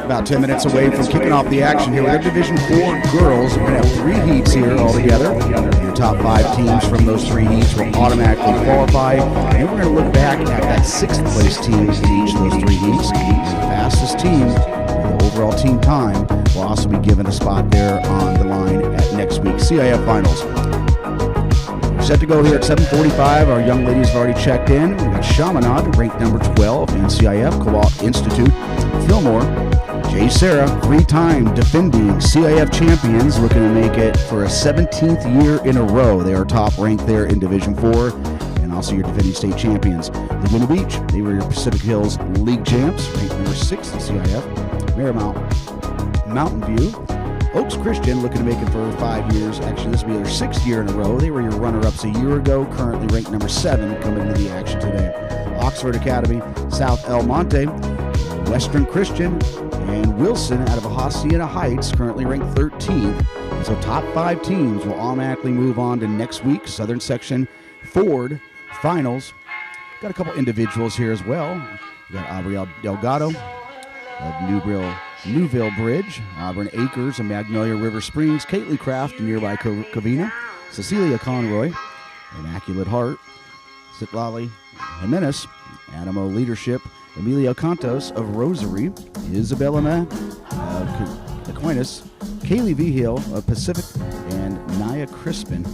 About 10 minutes away from kicking off the action here. We have Division 4 girls. We're going to have 3 heats here altogether. Your top 5 teams from those 3 heats will automatically qualify. And then we're going to look back at that 6th place team in each of those 3 heats. The fastest team, the overall team time, will also be given a spot there on the line at next week's CIF Finals. We're set to go here at 7:45. Our young ladies have already checked in. We've got Chaminade, ranked number 12 in CIF, Kowalt Institute, Fillmore, Jay Sarah, 3-time defending CIF champions, looking to make it for a 17th year in a row. They are top ranked there in Division 4, and also your defending state champions. Laguna Beach, they were your Pacific Hills League champs, ranked number 6 in CIF. Marymount, Mountain View, Oaks Christian, looking to make it for 5 years. Actually, this will be their 6th year in a row. They were your runner-ups a year ago, currently ranked number 7, coming into the action today. Oxford Academy, South El Monte, Western Christian, and Wilson out of Hacienda Heights, currently ranked 13th. And so top 5 teams will automatically move on to next week's Southern Section Ford Finals. Got a couple individuals here as well. We got Abriel Delgado of Newville Bridge, Auburn Acres and Magnolia River Springs, Caitlin Kraft in nearby Covina, Cecilia Conroy, Immaculate Heart, Citlali Jimenez, Animo Leadership, Emilio Cantos of Rosary, Isabella Aquinas, Kaylee Vigil of Pacific, and Naya Crispin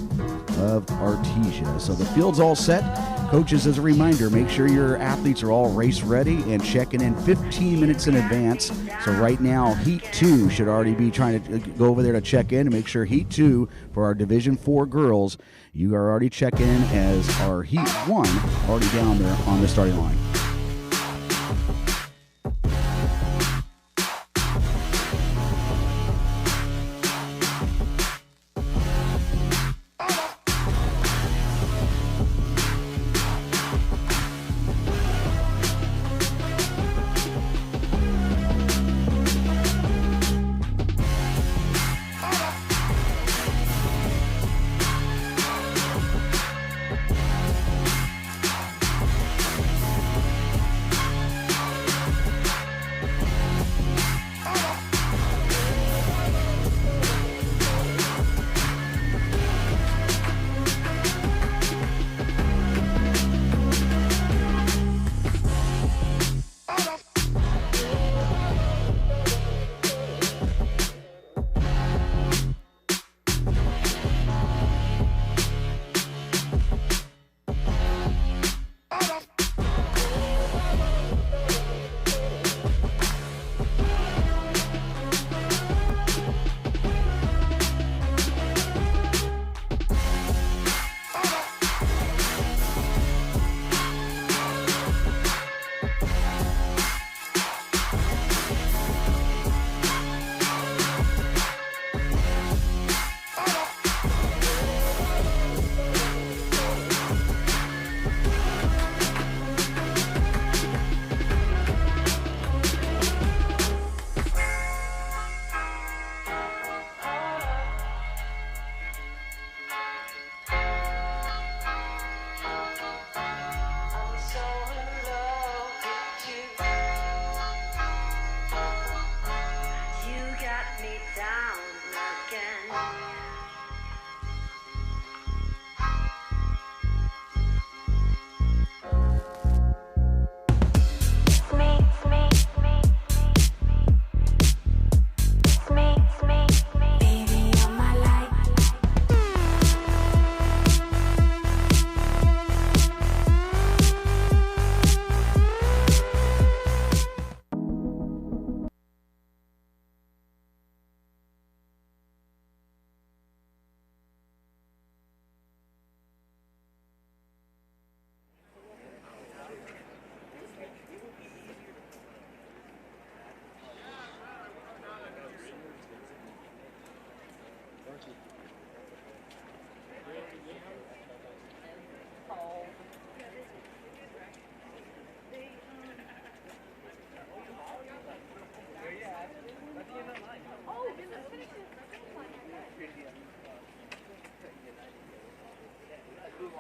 of Artesia. So the field's all set. Coaches, as a reminder, make sure your athletes are all race ready and checking in 15 minutes in advance. So right now, Heat 2 should already be trying to go over there to check in and make sure Heat 2 for our Division 4 girls, you are already checking in as our Heat 1 already down there on the starting line.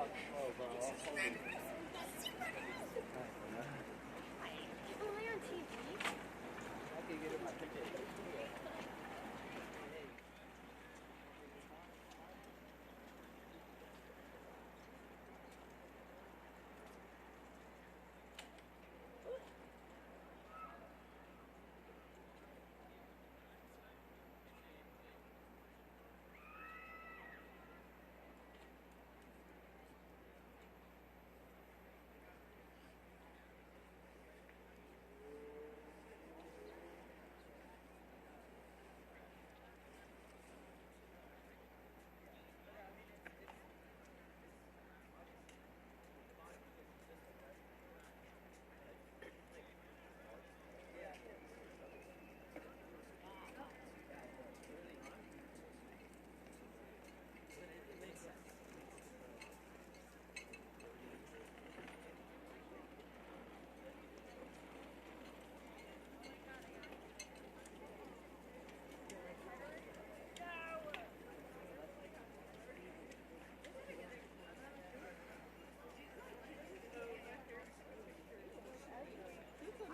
Only on TV? I can get it my ticket.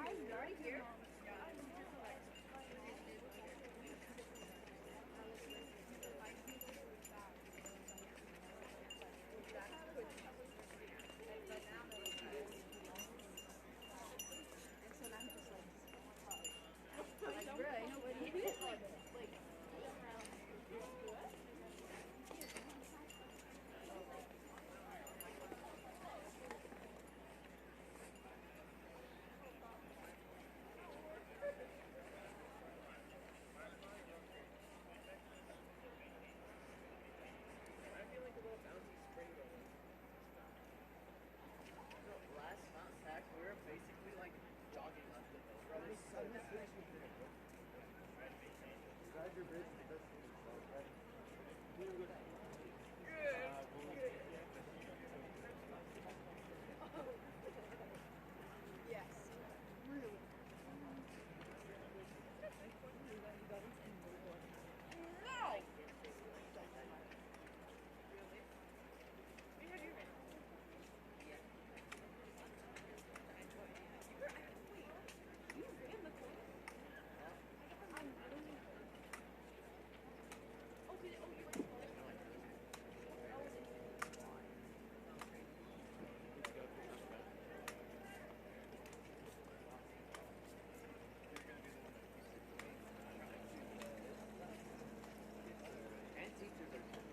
I'm right here. Last Mt SAC, we were basically like jogging up the hill. Brother, so Drive your bridge to the best thing yourself, right? Yes. Really. No! and teachers are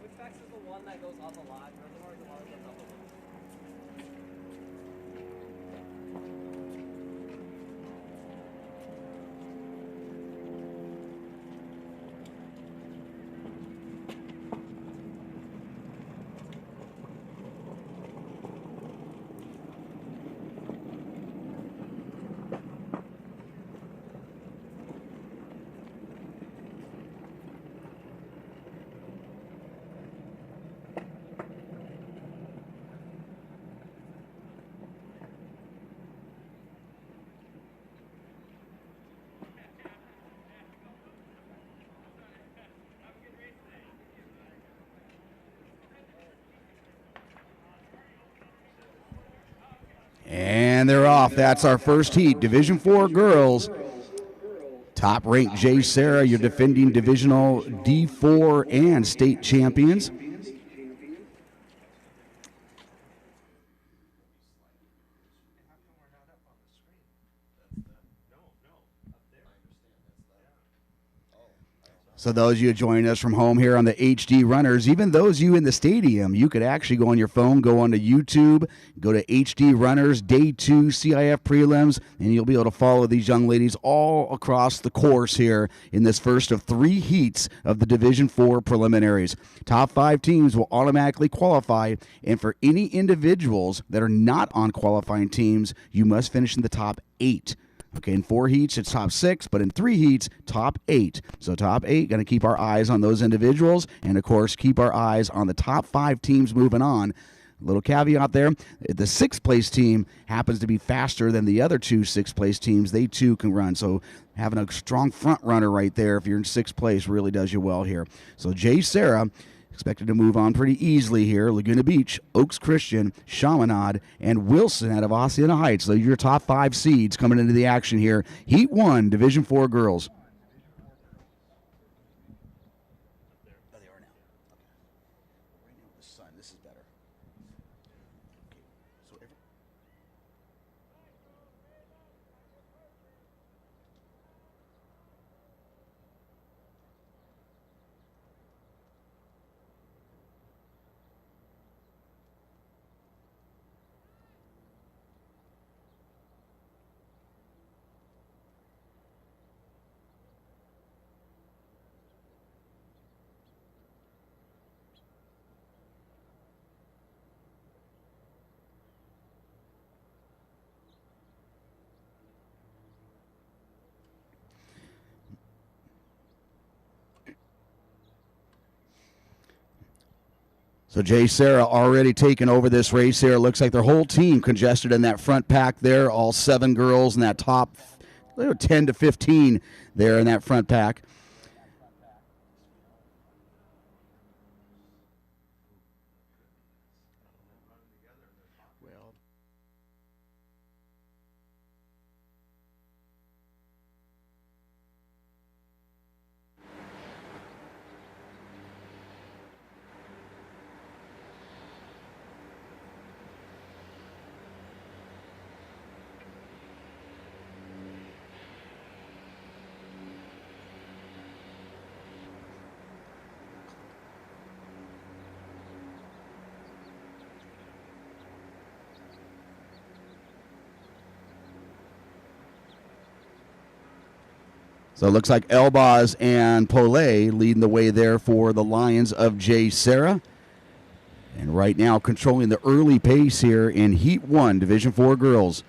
Which fax is the one that goes up a lot? Reservoir is the one that goes up a lot. And they're off. That's our first heat. Division 4 girls. Top-ranked J. Sarah, your defending divisional D4 and state champions. So those of you joining us from home here on the HD Runners, even those of you in the stadium, you could actually go on your phone, go onto YouTube, go to HD Runners, Day 2 CIF Prelims, and you'll be able to follow these young ladies all across the course here in this first of 3 heats of the Division 4 preliminaries. Top 5 teams will automatically qualify, and for any individuals that are not on qualifying teams, you must finish in the top 8. Okay, in 4 heats, it's top 6, but in 3 heats, top 8. So top 8, going to keep our eyes on those individuals, and of course, keep our eyes on the top 5 teams moving on. A little caveat there, if the 6th place team happens to be faster than the other 2 6th place teams, they too can run. So having a strong front runner right there, if you're in 6th place, really does you well here. So J. Sarah, expected to move on pretty easily here. Laguna Beach, Oaks Christian, Chaminade, and Wilson out of Hacienda Heights. So your top 5 seeds coming into the action here. Heat 1, Division 4 girls. Oh, they are now. Okay. Right now with the sun, this is better. Okay. So So J. Sarah already taking over this race here. Looks like their whole team congested in that front pack there. All 7 girls in that top 10 to 15 there in that front pack. So it looks like Elbaz and Polay leading the way there for the Lions of J. Sarah. And right now controlling the early pace here in Heat 1, Division 4 girls.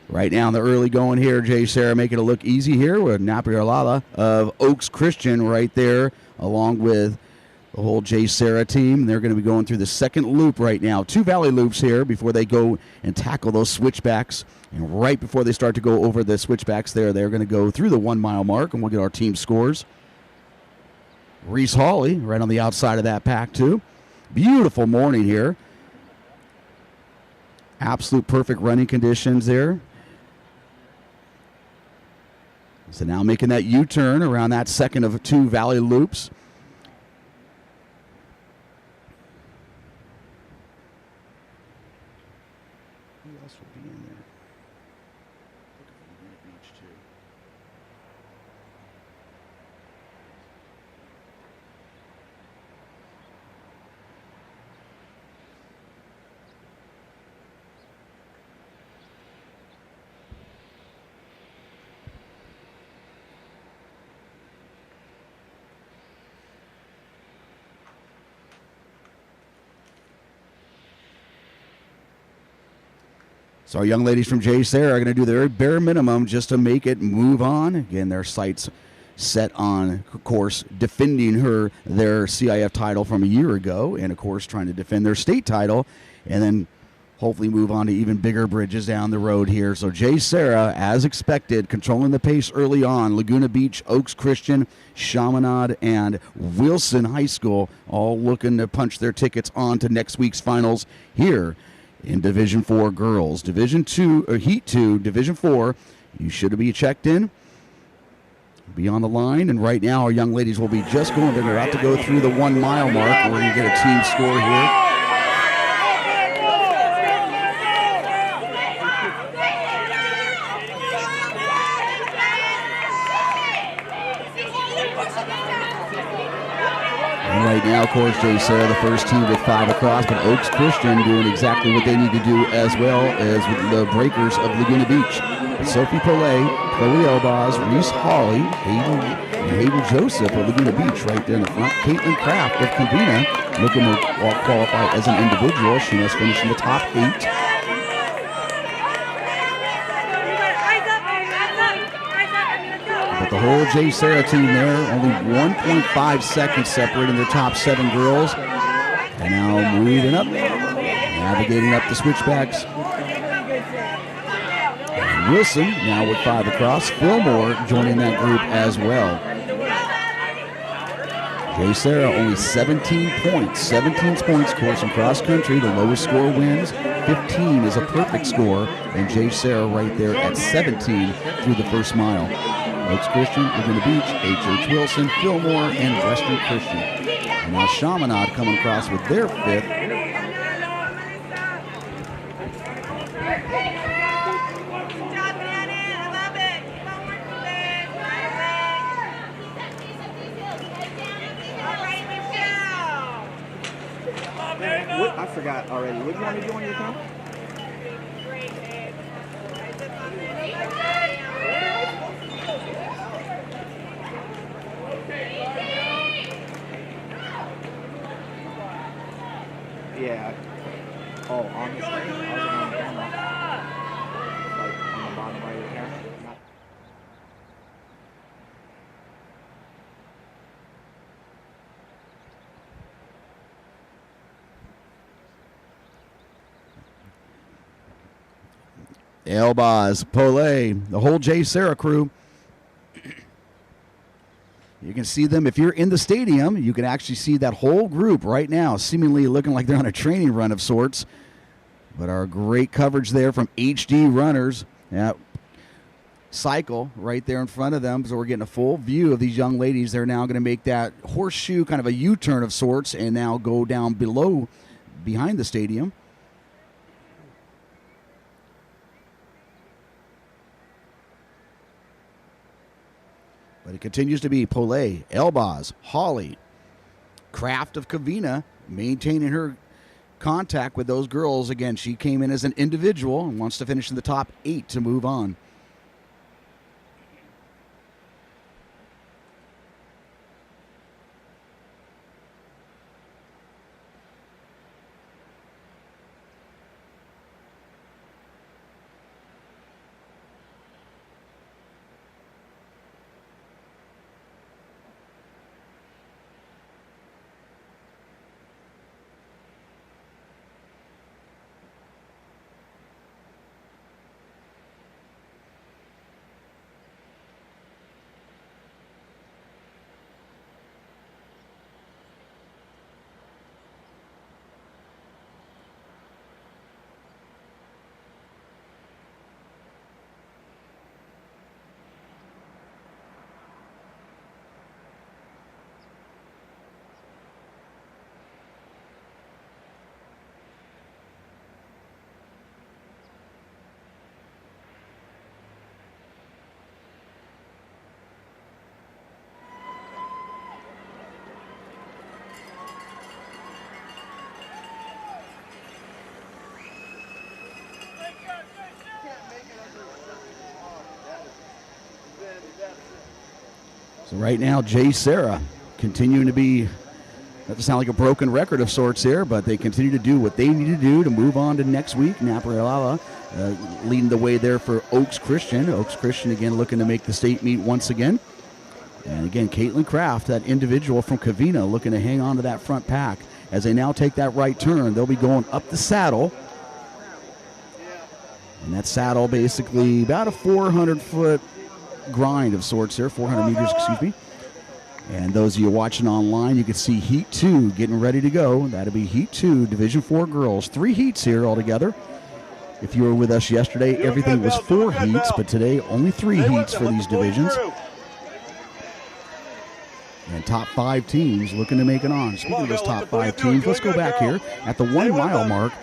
Right now in the early going here, J. Sarah making it look easy here with Napier of Oaks Christian right there, along with the whole J. Sarah team. They're going to be going through the second loop right now. 2 valley loops here before they go and tackle those switchbacks. And right before they start to go over the switchbacks there, they're going to go through the 1 mile mark, and we'll get our team scores. Reese Hawley right on the outside of that pack too. Beautiful morning here. Absolute perfect running conditions there. So now making that U-turn around that second of 2 valley loops. Who else would be in there? Looking for Laguna Beach too. So our young ladies from J. Sarah are going to do their bare minimum just to make it move on. Again, their sights set on, of course, defending their CIF title from a year ago, and of course trying to defend their state title, and then hopefully move on to even bigger bridges down the road here. So J. Sarah, as expected, controlling the pace early on. Laguna Beach, Oaks Christian, Chaminade, and Wilson High School all looking to punch their tickets on to next week's finals here in Division 4 girls. Division 2, or Heat 2, Division 4, you should be checked in, be on the line, and right now our young ladies will be just going, they're about to go through the 1 mile mark. We're going to get a team score here. And right now, of course, J. Sarah, the first team with 5 across, but Oaks Christian doing exactly what they need to do as well as with the breakers of Laguna Beach. Sophie Pillay, Chloe Elbaz, Reese Hawley, Hayden Joseph of Laguna Beach right there in the front. Caitlin Kraft of Covina looking to qualify as an individual. She must finish in the top 8. But the whole J. Sarah team there, only 1.5 seconds separating their top 7 girls. And now moving up, navigating up the switchbacks. And Wilson now with 5 across. Fillmore joining that group as well. J. Sarah only 17 points. 17 points, course, in cross country. The lowest score wins. 15 is a perfect score. And J. Sarah right there at 17 through the first mile. Oaks Christian, Laguna Beach, H.H. Wilson, Fillmore, and Western Christian. And now Chaminade coming across with their 5th. What? I forgot already. What do you want me to do on your account? Yeah. Oh, on the screen? I was on the camera. Like on the bottom right of the camera? Not... Elbaz, Polay, the whole J. Sarah crew. You can see them if you're in the stadium. You can actually see that whole group right now, seemingly looking like they're on a training run of sorts. But our great coverage there from HD Runners. Yeah, cycle right there in front of them. So we're getting a full view of these young ladies. They're now going to make that horseshoe, kind of a U-turn of sorts, and now go down below, behind the stadium. But it continues to be Polay, Elbaz, Hawley, Kraft of Covina, maintaining her contact with those girls. Again, she came in as an individual and wants to finish in the top 8 to move on. So right now, J. Sarah continuing to be Doesn't sound like a broken record of sorts here, but they continue to do what they need to do to move on to next week. Naparala leading the way there for Oaks Christian. Oaks Christian again looking to make the state meet once again. And again, Caitlin Kraft, that individual from Covina, looking to hang on to that front pack. As they now take that right turn, they'll be going up the saddle. And that saddle basically about a 400-foot grind of sorts here, 400 meters, excuse me. And those of you watching online, you can see Heat 2 getting ready to go. That'll be Heat 2, Division 4 girls. 3 heats here altogether. If you were with us yesterday, everything was 4 heats, but today only 3 heats for these divisions. And top 5 teams looking to make it on. Speaking of those top 5 teams, let's go back here at the 1 mile mark.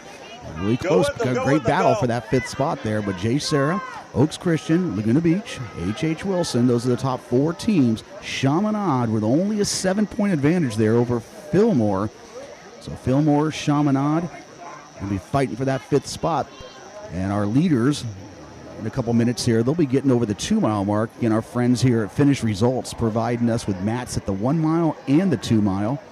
Really close. Got a great battle for that 5th spot there. But J. Sarah, Oaks Christian, Laguna Beach, H.H. Wilson, those are the top 4 teams. Chaminade with only a 7-point advantage there over Fillmore. So Fillmore, Chaminade will be fighting for that 5th spot. And our leaders, in a couple minutes here, they'll be getting over the 2 mile mark. Again, our friends here at Finish Results providing us with mats at the 1 mile and the 2 mile.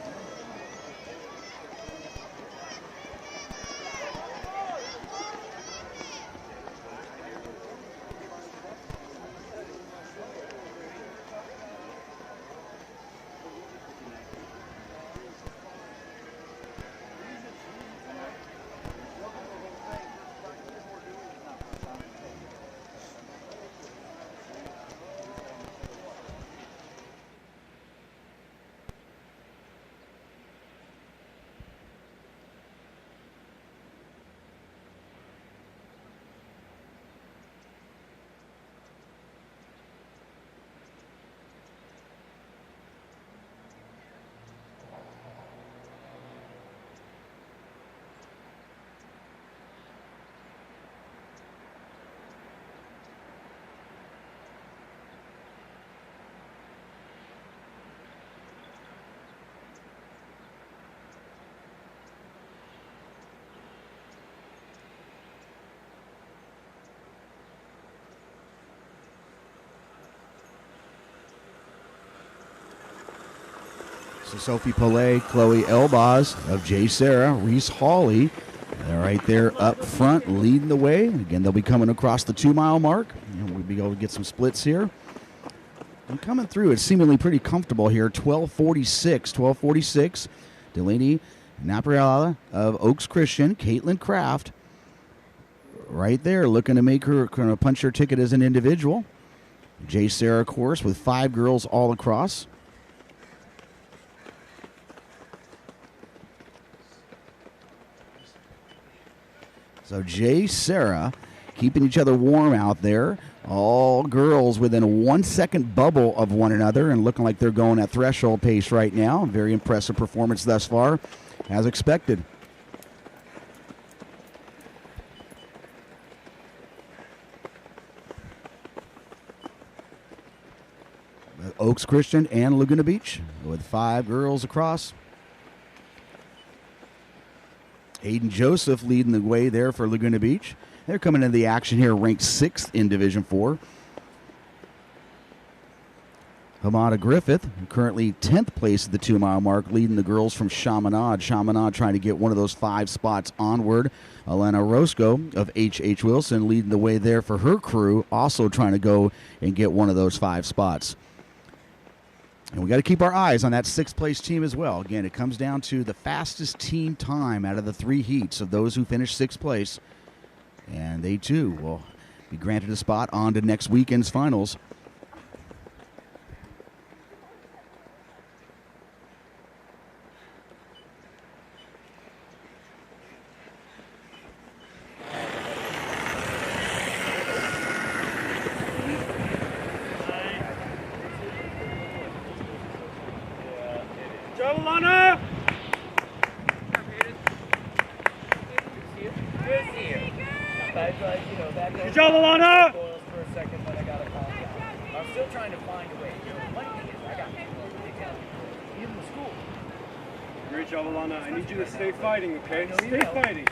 So Sophie Pillay, Chloe Elbaz of J. Sarah, Reese Hawley, they're right there up front leading the way. Again, they'll be coming across the 2 mile mark. And we'll be able to get some splits here. And coming through, it's seemingly pretty comfortable here. 12:46. Delaney Napriala of Oaks Christian, Caitlin Kraft, right there looking to make her kind of punch her ticket as an individual. J. Sarah, of course, with 5 girls all across. So J. Sarah keeping each other warm out there. All girls within a 1 second bubble of one another and looking like they're going at threshold pace right now. Very impressive performance thus far, as expected. Oaks Christian and Laguna Beach with 5 girls across. Hayden Joseph leading the way there for Laguna Beach. They're coming into the action here, ranked 6th in Division 4. Hamada Griffith, currently 10th place at the 2 mile mark, leading the girls from Chaminade. Chaminade trying to get one of those 5 spots onward. Alana Roscoe of H.H. Wilson leading the way there for her crew, also trying to go and get one of those 5 spots. And we got to keep our eyes on that 6th place team as well. Again, it comes down to the fastest team time out of the 3 heats of those who finish 6th place. And they too will be granted a spot on to next weekend's finals. Good job, Alana! For a second, but I got to calm down. I'm still trying to find a way. One thing is, I got people in the school. Great job, Alana. I need you to stay fighting, okay? Stay fighting.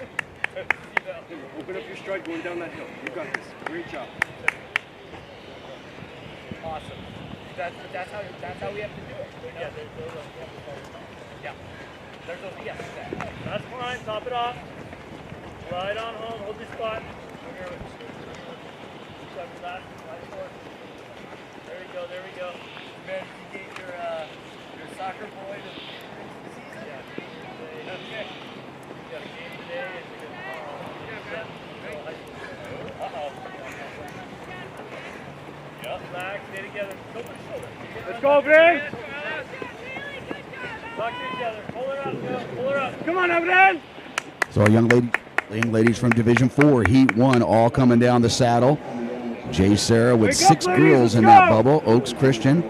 Open up your stride going down that hill. You got this. Great job. Awesome. That's how we have to do it. Yeah. There's a, yes, that's fine. Top it off. Right on home. Hold your spot. Step back. Right forward. There we go. There we go. Man, you get your soccer boy to the season. Yeah. Okay. You got a game today, and you're gonna uh-oh. Yep. Back. Stay together. Shoulder to shoulder. Let's go, Brent. Talk to each other. Pull her up, Bill. Pull her up. Come on, Abden. So our young ladies from Division 4, Heat 1, all coming down the saddle. Jay Sarah with Wake up, 6 ladies, girls let's in that go. bubble. Oaks Christian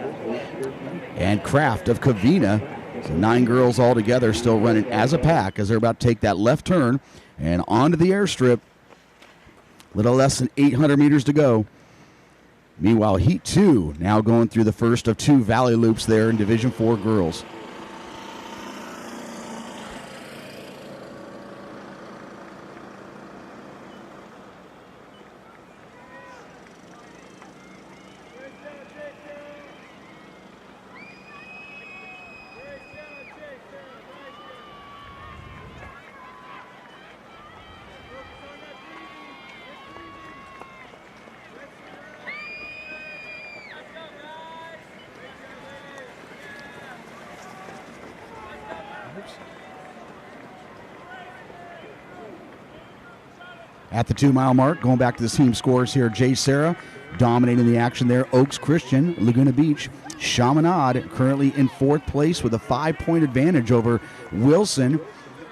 and Kraft of Covina. So 9 girls all together, still running as a pack as they're about to take that left turn and onto the airstrip. Little less than 800 meters to go. Meanwhile, Heat 2 now going through the first of 2 valley loops there in Division 4 girls. At the 2-mile mark, going back to the team scores here, Jay Sarah dominating the action there. Oaks Christian, Laguna Beach, Chaminade currently in 4th place with a 5-point advantage over Wilson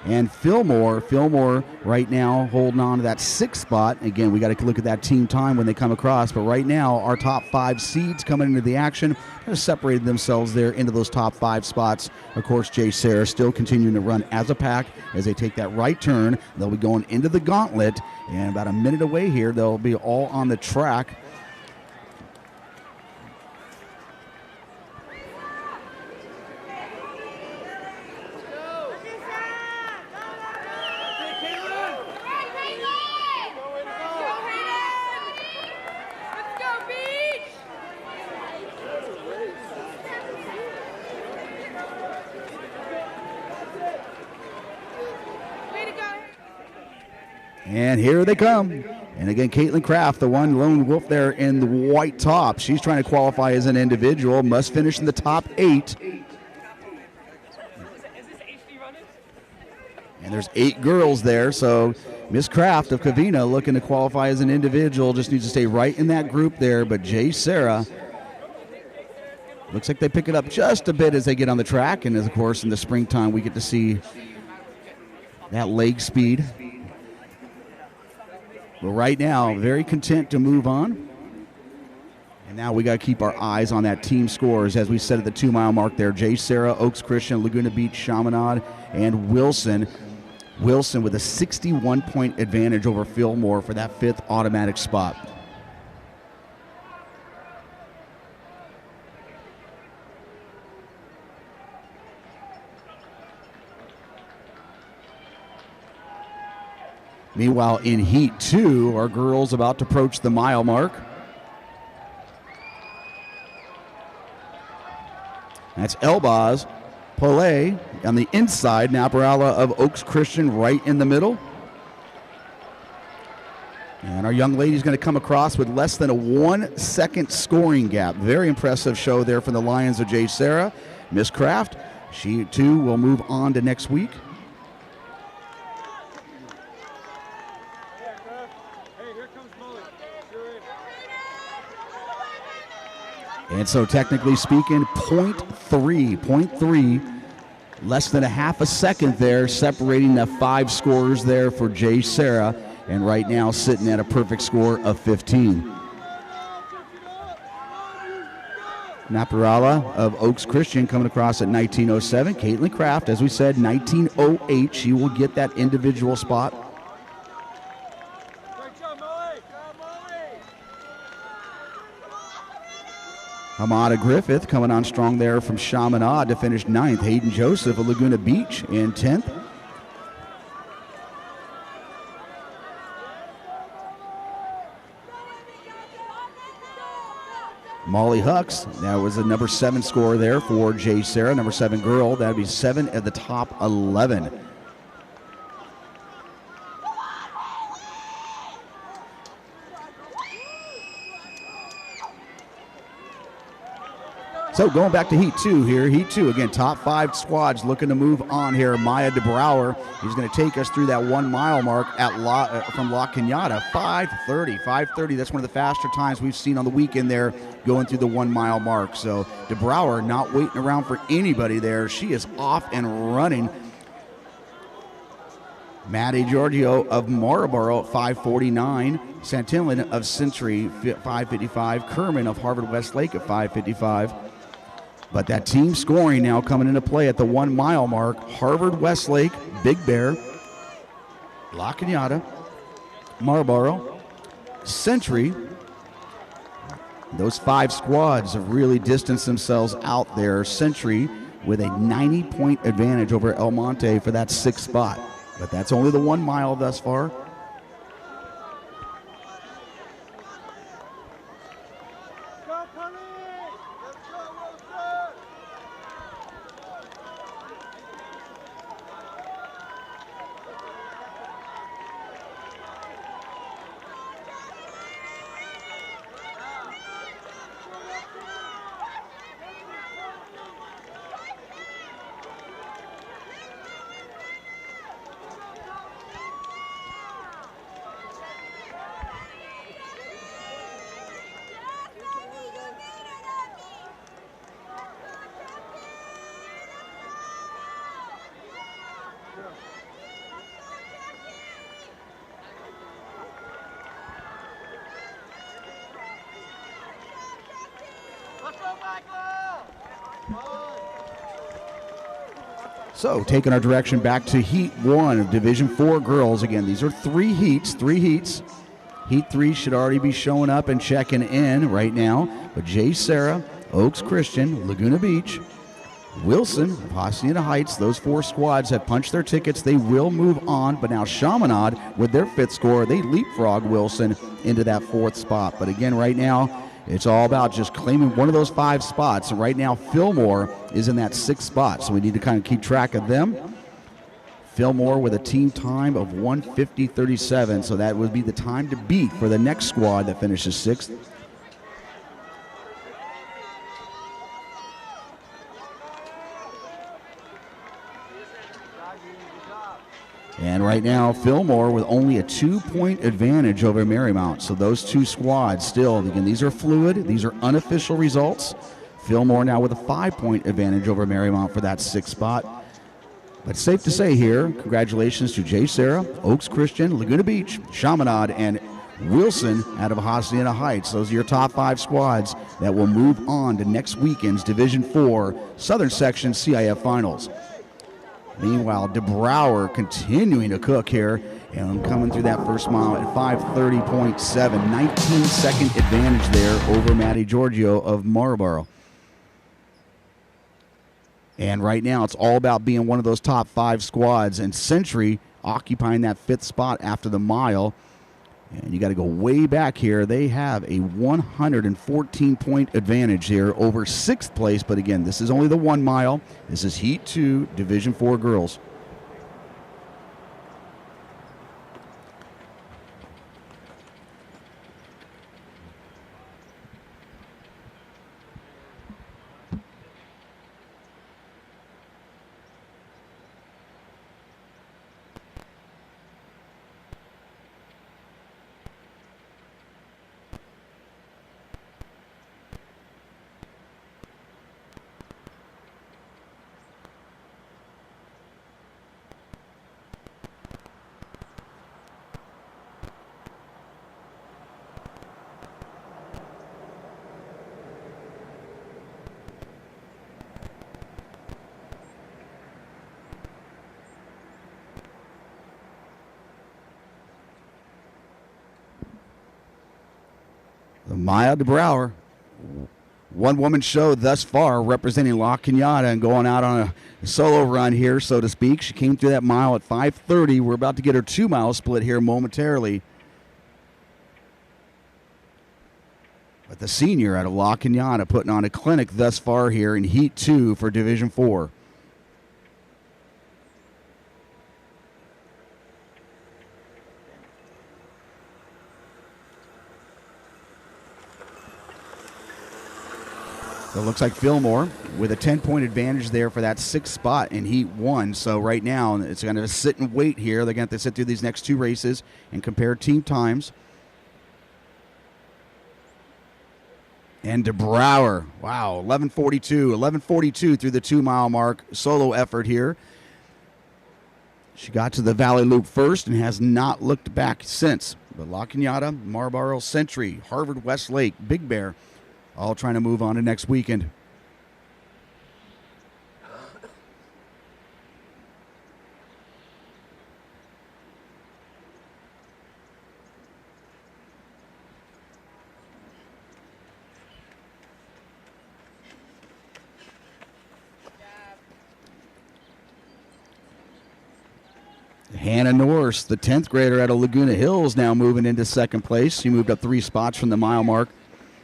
and Fillmore. Fillmore right now holding on to that 6th spot. Again, we got to look at that team time when they come across, but right now our top 5 seeds coming into the action have separated themselves there into those top 5 spots. Of course, Jay Sarah still continuing to run as a pack as they take that right turn. They'll be going into the gauntlet, and about a minute away here, they'll be all on the track. And here they come. And again, Caitlin Kraft, the one lone wolf there in the white top. She's trying to qualify as an individual, must finish in the top 8. And there's 8 girls there, so Miss Kraft of Covina looking to qualify as an individual, just needs to stay right in that group there. But Jay Sarah, looks like they pick it up just a bit as they get on the track. And of course, in the springtime, we get to see that leg speed. But right now, very content to move on. And now we got to keep our eyes on that team scores. As we said at the 2-mile mark there, Jay Sarah, Oaks Christian, Laguna Beach, Chaminade, and Wilson. Wilson with a 61-point advantage over Fillmore for that 5th automatic spot. Meanwhile, in Heat 2, our girls about to approach the mile mark. That's Elbaz, Polay on the inside, Naparala of Oaks Christian right in the middle. And our young lady's going to come across with less than a 1-second scoring gap. Very impressive show there from the Lions of Jay Sarah. Miss Kraft, she too will move on to next week. And so technically speaking, 0.3, less than a half a second there, separating the 5 scores there for Jay Sarah, and right now sitting at a perfect score of 15. Naparala of Oaks Christian coming across at 19:07. Caitlin Kraft, as we said, 19:08. She will get that individual spot. Hamada Griffith coming on strong there from Chaminade to finish 9th. Hayden Joseph of Laguna Beach in 10th. Molly Hucks, that was a number 7 scorer there for Jay Sarah, number 7 girl. That would be 7 of the top 11. So going back to Heat 2 here. Heat 2, again, top 5 squads looking to move on here. Maya DeBrouwer is going to take us through that 1 mile mark at from La Cañada. 5:30. That's one of the faster times we've seen on the weekend there going through the 1 mile mark. So DeBrouwer not waiting around for anybody there. She is off and running. Maddie Giorgio of Marlboro at 5:49. Santillan of Century 5:55. Kerman of Harvard Westlake at 5:55. But that team scoring now coming into play at the 1 mile mark. Harvard Westlake, Big Bear, La Cañada, Marlboro, Century. Those 5 squads have really distanced themselves out there. Century with a 90-point advantage over El Monte for that 6th spot. But that's only the 1 mile thus far. So taking our direction back to Heat 1 of Division 4 girls. Again, these are 3 heats. Heat 3 should already be showing up and checking in right now. But Jay Sarah, Oaks Christian, Laguna Beach, Wilson, Hacienda Heights, those 4 squads have punched their tickets. They will move on. But now Chaminade, with their 5th score, they leapfrog Wilson into that 4th spot. But again, right now, it's all about just claiming one of those 5 spots. And right now, Fillmore is in that 6th spot, so we need to kind of keep track of them. Fillmore with a team time of 1:50.37, so that would be the time to beat for the next squad that finishes 6th. And right now, Fillmore with only a 2-point advantage over Marymount. So those 2 squads still, again, these are fluid. These are unofficial results. Fillmore now with a 5-point advantage over Marymount for that 6th spot. But safe to say here, congratulations to Jay Sarah, Oaks Christian, Laguna Beach, Chaminade, and Wilson out of Hacienda Heights. Those are your top 5 squads that will move on to next weekend's Division 4 Southern Section CIF Finals. Meanwhile, DeBrouwer continuing to cook here and coming through that first mile at 5:30.7. 19-second advantage there over Maddie Giorgio of Marlboro. And right now, it's all about being one of those top 5 squads, and Century occupying that 5th spot after the mile. And you got to go way back here. They have a 114-point advantage here over 6th place. But again, this is only the 1 mile. This is Heat 2, Division 4 girls. Maya DeBrouwer, one-woman show thus far representing La Cañada and going out on a solo run here, so to speak. She came through that mile at 5:30. We're about to get her 2-mile split here momentarily. But the senior out of La Cañada putting on a clinic thus far here in Heat 2 for Division 4. So it looks like Fillmore with a 10-point advantage there for that 6th spot in Heat 1. So right now it's going to sit and wait here. They're going to have to sit through these next 2 races and compare team times. And DeBrouwer, wow, 11:42 through the 2-mile mark. Solo effort here. She got to the Valley Loop first and has not looked back since. But La Cañada, Marlboro, Century, Harvard Westlake, Big Bear, all trying to move on to next weekend. Hannah Norse, the 10th grader out of Laguna Hills, now moving into 2nd place. She moved up 3 spots from the mile mark.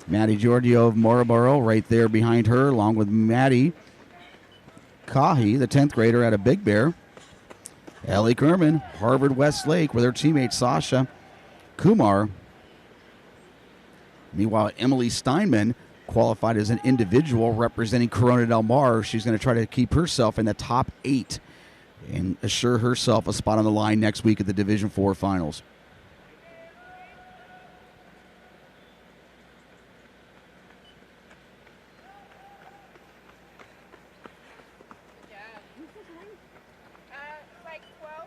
Maddie Giorgio of Marlboro right there behind her, along with Maddie Kahi, the 10th grader out of Big Bear. Ellie Kerman, Harvard Westlake, with her teammate Sasha Kumar. Meanwhile, Emily Steinman qualified as an individual representing Corona Del Mar. She's going to try to keep herself in the top 8 and assure herself a spot on the line next week at the Division 4 Finals. Like 12.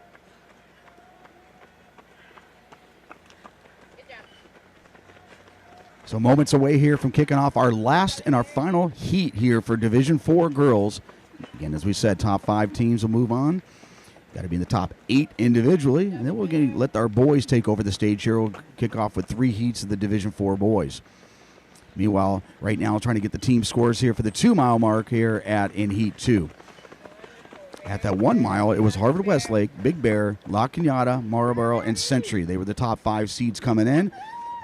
Good job. So moments away here from kicking off our last and our final heat here for Division 4 girls. Again, as we said, top 5 teams will move on. Got to be in the top 8 individually, and then we're going to let our boys take over the stage here. We'll kick off with 3 heats of the Division 4 boys. Meanwhile, right now, trying to get the team scores here for the 2-mile mark here in Heat 2. At that 1 mile, it was Harvard Westlake, Big Bear, La Cañada, Marlboro, and Century. They were the top 5 seeds coming in,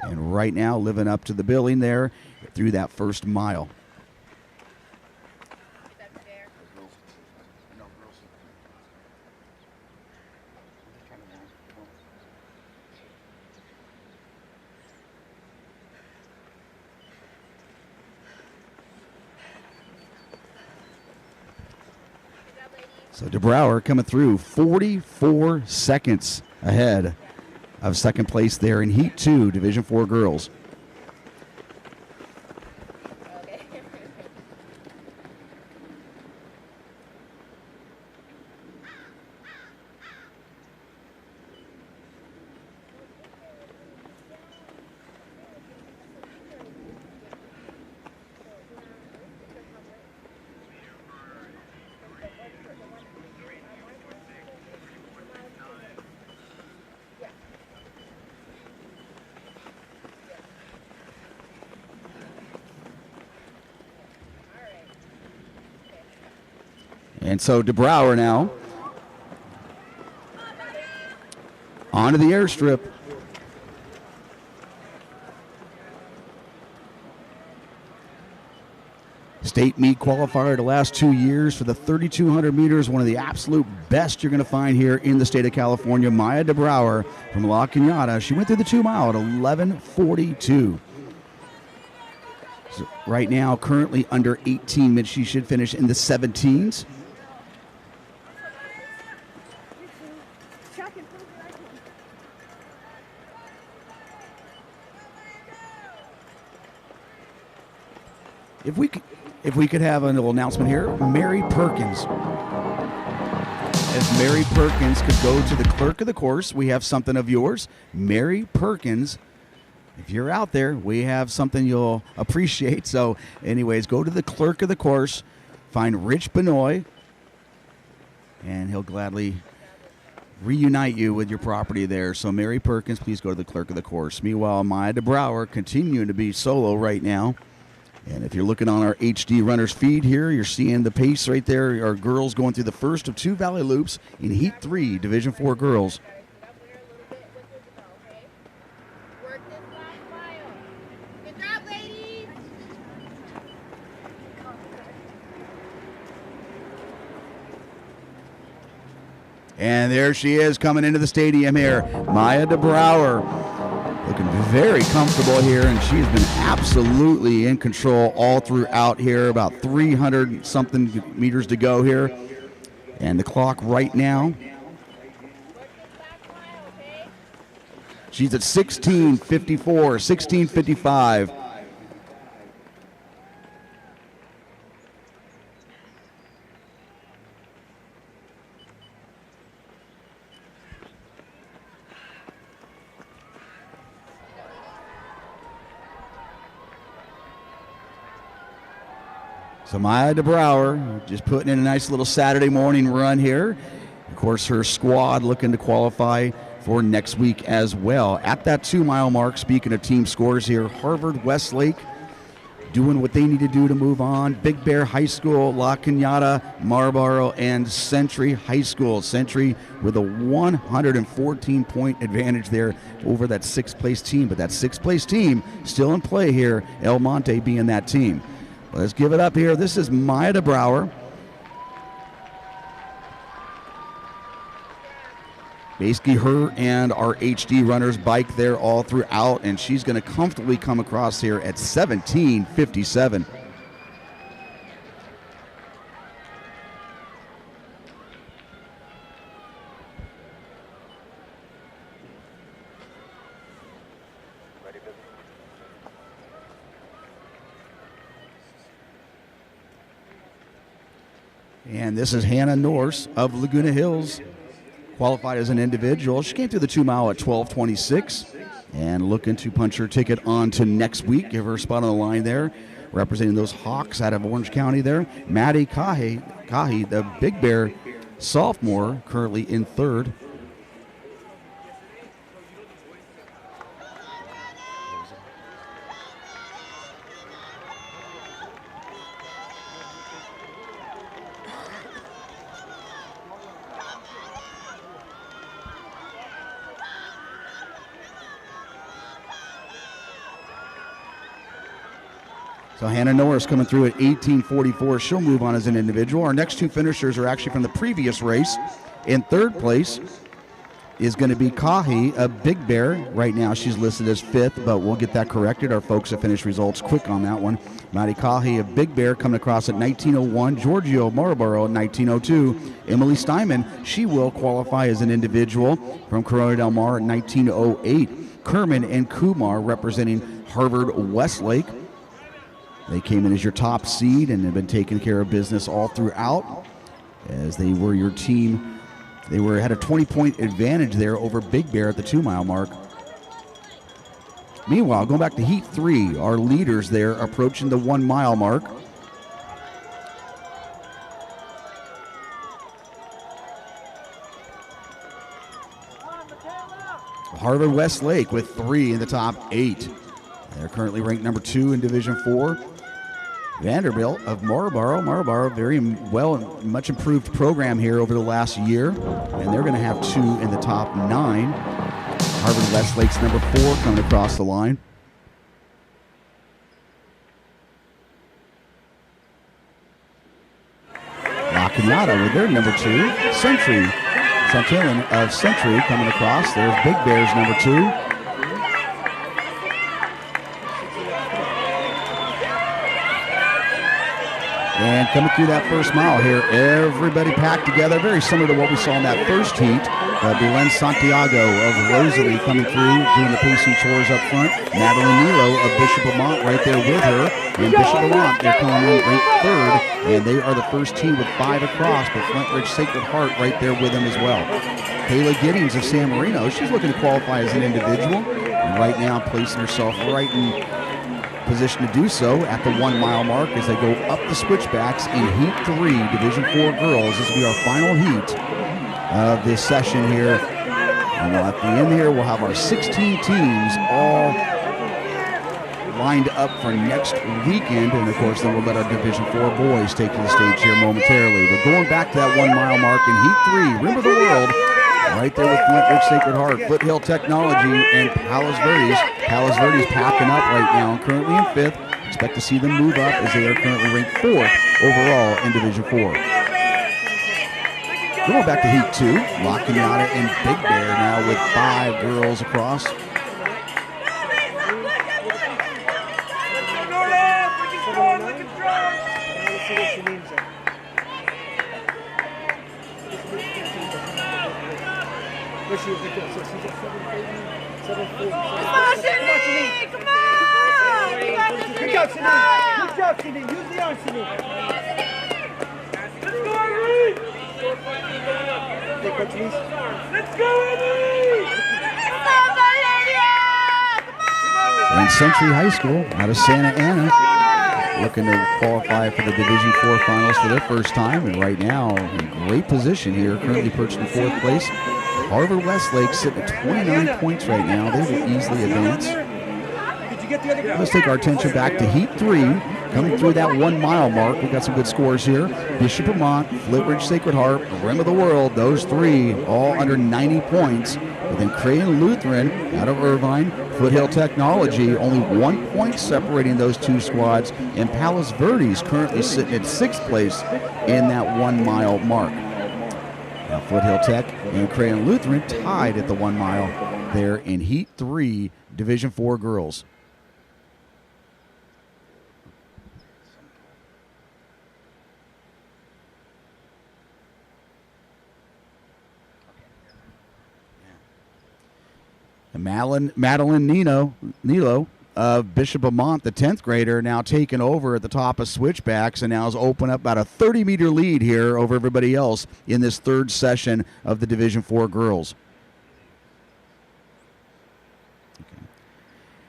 and right now living up to the billing there through that 1st mile. That's fair. Good job, ladies. So DeBrouwer coming through 44 seconds ahead of 2nd place there in Heat 2, Division 4 girls. Okay. And so DeBrouwer now onto the airstrip. State meet qualifier the last 2 years for the 3,200 meters, one of the absolute best you're going to find here in the state of California. Maya DeBrouwer from La Cañada. She went through the 2 mile at 11:42. So right now, currently under 18 minutes. She should finish in the 17s. If we could have a little announcement here, Mary Perkins. If Mary Perkins could go to the clerk of the course, we have something of yours. Mary Perkins, if you're out there, we have something you'll appreciate. So anyways, go to the clerk of the course, find Rich Benoit, and he'll gladly reunite you with your property there. So Mary Perkins, please go to the clerk of the course. Meanwhile, Maya DeBrouwer continuing to be solo right now. And if you're looking on our HD Runners feed here, you're seeing the pace right there. Our girls going through the first of 2 Valley Loops in Heat 3, Division 4 girls. Work this last mile. Good job, ladies. And there she is coming into the stadium here. Maya DeBrouwer looking very comfortable here, and she's been absolutely in control all throughout here. About 300-something meters to go here. And the clock right now, she's at 16:54, 16:55. So Maya DeBrouwer just putting in a nice little Saturday morning run here. Of course, her squad looking to qualify for next week as well. At that 2-mile mark, speaking of team scores here, Harvard Westlake doing what they need to do to move on. Big Bear High School, La Cañada, Marlboro, and Century High School. Century with a 114-point advantage there over that 6th-place team. But that 6th-place team still in play here, El Monte being that team. Let's give it up here. This is Maya DeBrouwer. Basically her and our HD runners bike there all throughout, and she's going to comfortably come across here at 17:57. And this is Hannah Norse of Laguna Hills, qualified as an individual. She came through the 2-mile at 12:26 and looking to punch her ticket on to next week. Give her a spot on the line there, representing those Hawks out of Orange County there. Maddie Kahi, the Big Bear sophomore, currently in 3rd. So Hannah Norris coming through at 18:44. She'll move on as an individual. Our next 2 finishers are actually from the previous race. In 3rd place is going to be Kahi, a Big Bear. Right now she's listed as 5th, but we'll get that corrected. Our folks have finished results quick on that one. Maddie Kahi, a Big Bear, coming across at 19:01. Giorgio Marlboro at 19:02. Emily Steinman, she will qualify as an individual from Corona Del Mar at 19:08. Kerman and Kumar representing Harvard Westlake. They came in as your top seed and have been taking care of business all throughout as they were your team. They had a 20-point advantage there over Big Bear at the 2-mile mark. Meanwhile, going back to Heat 3, our leaders there approaching the 1-mile mark. Harvard Westlake with 3 in the top 8. They're currently ranked number 2 in Division 4. Vanderbilt of Marlboro, very well, much improved program here over the last year, and they're going to have 2 in the top 9. Harvard Westlake's number 4 coming across the line. La Cañada with their number 2. Century, Santillan of Century coming across. There's Big Bear's number 2. And coming through that first mile here, everybody packed together, very similar to what we saw in that first heat. Belen Santiago of Rosalie coming through, doing the pacing chores up front. Madeline Nilo of Bishop Lamont right there with her. And Bishop Lamont, they're coming in ranked 3rd, and they are the first team with 5 across, but Flint Ridge Sacred Heart right there with them as well. Kayla Giddings of San Marino, she's looking to qualify as an individual, and right now placing herself right in position to do so at the 1-mile mark as they go up the switchbacks in Heat 3, Division 4 girls. This will be our final heat of this session here. And at the end here, we'll have our 16 teams all lined up for next weekend. And of course, then we'll let our Division 4 boys take to the stage here momentarily. But going back to that 1-mile mark in Heat 3, Rim of the World, right there with Flint Ridge Sacred Heart, Foothill Technology, and Palos Verdes. Palos Verdes packing up right now, currently in 5th. Expect to see them move up as they are currently ranked 4th overall in Division 4. Going back to Heat 2, La Cañada and Big Bear now with 5 girls across. Come on! Good job, Sydney. Good job, Sydney. Use the arm, Sydney. Let's go, Eddie! Let's go, Eddie! And Century High School out of Santa Ana looking to qualify for the Division IV Finals for their first time. And right now, in great position here, currently perched in 4th place. Harvard Westlake sitting at 29 points right now. They will easily advance. Let's take our attention back to Heat 3. Coming through that 1 mile mark, we've got some good scores here. Bishop Vermont, Flintridge Sacred Heart, Rim of the World, those 3 all under 90 points. But then Creighton Lutheran out of Irvine, Foothill Technology, only 1 point separating those 2 squads. And Palos Verdes currently sitting at 6th place in that 1 mile mark. Now Foothill Tech and Creighton Lutheran tied at the 1 mile there in Heat 3, Division IV girls. And Madeline Nilo of Bishop Vermont, the 10th grader, now taking over at the top of switchbacks and now has opened up about a 30-meter lead here over everybody else in this 3rd session of the Division IV girls. Okay.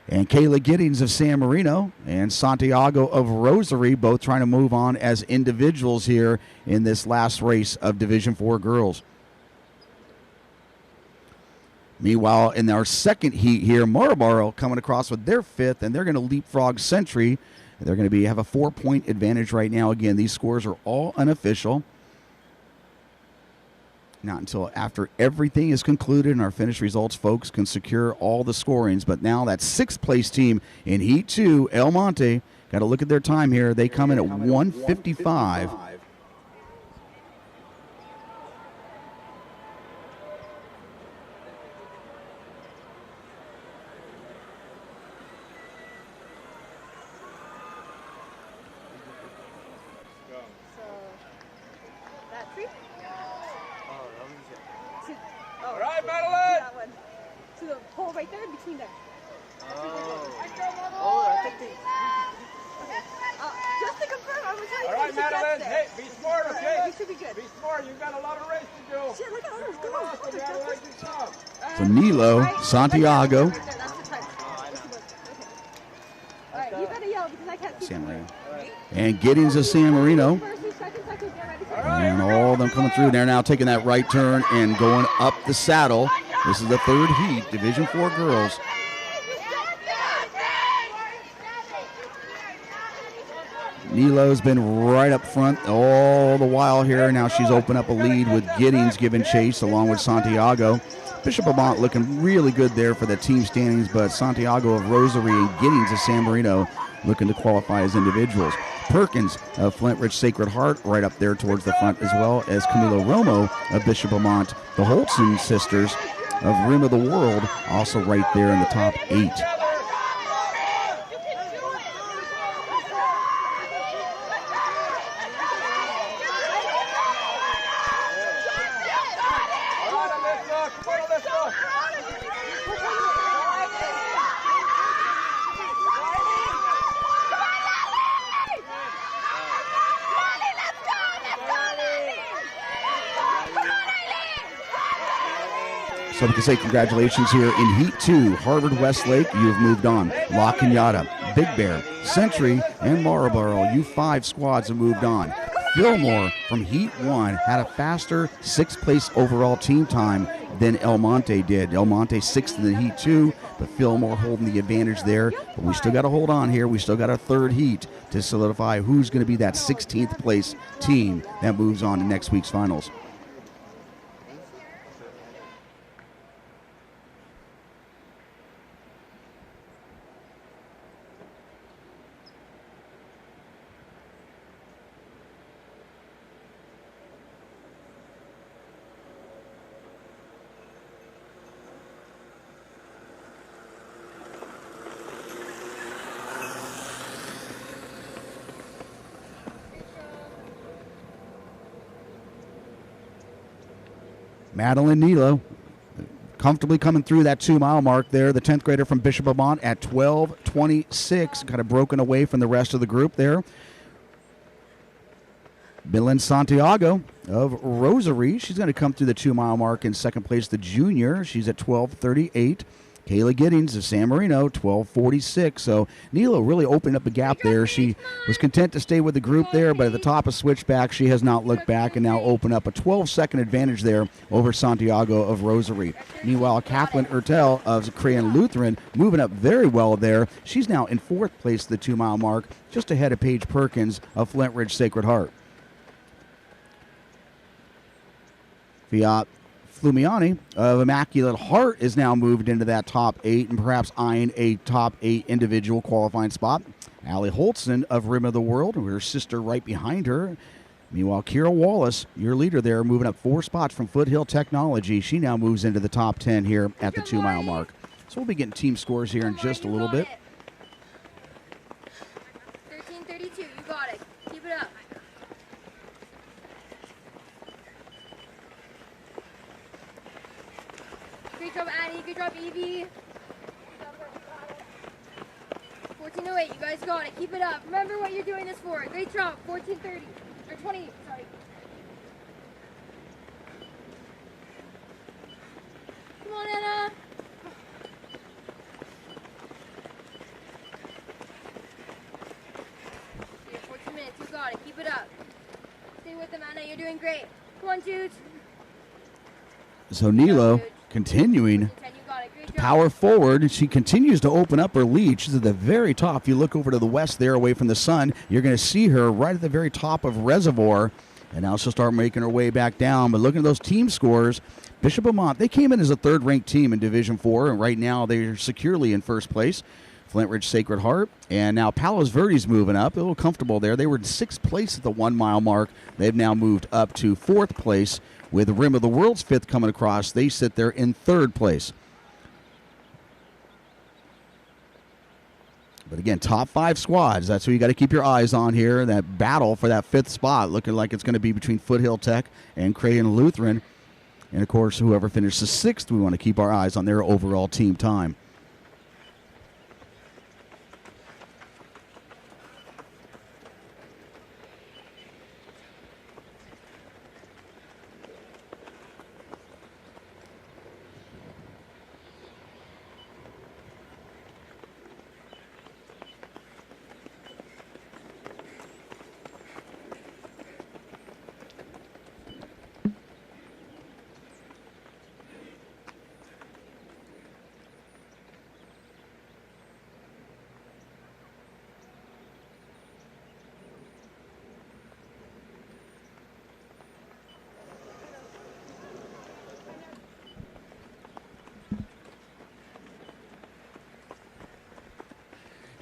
And Kayla Giddings of San Marino and Santiago of Rosary both trying to move on as individuals here in this last race of Division IV girls. Meanwhile, in our 2nd heat here, Marlboro coming across with their 5th, and they're going to leapfrog Century. They're going to have a 4-point advantage right now. Again, these scores are all unofficial. Not until after everything is concluded and our finished results, folks can secure all the scorings. But now that 6th place team in Heat 2, El Monte, got to look at their time here. They come in at 1:55. So Nilo, Santiago, San Marino, and Giddings of San Marino, and all of them coming through. They're now taking that right turn and going up the saddle. This is the 3rd heat, Division IV girls. Nilo's been right up front all the while here. Now she's opened up a lead with Giddings giving chase along with Santiago. Bishop Vermont looking really good there for the team standings, but Santiago of Rosary and Giddings of San Marino looking to qualify as individuals. Perkins of Flintridge Sacred Heart right up there towards the front, as well as Camilo Romo of Bishop Vermont. The Holtzen sisters of Rim of the World also right there in the top 8. So we can say congratulations here in Heat 2. Harvard Westlake, you have moved on. La Cañada, Big Bear, Century, and Marlboro, you 5 squads have moved on. Fillmore from Heat 1 had a faster 6th place overall team time than El Monte did. El Monte 6th in the Heat 2, but Fillmore holding the advantage there. But we still got to hold on here. We still got our 3rd heat to solidify who's going to be that 16th place team that moves on to next week's finals. Madeline Nilo comfortably coming through that 2-mile mark there. The 10th grader from Bishop Vermont at 12:26, kind of broken away from the rest of the group there. Belen Santiago of Rosary, she's going to come through the 2-mile mark in second place. The junior, she's at 12:38. Kayla Giddings of San Marino, 12:46. So Nilo really opened up a gap there. She was content to stay with the group there, but at the top of switchback, she has not looked back and now opened up a 12-second advantage there over Santiago of Rosary. Meanwhile, Kathleen Ertel of Crayon Lutheran moving up very well there. She's now in fourth place at the 2-mile mark, just ahead of Paige Perkins of Flint Ridge Sacred Heart. Fiat Flumiani of Immaculate Heart is now moved into that top 8 and perhaps eyeing a top 8 individual qualifying spot. Allie Holtzen of Rim of the World, her sister right behind her. Meanwhile, Kira Wallace, your leader there, moving up 4 spots from Foothill Technology. She now moves into the top 10 here at the 2-mile mark. So we'll be getting team scores here in just a little bit. 13:32, you got it. Keep it up. Great job, Annie. Good job, Evie. 14:08, you guys got it. Keep it up. Remember what you're doing this for. Great job. 14:30. Or 20, sorry. Come on, Anna. You have 14 minutes. You got it. Keep it up. Stay with them, Anna. You're doing great. Come on, Jude. So Nilo continuing to power forward. She continues to open up her lead. She's at the very top. If you look over to the west there away from the sun, you're going to see her right at the very top of Reservoir. And now she'll start making her way back down. But looking at those team scores, Bishop Vermont, they came in as a third-ranked team in Division 4, and right now they're securely in first place. Flint Ridge Sacred Heart. And now Palos Verdes moving up, a little comfortable there. They were in 6th place at the 1-mile mark. They've now moved up to 4th place. With Rim of the World's 5th coming across, they sit there in 3rd place. But again, top 5 squads. That's who you got to keep your eyes on here. That battle for that 5th spot looking like it's going to be between Foothill Tech and Crayon Lutheran. And, of course, whoever finishes 6th, we want to keep our eyes on their overall team time.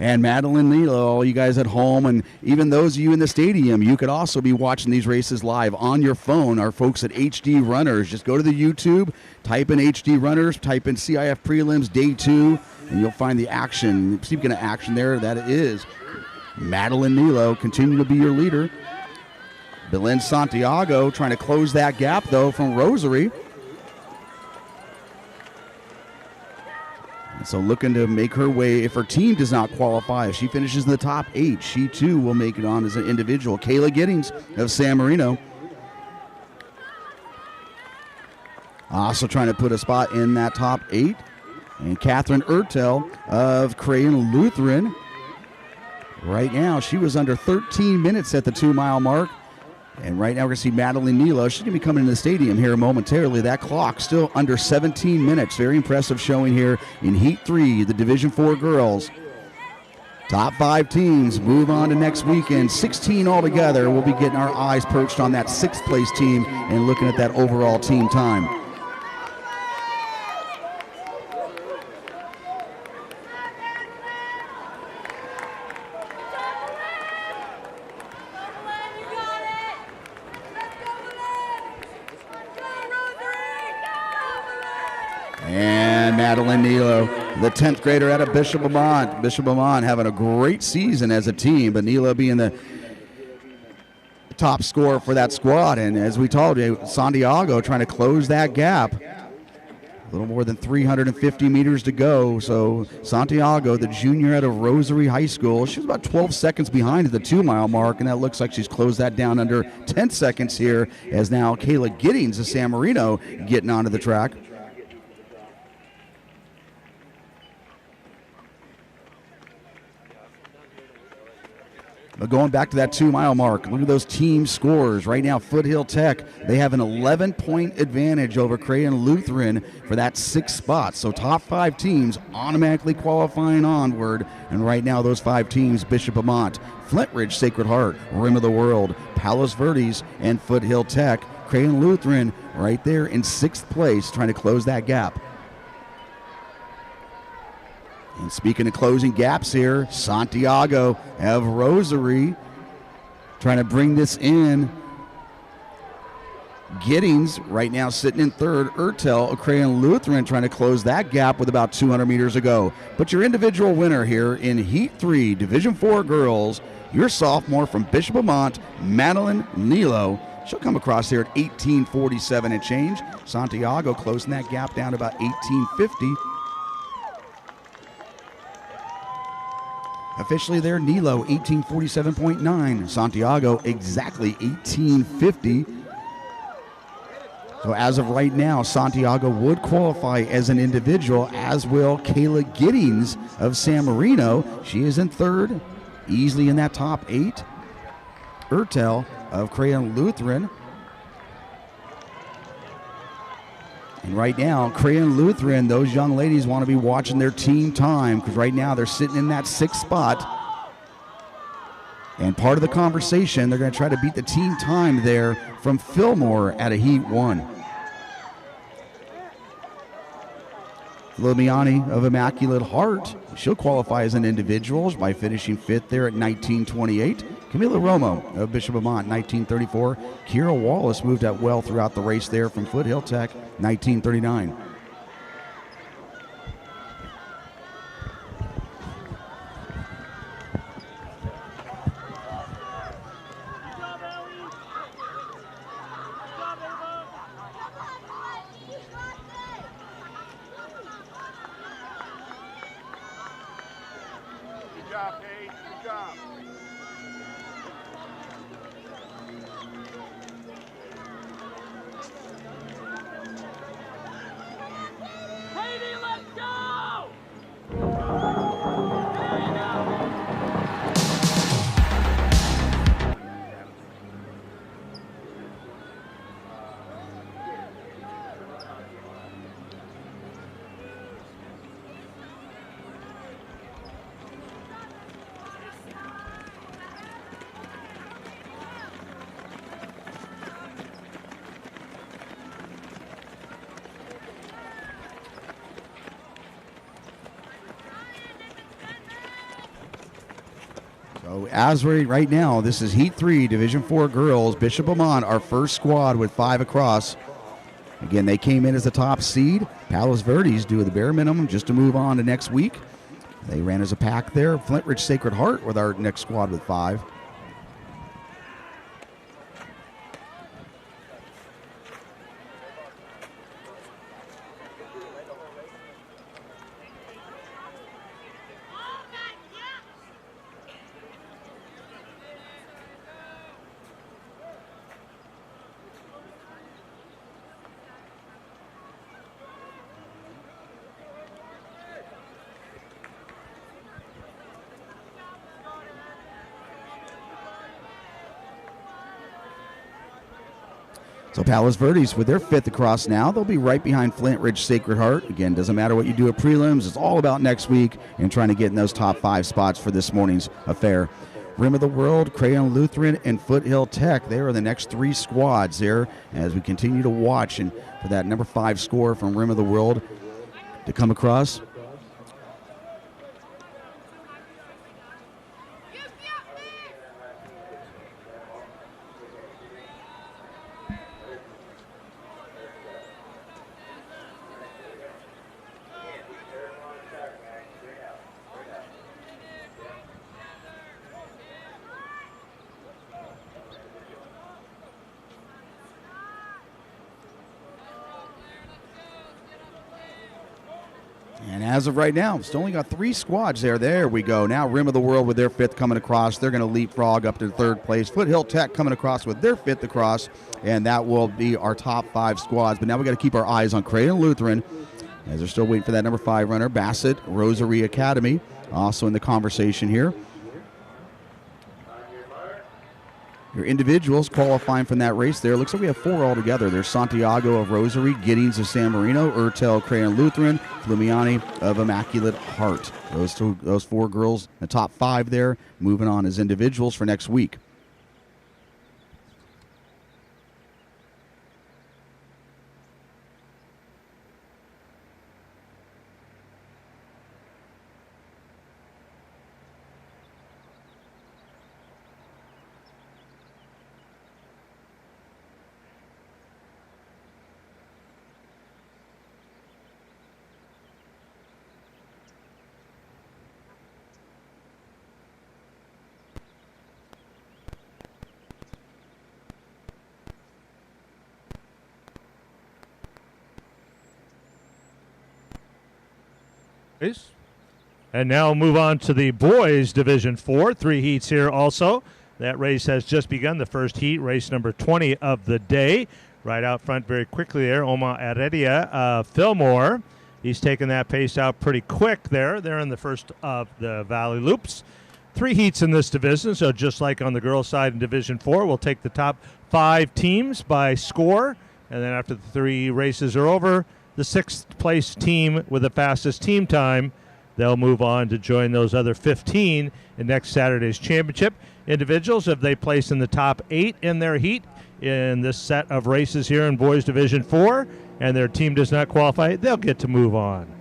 And Madeline Nilo, all you guys at home, and even those of you in the stadium, you could also be watching these races live on your phone. Our folks at HD Runners, just go to the YouTube, type in HD Runners, type in CIF Prelims Day 2, and you'll find the action. Speaking of action there, that is Madeline Nilo, continue to be your leader. Belen Santiago trying to close that gap, though, from Rosary. So looking to make her way, if her team does not qualify, if she finishes in the top 8, she too will make it on as an individual. Kayla Giddings of San Marino also trying to put a spot in that top 8. And Catherine Ertel of Crayon Lutheran. Right now, she was under 13 minutes at the 2-mile mark. And right now we're going to see Madeline Nilo. She's going to be coming into the stadium here momentarily. That clock still under 17 minutes. Very impressive showing here in Heat 3, the Division 4 girls. Top 5 teams move on to next weekend. 16 altogether. We'll be getting our eyes perched on that 6th place team and looking at that overall team time. And Madeline Nilo, the 10th grader out of Bishop Vermont. Bishop Vermont having a great season as a team, but Nilo being the top scorer for that squad. And as we told you, Santiago trying to close that gap. A little more than 350 meters to go. So Santiago, the junior out of Rosary High School, she's about 12 seconds behind at the 2-mile mark, and that looks like she's closed that down under 10 seconds here, as now Kayla Giddings of San Marino getting onto the track. But going back to that 2-mile mark, look at those team scores. Right now, Foothill Tech, they have an 11-point advantage over Crayon Lutheran for that 6th spot. So top 5 teams automatically qualifying onward. And right now, those 5 teams, Bishop Amat, Flint Ridge Sacred Heart, Rim of the World, Palos Verdes, and Foothill Tech. Crayon Lutheran right there in 6th place, trying to close that gap. And speaking of closing gaps here, Santiago of Rosary trying to bring this in. Giddings right now sitting in 3rd. Ertel of Crayon Lutheran trying to close that gap with about 200 meters to go. But your individual winner here in Heat 3, Division 4 girls, your sophomore from Bishop Amat, Madeline Nilo. She'll come across here at 18:47 and change. Santiago closing that gap down to about 18:50. Officially there, Nilo 18:47.9. Santiago exactly 18:50. So as of right now, Santiago would qualify as an individual, as will Kayla Giddings of San Marino. She is in 3rd, easily in that top 8. Ertel of Crayon Lutheran. And right now, Crayon Lutheran, those young ladies want to be watching their team time, because right now they're sitting in that 6th spot. And part of the conversation, they're going to try to beat the team time there from Fillmore at a Heat 1. Limiani of Immaculate Heart, she'll qualify as an individual by finishing 5th there at 19:28. Camila Romo of Bishop Amat, 19:34. Kira Wallace moved out well throughout the race there from Foothill Tech, 19:39. Good job, Paige. Good job. So as right now, this is Heat 3, Division 4 girls. Bishop Amat, our first squad with 5 across. Again, they came in as the top seed. Palos Verdes do the bare minimum just to move on to next week. They ran as a pack there. Flint Ridge Sacred Heart with our next squad with 5. So Palos Verdes with their 5th across now. They'll be right behind Flint Ridge Sacred Heart. Again, doesn't matter what you do at prelims. It's all about next week and trying to get in those top 5 spots for this morning's affair. Rim of the World, Crayon Lutheran, and Foothill Tech. They are the next 3 squads there as we continue to watch and for that number 5 score from Rim of the World to come across. And as of right now, it's only got 3 squads there. There we go. Now Rim of the World with their 5th coming across. They're going to leapfrog up to 3rd place. Foothill Tech coming across with their 5th across, and that will be our top 5 squads. But now we got to keep our eyes on Creighton Lutheran, as they're still waiting for that number 5 runner. Bassett, Rosary Academy, also in the conversation here. Your individuals qualifying from that race there. Looks like we have 4 altogether. There's Santiago of Rosary, Giddings of San Marino, Urtel, Crayon Lutheran, Flumiani of Immaculate Heart. Those 4 girls, the top 5 there, moving on as individuals for next week. And now move on to the boys Division 4. 3 heats here also. That race has just begun. The first heat, race number 20 of the day. Right out front very quickly there, Omar Heredia, Fillmore. He's taken that pace out pretty quick there. They're in the first of the Valley Loops. 3 heats in this division, so just like on the girls' side in Division 4, we'll take the top 5 teams by score. And then after the 3 races are over, the 6th place team with the fastest team time, they'll move on to join those other 15 in next Saturday's championship. Individuals, if they place in the top 8 in their heat in this set of races here in Boys Division 4, and their team does not qualify, they'll get to move on.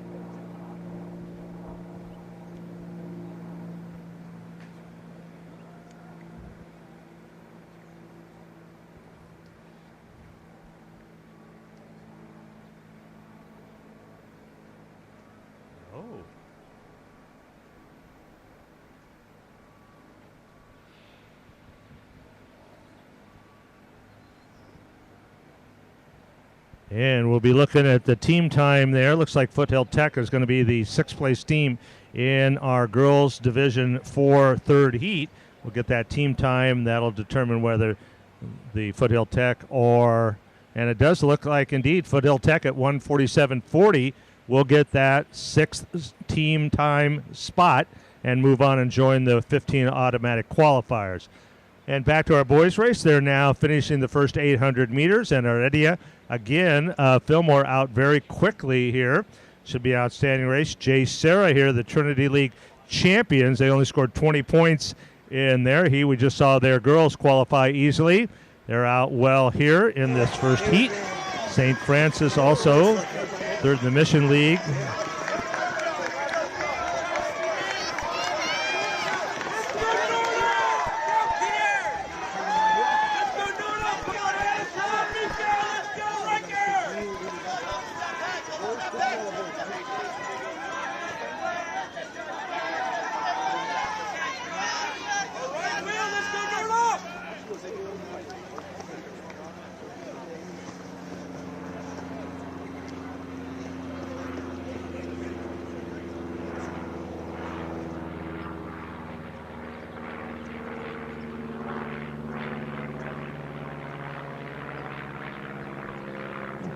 And we'll be looking at the team time there. Looks like Foothill Tech is going to be the 6th place team in our girls Division 4 third heat. We'll get that team time. That'll determine whether the Foothill Tech and it does look like indeed Foothill Tech at 1:47.40 will get that 6th team time spot and move on and join the 15 automatic qualifiers. And back to our boys race. They're now finishing the first 800 meters, and Heredia, again, Fillmore out very quickly here. Should be an outstanding race. Jay Serra here, the Trinity League champions. They only scored 20 points in there. We just saw their girls qualify easily. They're out well here in this first heat. St. Francis also, 3rd in the Mission League.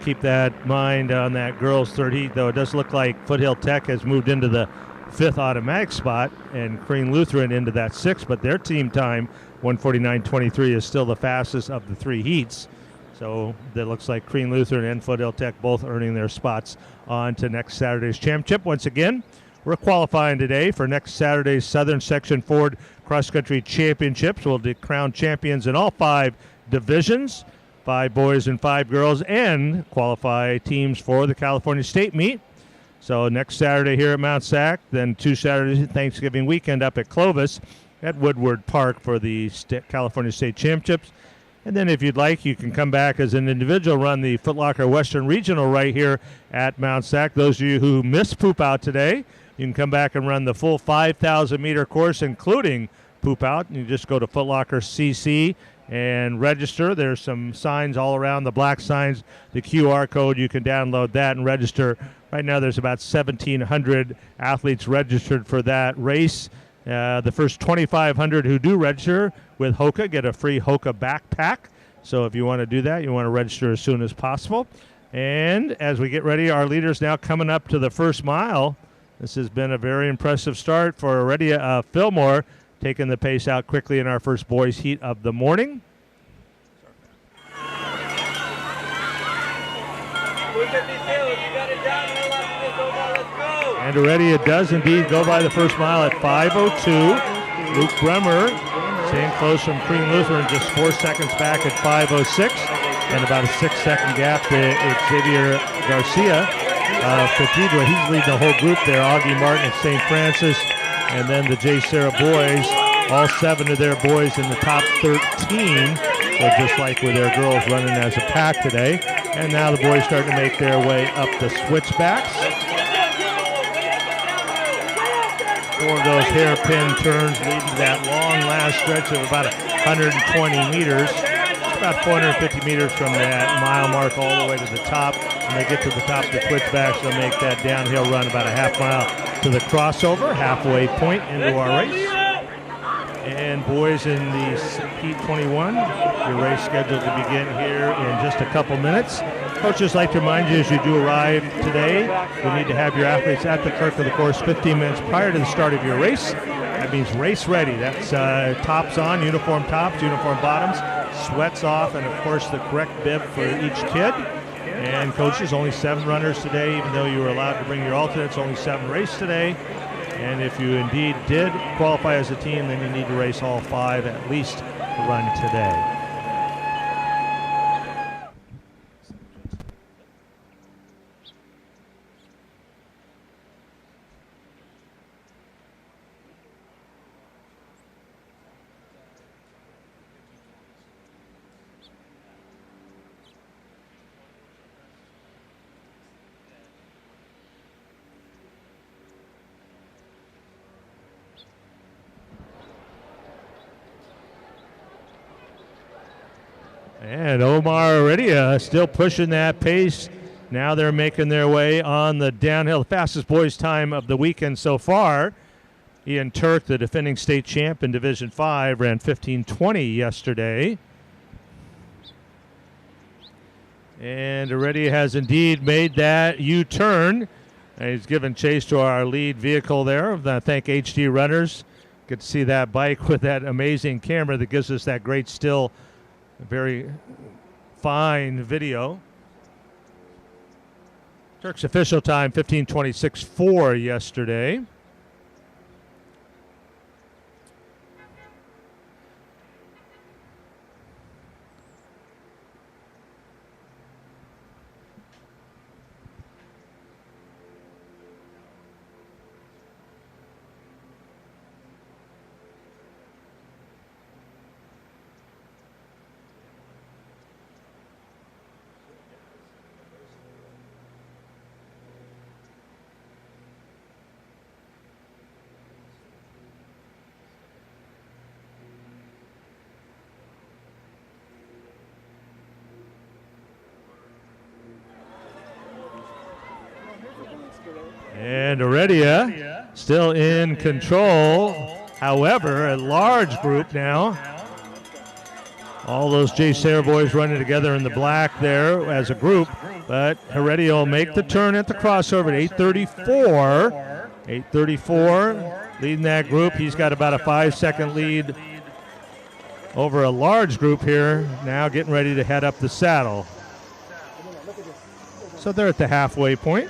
Keep that in mind on that girls' third heat, though. It does look like Foothill Tech has moved into the 5th automatic spot and Creighton Lutheran into that 6th, but their team time, 1:49.23, is still the fastest of the 3 heats. So that looks like Creighton Lutheran and Foothill Tech both earning their spots on to next Saturday's championship. Once again, we're qualifying today for next Saturday's Southern Section Ford Cross Country Championships. We'll be crowned champions in all 5 divisions. 5 boys and 5 girls, and qualify teams for the California State meet. So next Saturday here at Mt SAC, then 2 Saturdays Thanksgiving weekend up at Clovis at Woodward Park for the California State Championships. And then if you'd like, you can come back as an individual, run the Foot Locker Western Regional right here at Mt SAC. Those of you who missed Poop Out today, you can come back and run the full 5,000-meter course, including Poop Out. You just go to Foot Locker CC and register. There's some signs all around, the black signs, the QR code. You can download that and register. Right now there's about 1,700 athletes registered for that race. The first 2,500 who do register with Hoka get a free Hoka backpack. So if you want to do that, you want to register as soon as possible. And as we get ready, our leaders now coming up to the first mile. This has been a very impressive start for Heredia Fillmore, taking the pace out quickly in our first boys heat of the morning. And Heredia does indeed go by the first mile at 5:02. Luke Bremer staying close from Crean Lutheran, just 4 seconds back at 5:06. And about a 6-second gap to Xavier Garcia. Cathedral, he's leading the whole group there. Augie Martin at St. Francis. And then the J. Sarah boys, all 7 of their boys in the top 13. So just like with their girls running as a pack today. And now the boys starting to make their way up the switchbacks. 4 of those hairpin turns leading to that long last stretch of about 120 meters. About 450 meters from that mile mark all the way to the top. When they get to the top of the switchbacks, they'll make that downhill run about a half mile to the crossover, halfway point into our race. And boys in the Heat 21, your race scheduled to begin here in just a couple minutes. Coaches like to remind you as you do arrive today, you need to have your athletes at the clerk of the course 15 minutes prior to the start of your race. That means race ready. That's tops on, uniform tops, uniform bottoms, sweats off, and of course the correct bib for each kid. And coaches, only 7 runners today, even though you were allowed to bring your alternates, only 7 race today. And if you indeed did qualify as a team, then you need to race all 5 at least to run today. And Omar Heredia still pushing that pace. Now they're making their way on the downhill. The fastest boys time of the weekend so far. Ian Turk, the defending state champ in Division 5, ran 15:20 yesterday. And Heredia has indeed made that U-turn. And he's given chase to our lead vehicle there. I thank HD Runners. Get to see that bike with that amazing camera that gives us that great still, very fine video. Turk's official time, 15:26.4 yesterday. And Heredia still in control. However, a large group now. All those J. Sarah boys running together in the black there as a group. But Heredia will make the turn at the crossover at 8:34. 8:34 leading that group. He's got about a 5-second lead over a large group here. Now getting ready to head up the saddle. So they're at the halfway point.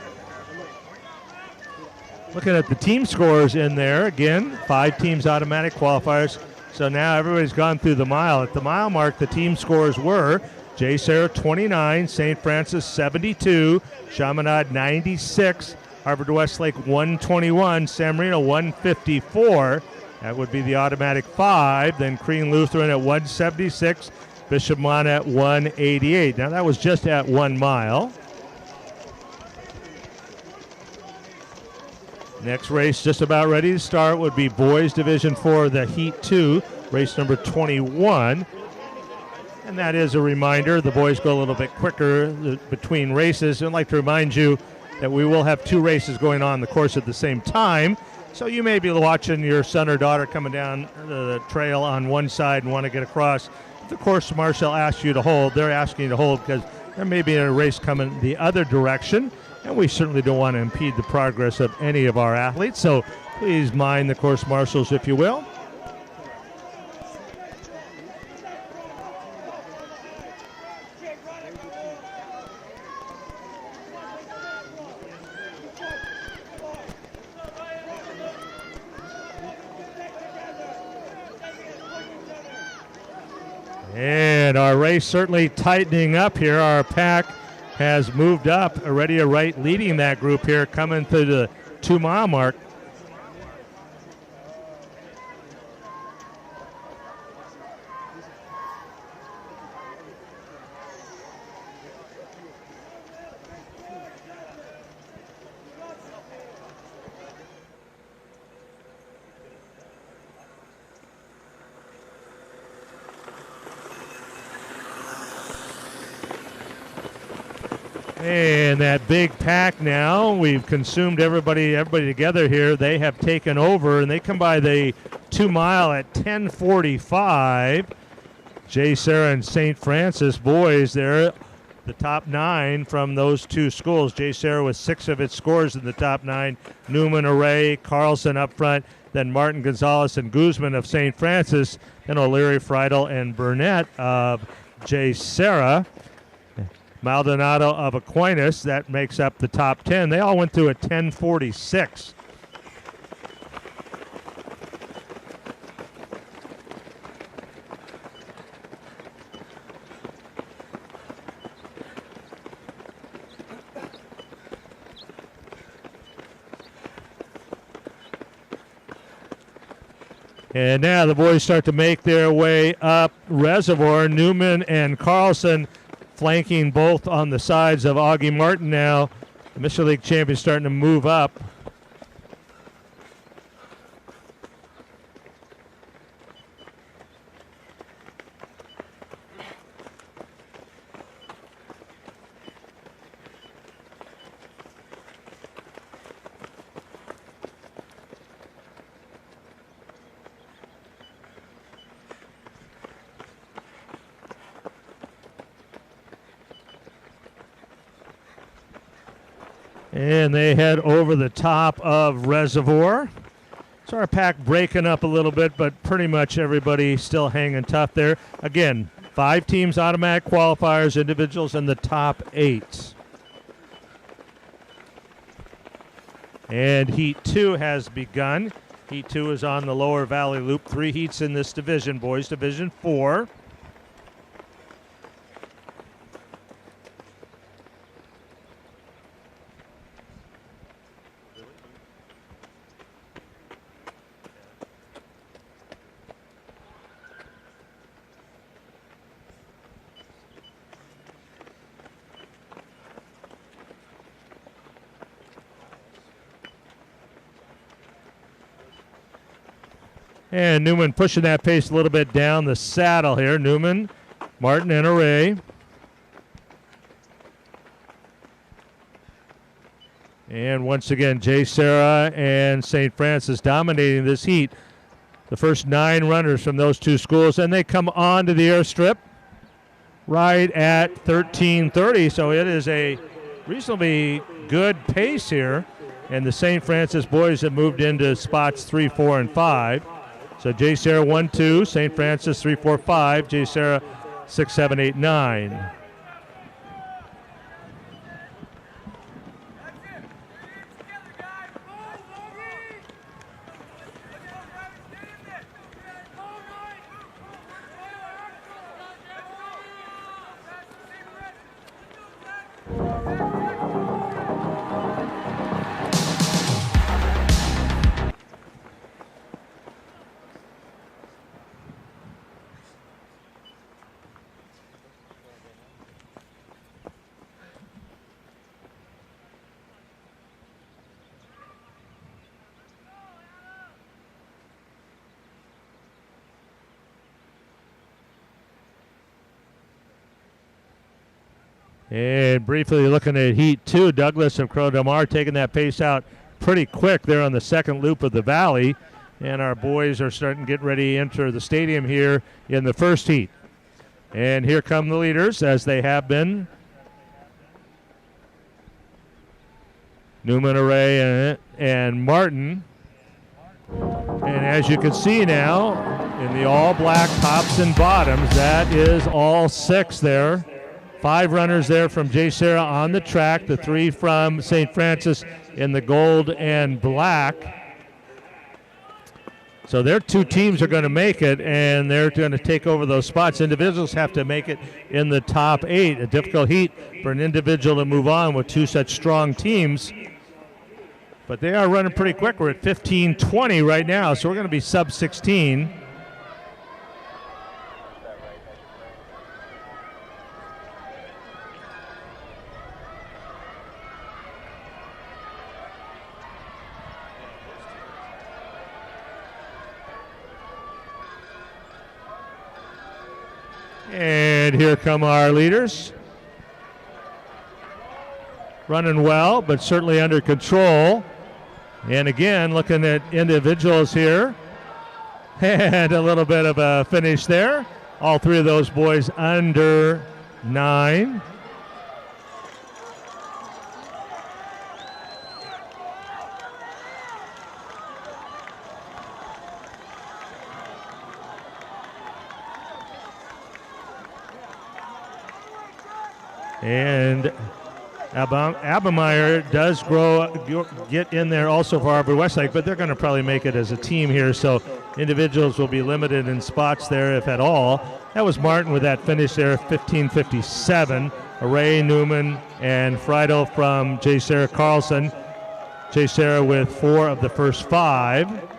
Looking at the team scores in there, again, 5 teams automatic qualifiers. So now everybody's gone through the mile. At the mile mark, the team scores were J. Sarah 29, St. Francis 72, Chaminade 96, Harvard Westlake 121, San Marino 154. That would be the automatic 5. Then Crean Lutheran at 176, Bishop Mon at 188. Now that was just at 1 mile. Next race just about ready to start would be Boys Division 4, the Heat 2, race number 21. And that is a reminder. The boys go a little bit quicker between races. I'd like to remind you that we will have 2 races going on the course at the same time. So you may be watching your son or daughter coming down the trail on one side and want to get across. If the course marshal asks you to hold, they're asking you to hold because there may be a race coming the other direction, and we certainly don't want to impede the progress of any of our athletes. So please mind the course marshals, if you will. And our race certainly tightening up here. Our pack has moved up. Aurelia Wright leading that group here, coming to the 2-mile mark. And that big pack now, we've consumed everybody together here. They have taken over, and they come by the 2-mile at 10:45. J. Sarah and St. Francis boys there, the top 9 from those 2 schools. J. Sarah with 6 of its scores in the top 9. Newman, Array, Carlson up front, then Martin, Gonzalez, and Guzman of St. Francis, then O'Leary, Friedel, and Burnett of J. Sarah. Maldonado of Aquinas, that makes up the top 10. They all went through at 10:46. And now the boys start to make their way up Reservoir. Newman and Carlson flanking both on the sides of Augie Martin now. The Mission League champion starting to move up. And they head over the top of Reservoir. So our pack breaking up a little bit, but pretty much everybody still hanging tough there. Again, 5 teams automatic qualifiers, individuals in the top 8. And Heat 2 has begun. Heat 2 is on the Lower Valley Loop. 3 heats in this division, boys. Division 4. And Newman pushing that pace a little bit down the saddle here. Newman, Martin, and Array. And once again, J. Sarah and St. Francis dominating this heat. The first 9 runners from those 2 schools, and they come on to the airstrip right at 13:30. So it is a reasonably good pace here. And the St. Francis boys have moved into spots 3, 4, and 5. So J. Sarah 1, 2, St. Francis 3, 4, 5, J. Sarah 6, 7, 8, 9. And briefly looking at Heat 2, Douglas of Corona Del Mar taking that pace out pretty quick there on the second loop of the Valley. And our boys are starting to get ready to enter the stadium here in the first heat. And here come the leaders, as they have been. Newman, Array, and Martin. And as you can see now, in the all-black tops and bottoms, that is all 6 there. 5 runners there from J. Sarah on the track, the 3 from St. Francis in the gold and black. So their 2 teams are going to make it, and they're going to take over those spots. Individuals have to make it in the top 8. A difficult heat for an individual to move on with 2 such strong teams. But they are running pretty quick. We're at 15:20 right now, so we're going to be sub 16. And here come our leaders. Running well, but certainly under control. And again, looking at individuals here. And a little bit of a finish there. All 3 of those boys under 9. And Abemeyer does get in there also for Harvard Westlake, but they're going to probably make it as a team here, so individuals will be limited in spots there, if at all. That was Martin with that finish there, 15:57. Array, Newman, and Friedel from J. Sarah Carlson. J. Sarah with 4 of the first 5.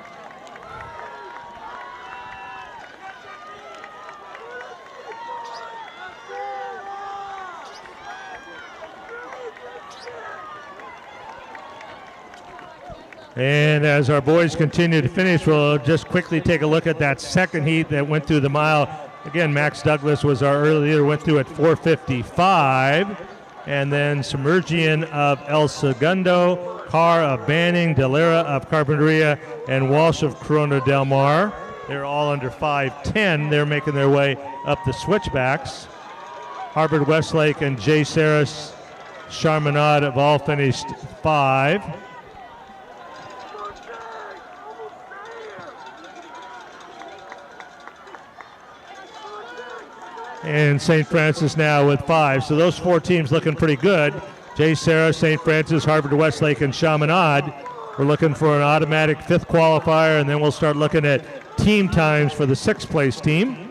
And as our boys continue to finish, we'll just quickly take a look at that second heat that went through the mile. Again, Max Douglas was our early leader, went through at 4:55. And then Submergian of El Segundo, Carr of Banning, Delera of Carpinteria, and Walsh of Corona Del Mar. They're all under 5:10. They're making their way up the switchbacks. Harvard Westlake and J. Sarah's Charminade have all finished 5. And St. Francis now with 5. So those 4 teams looking pretty good. J. Sarah, St. Francis, Harvard Westlake, and Chaminade. We're looking for an automatic 5th qualifier, and then we'll start looking at team times for the 6th place team.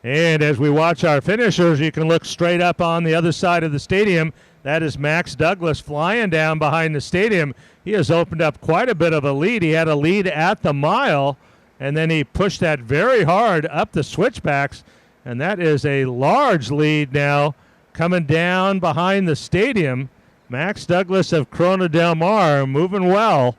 And as we watch our finishers, you can look straight up on the other side of the stadium. That is Max Douglas flying down behind the stadium. He has opened up quite a bit of a lead. He had a lead at the mile, and then he pushed that very hard up the switchbacks. And that is a large lead now coming down behind the stadium. Max Douglas of Corona Del Mar moving well.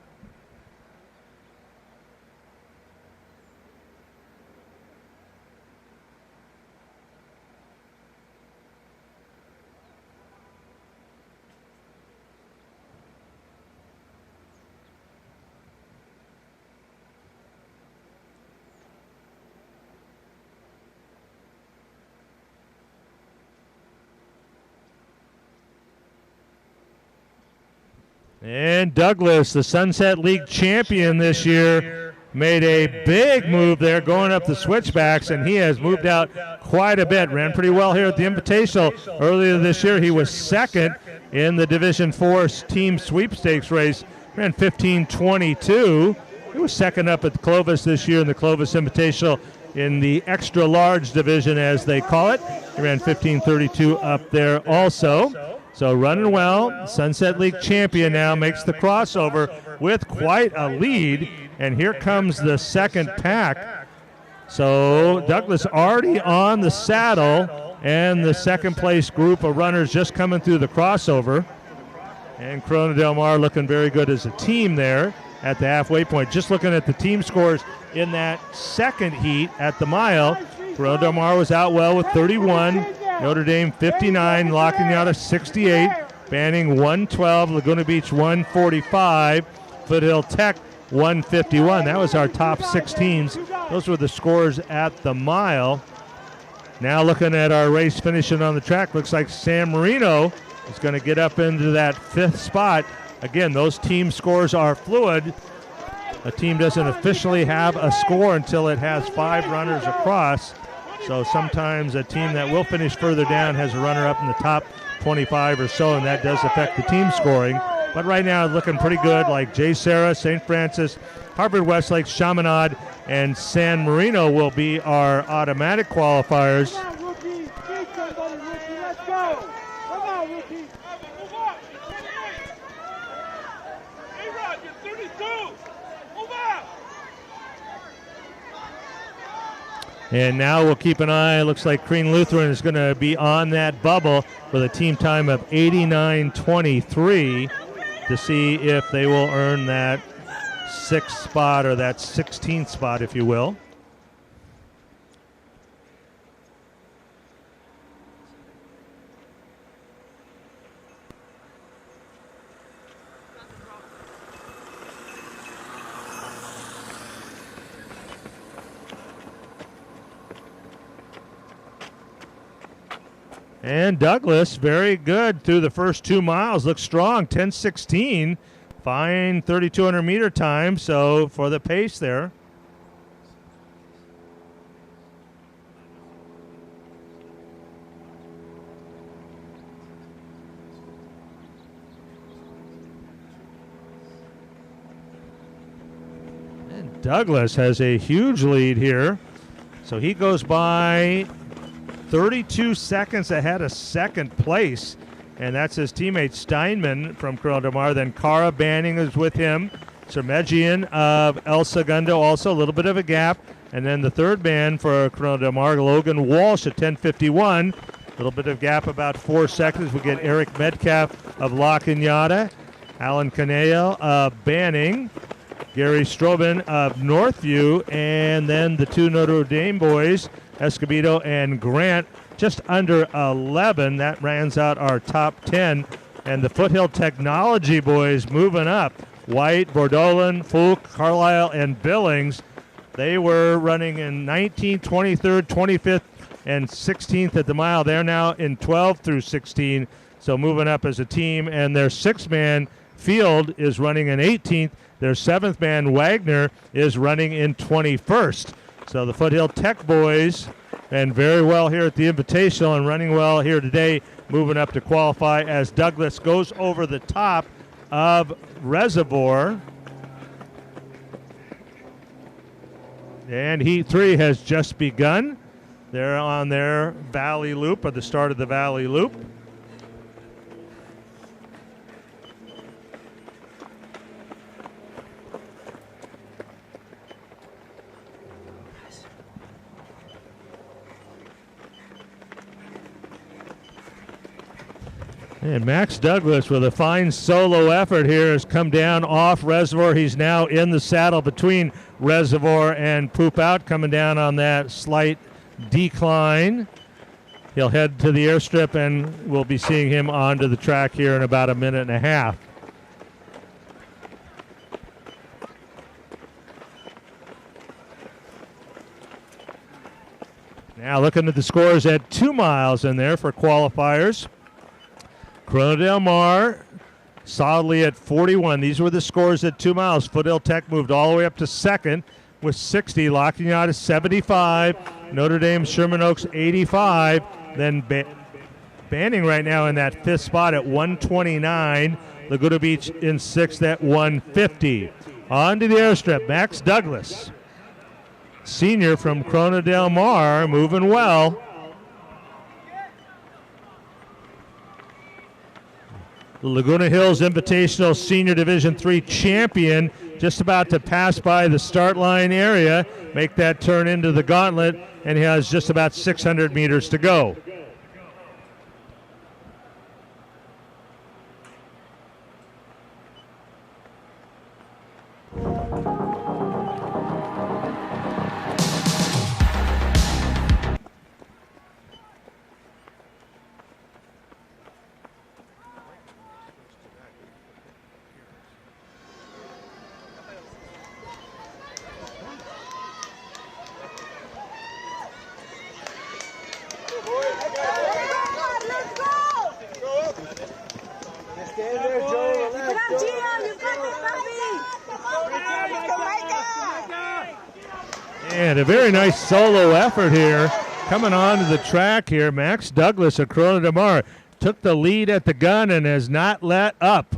And Douglas, the Sunset League champion this year, made a big move there going up the switchbacks, and he has moved out quite a bit. Ran pretty well here at the Invitational. Earlier this year, he was 2nd in the Division 4 team sweepstakes race. Ran 15:22. He was 2nd up at Clovis this year in the Clovis Invitational in the extra large division, as they call it. He ran 15:32 up there also. So running well. Sunset League champion now makes the crossover with quite a lead. And here comes the second pack. So Douglas already on the saddle, and the second place group of runners just coming through the crossover. And Corona Del Mar looking very good as a team there at the halfway point. Just looking at the team scores in that second heat at the mile, Corona Del Mar was out well with 31, Notre Dame 59, La Cañada 68, Banning 112, Laguna Beach 145, Foothill Tech 151. That was our top 6 teams. Those were the scores at the mile. Now looking at our race finishing on the track, looks like San Marino is going to get up into that 5th spot. Again, those team scores are fluid. A team doesn't officially have a score until it has 5 runners across. So sometimes a team that will finish further down has a runner up in the top 25 or so, and that does affect the team scoring. But right now, looking pretty good, like J. Sarah, St. Francis, Harvard Westlake, Chaminade, and San Marino will be our automatic qualifiers. Come on, rookie. Beat somebody, rookie. Let's go. Come on, rookie. Move up. A-Rod, you're 32. Move up. And now we'll keep an eye. Looks like Crean Lutheran is going to be on that bubble with a team time of 89:23 to see if they will earn that 6th spot or that 16th spot, if you will. And Douglas, very good through the first 2 miles. Looks strong, 10:16. Fine 3,200 meter time, so for the pace there. And Douglas has a huge lead here. So he goes by 32 seconds ahead of second place, and that's his teammate Steinman from Corona Del Mar. Then Cara Banning is with him. Sermegian of El Segundo also a little bit of a gap. And then the third man for Corona Del Mar, Logan Walsh at 10:51. A little bit of gap, about 4 seconds. We get Eric Metcalf of La Cañada, Alan Canale of Banning, Gary Strobin of Northview, and then the 2 Notre Dame boys, Escobedo and Grant, just under 11. That rounds out our top 10. And the Foothill Technology boys moving up. White, Bordolin, Fulk, Carlisle, and Billings. They were running in 19th, 23rd, 25th, and 16th at the mile. They're now in 12th through 16, so moving up as a team. And their 6-man field is running in 18th. Their 7th man, Wagner, is running in 21st. So the Foothill Tech boys, and very well here at the Invitational and running well here today, moving up to qualify as Douglas goes over the top of Reservoir. And Heat 3 has just begun. They're on their Valley Loop, or the start of the Valley Loop. And Max Douglas with a fine solo effort here has come down off Reservoir. He's now in the saddle between Reservoir and Poop Out, coming down on that slight decline. He'll head to the airstrip, and we'll be seeing him onto the track here in about a minute and a half. Now looking at the scores at 2 miles in there for qualifiers. Corona Del Mar solidly at 41. These were the scores at 2 miles. Foothill Tech moved all the way up to second with 60. La Cañada 75. Notre Dame Sherman Oaks 85. Then Banning right now in that 5th spot at 129. Laguna Beach in 6th at 150. On to the airstrip, Max Douglas, senior from Corona Del Mar, moving well. The Laguna Hills Invitational Senior Division III champion, just about to pass by the start line area, make that turn into the gauntlet, and he has just about 600 meters to go. And a very nice solo effort here. Coming onto the track here, Max Douglas of Corona Del Mar took the lead at the gun and has not let up.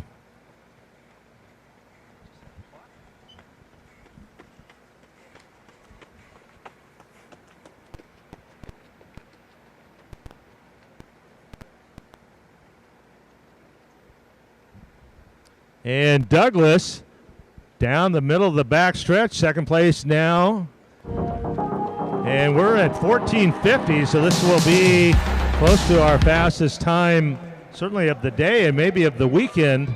And Douglas down the middle of the back stretch, second place now. And we're at 14:50, so this will be close to our fastest time, certainly of the day and maybe of the weekend.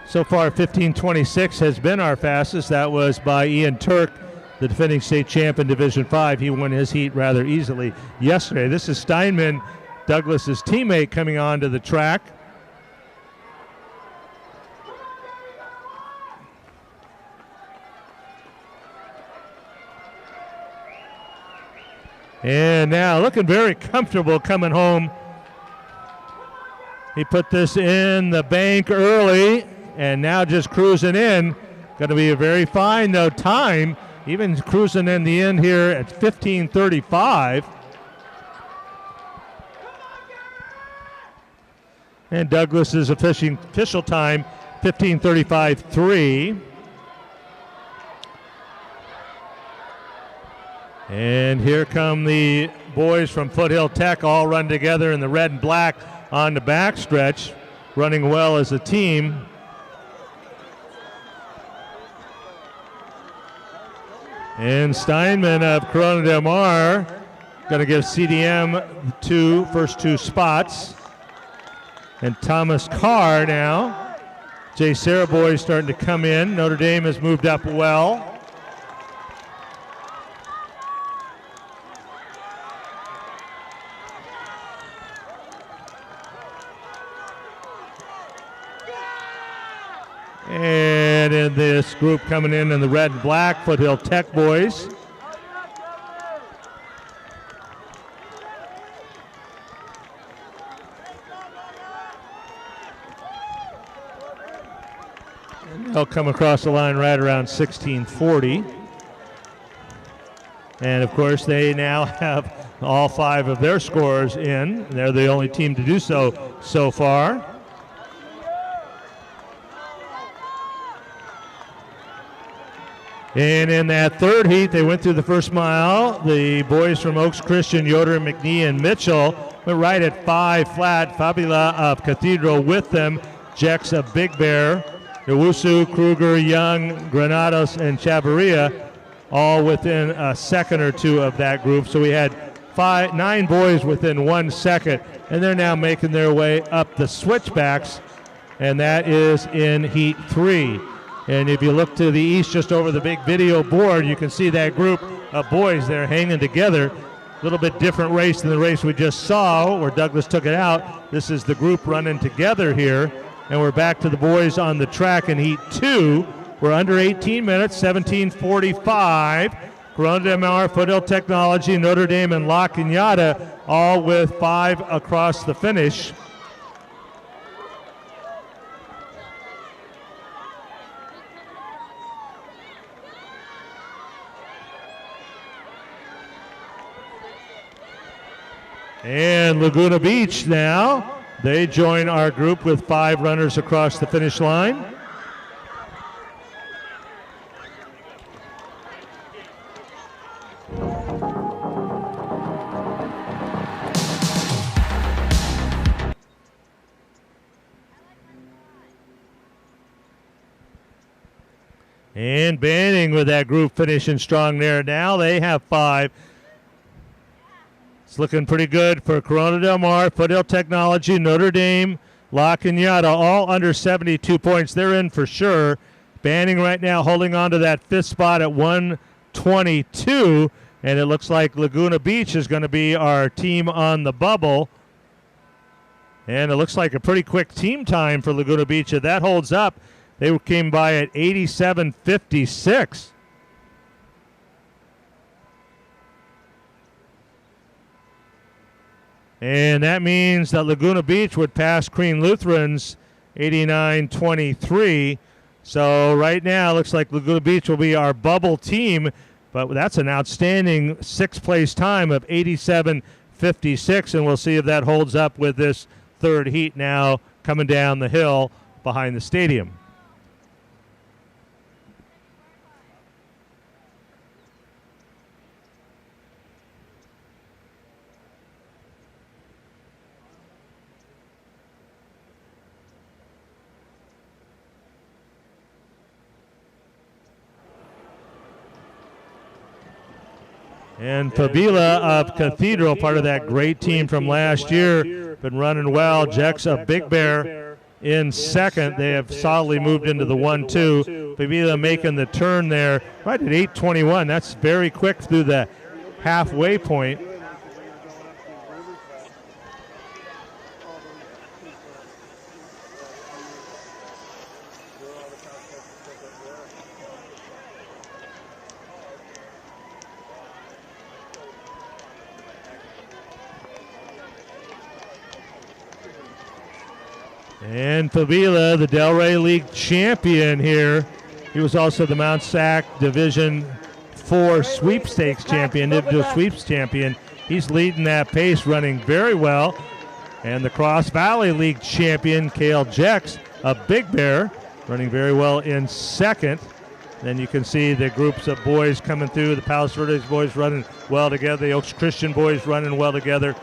So far, 15:26 has been our fastest. That was by Ian Turk, the defending state champ in Division 5. He won his heat rather easily yesterday. This is Steinman, Douglas's teammate, coming onto the track. And now looking very comfortable coming home. He put this in the bank early and now just cruising in. Going to be a very fine, though, time. Even cruising in the end here at 15:35. And Douglas's official time, 15:35.3. And here come the boys from Foothill Tech, all run together in the red and black on the backstretch, running well as a team. And Steinman of Corona Del Mar going to give CDM first two spots. And Thomas Carr now. Jay Saraboy starting to come in. Notre Dame has moved up well. And in this group coming in the red and black, Foothill Tech boys. And they'll come across the line right around 16:40. And of course, they now have all 5 of their scores in. They're the only team to do so far. And in that third heat, they went through the first mile. The boys from Oaks Christian, Yoder, McNee, and Mitchell went right at 5 flat. Fabula of Cathedral with them. Jex of Big Bear, Owusu, Kruger, Young, Granados, and Chavarria, all within a second or two of that group. So we had 9 boys within 1 second, and they're now making their way up the switchbacks, and that is in heat 3. And if you look to the east just over the big video board, you can see that group of boys there hanging together. A little bit different race than the race we just saw where Douglas took it out. This is the group running together here. And we're back to the boys on the track in heat 2. We're under 18 minutes, 17:45. Corona Del Mar, Foothill Technology, Notre Dame, and La Cañada all with 5 across the finish. And Laguna Beach now, they join our group with 5 runners across the finish line. And Banning with that group finishing strong there now. They have 5. It's looking pretty good for Corona Del Mar, Foothill Technology, Notre Dame, La Cañada, all under 72 points. They're in for sure. Banning right now holding on to that 5th spot at 122. And it looks like Laguna Beach is going to be our team on the bubble. And it looks like a pretty quick team time for Laguna Beach. If that holds up, they came by at 87:56. And that means that Laguna Beach would pass Crean Lutheran's 89:23. So right now, looks like Laguna Beach will be our bubble team, but that's an outstanding sixth-place time of 87.56, and we'll see if that holds up with this third heat now coming down the hill behind the stadium. And Fabila of Cathedral, part of that great team from last year, been running well. Jex of Big Bear in second. They have solidly moved into the 1-2. Fabila making the turn there right at 8:21. That's very quick through the halfway point. And Fabila, the Delray League champion here. He was also the Mt SAC Division 4 sweepstakes champion, individual sweeps champion. He's leading that pace, running very well. And the Cross Valley League champion, Cale Jex of Big Bear, running very well in second. Then you can see the groups of boys coming through. The Palos Verdes boys running well together. The Oaks Christian boys running well together.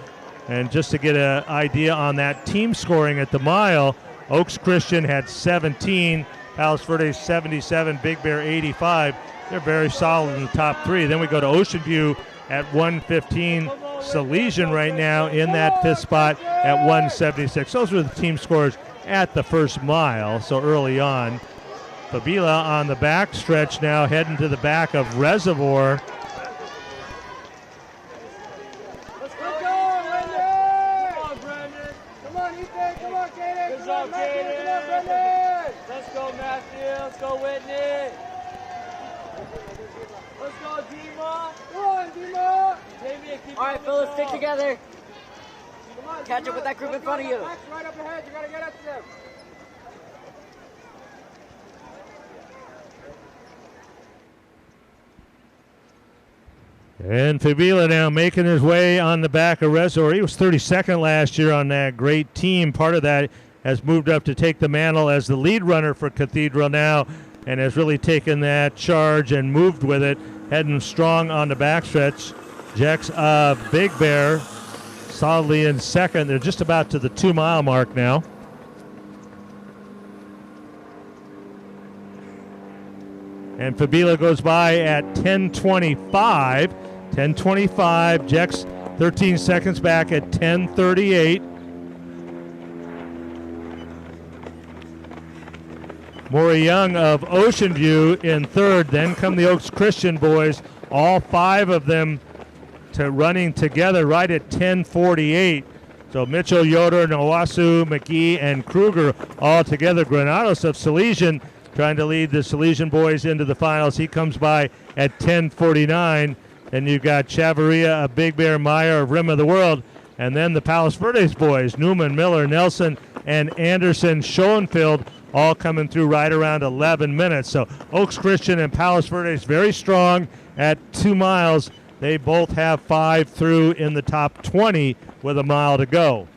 And just to get an idea on that team scoring at the mile, Oaks Christian had 17, Palos Verdes 77, Big Bear 85. They're very solid in the top three. Then we go to Ocean View at 115. Salesian right now in that fifth spot at 176. Those were the team scores at the first mile, so early on. Fabila on the back stretch now, heading to the back of Reservoir. Let's go, Matthew. Let's go, Whitney. Let's go, Dima. Come on, Dima. All right, fellas, stick together. Catch up with that group in front of you. Right up ahead. You got to get up to them. And Fabila now making his way on the back of Reservoir. He was 32nd last year on that great team. Part of that has moved up to take the mantle as the lead runner for Cathedral now and has really taken that charge and moved with it, heading strong on the backstretch. Jex of Big Bear solidly in second. They're just about to the 2 mile mark now. And Fabila goes by at 10:25. 10:25. Jex 13 seconds back at 10:38. Maury Young of Ocean View in third. Then come the Oaks Christian boys, all 5 of them running together right at 10:48. So Mitchell, Yoder, Nowasu, McGee, and Kruger all together. Granados of Salesian trying to lead the Salesian boys into the finals. He comes by at 10:49. Then you've got Chavarria of Big Bear, Meyer of Rim of the World. And then the Palos Verdes boys, Newman, Miller, Nelson, and Anderson, Schoenfeld, all coming through right around 11 minutes. So Oaks Christian and Palos Verdes very strong at 2 miles. They both have 5 through in the top 20 with a mile to go.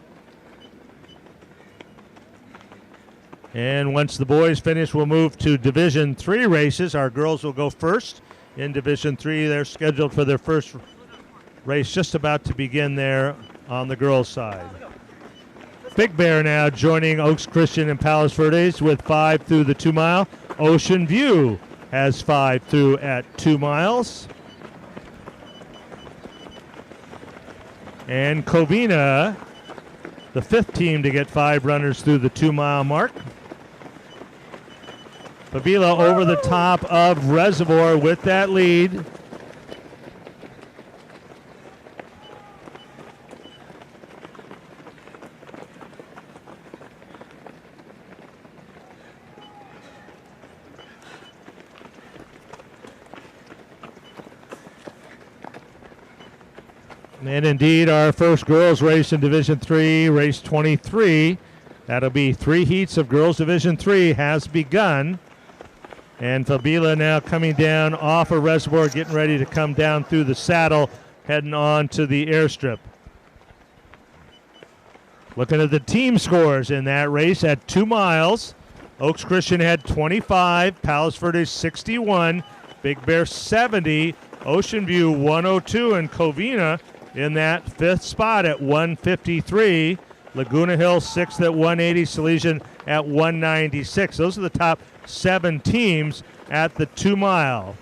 And once the boys finish, we'll move to Division 3 races. Our girls will go first in Division 3. They're scheduled for their first race just about to begin there on the girls' side. Big Bear now joining Oaks Christian and Palos Verdes with 5 through the 2 mile. Ocean View has 5 through at 2 miles. And Covina, the 5th team to get 5 runners through the 2 mile mark. Fabila over the top of Reservoir with that lead. And indeed, our first girls race in Division 3, race 23. That'll be 3 heats of girls Division 3 has begun. And Fabila now coming down off a reservoir, getting ready to come down through the saddle, heading on to the airstrip. Looking at the team scores in that race at 2 miles. Oaks Christian had 25, Palos Verdes 61, Big Bear 70, Ocean View 102, and Covina in that 5th spot at 153. Laguna Hill 6th at 180, Salesian at 196. Those are the top 7 teams at the 2 mile.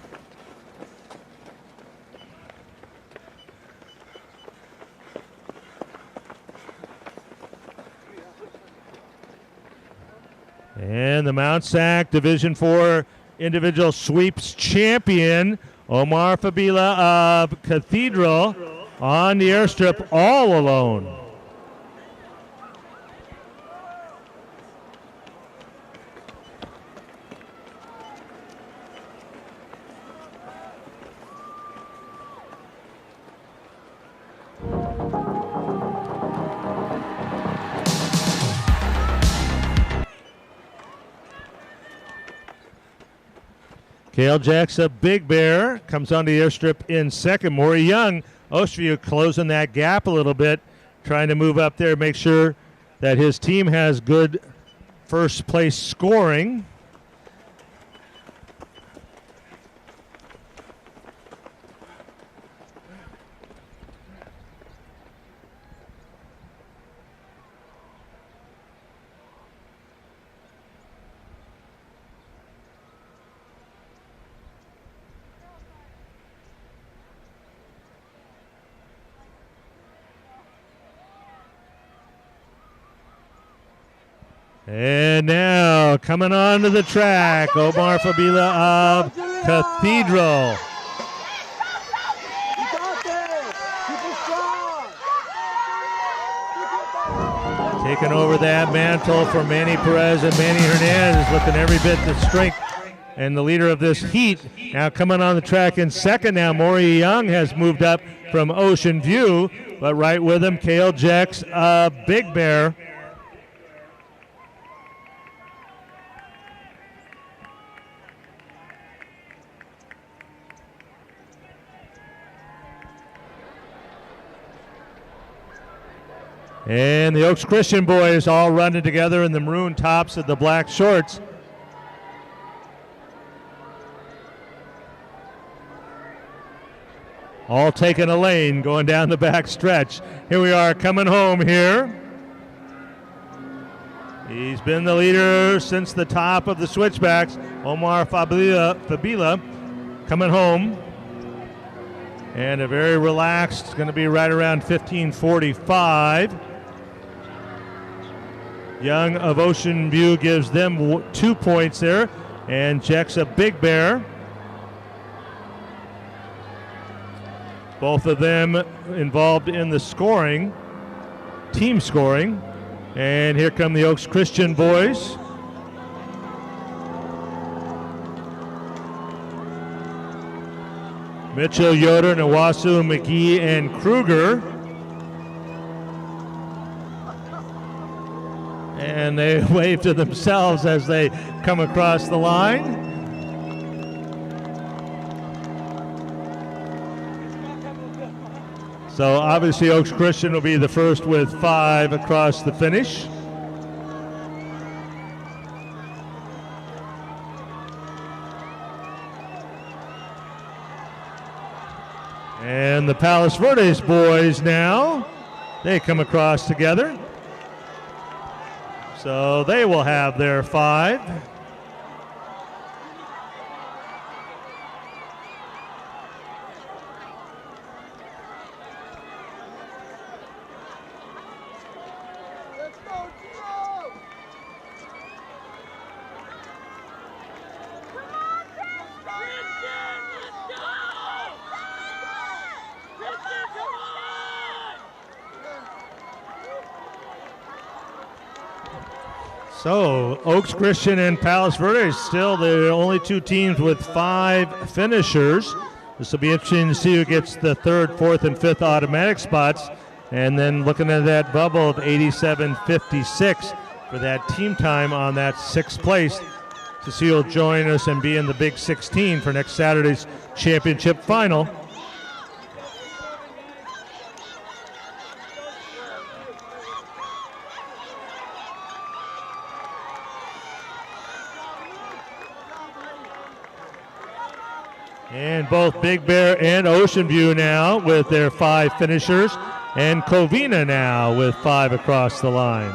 And the Mt SAC Division 4 individual sweeps champion, Omar Fabila of Cathedral, on the airstrip all alone. Cale Jackson, Big Bear, comes on the airstrip in second. Maury Young, Oceanview, closing that gap a little bit, trying to move up there, make sure that his team has good first place scoring. And now coming onto the track, Omar Fabila of Cathedral. Taking over that mantle for Manny Perez, and Manny Hernandez looking every bit the strength and the leader of this heat. Now coming on the track in second now, Maury Young has moved up from Ocean View, but right with him, Cale Jex of Big Bear. And the Oaks Christian boys all running together in the maroon tops and the black shorts. All taking a lane going down the back stretch. Here we are coming home here. He's been the leader since the top of the switchbacks. Omar Fabila coming home. And a very relaxed, it's going to be right around 15:45. Young of Ocean View gives them 2 points there, and Jex a Big Bear. Both of them involved in the scoring, team scoring. And here come the Oaks Christian boys. Mitchell, Yoder, Nawasu, McGee, and Kruger. And they wave to themselves as they come across the line. So obviously Oaks Christian will be the first with 5 across the finish. And the Palos Verdes boys now, they come across together. So they will have their 5. So Oaks Christian and Palos Verdes still the only 2 teams with 5 finishers. This will be interesting to see who gets the 3rd, 4th, and 5th automatic spots. And then looking at that bubble of 87.56 for that team time on that 6th place. to see who'll join us and be in the Big 16 for next Saturday's championship final. And both Big Bear and Ocean View now with their 5 finishers, and Covina now with 5 across the line.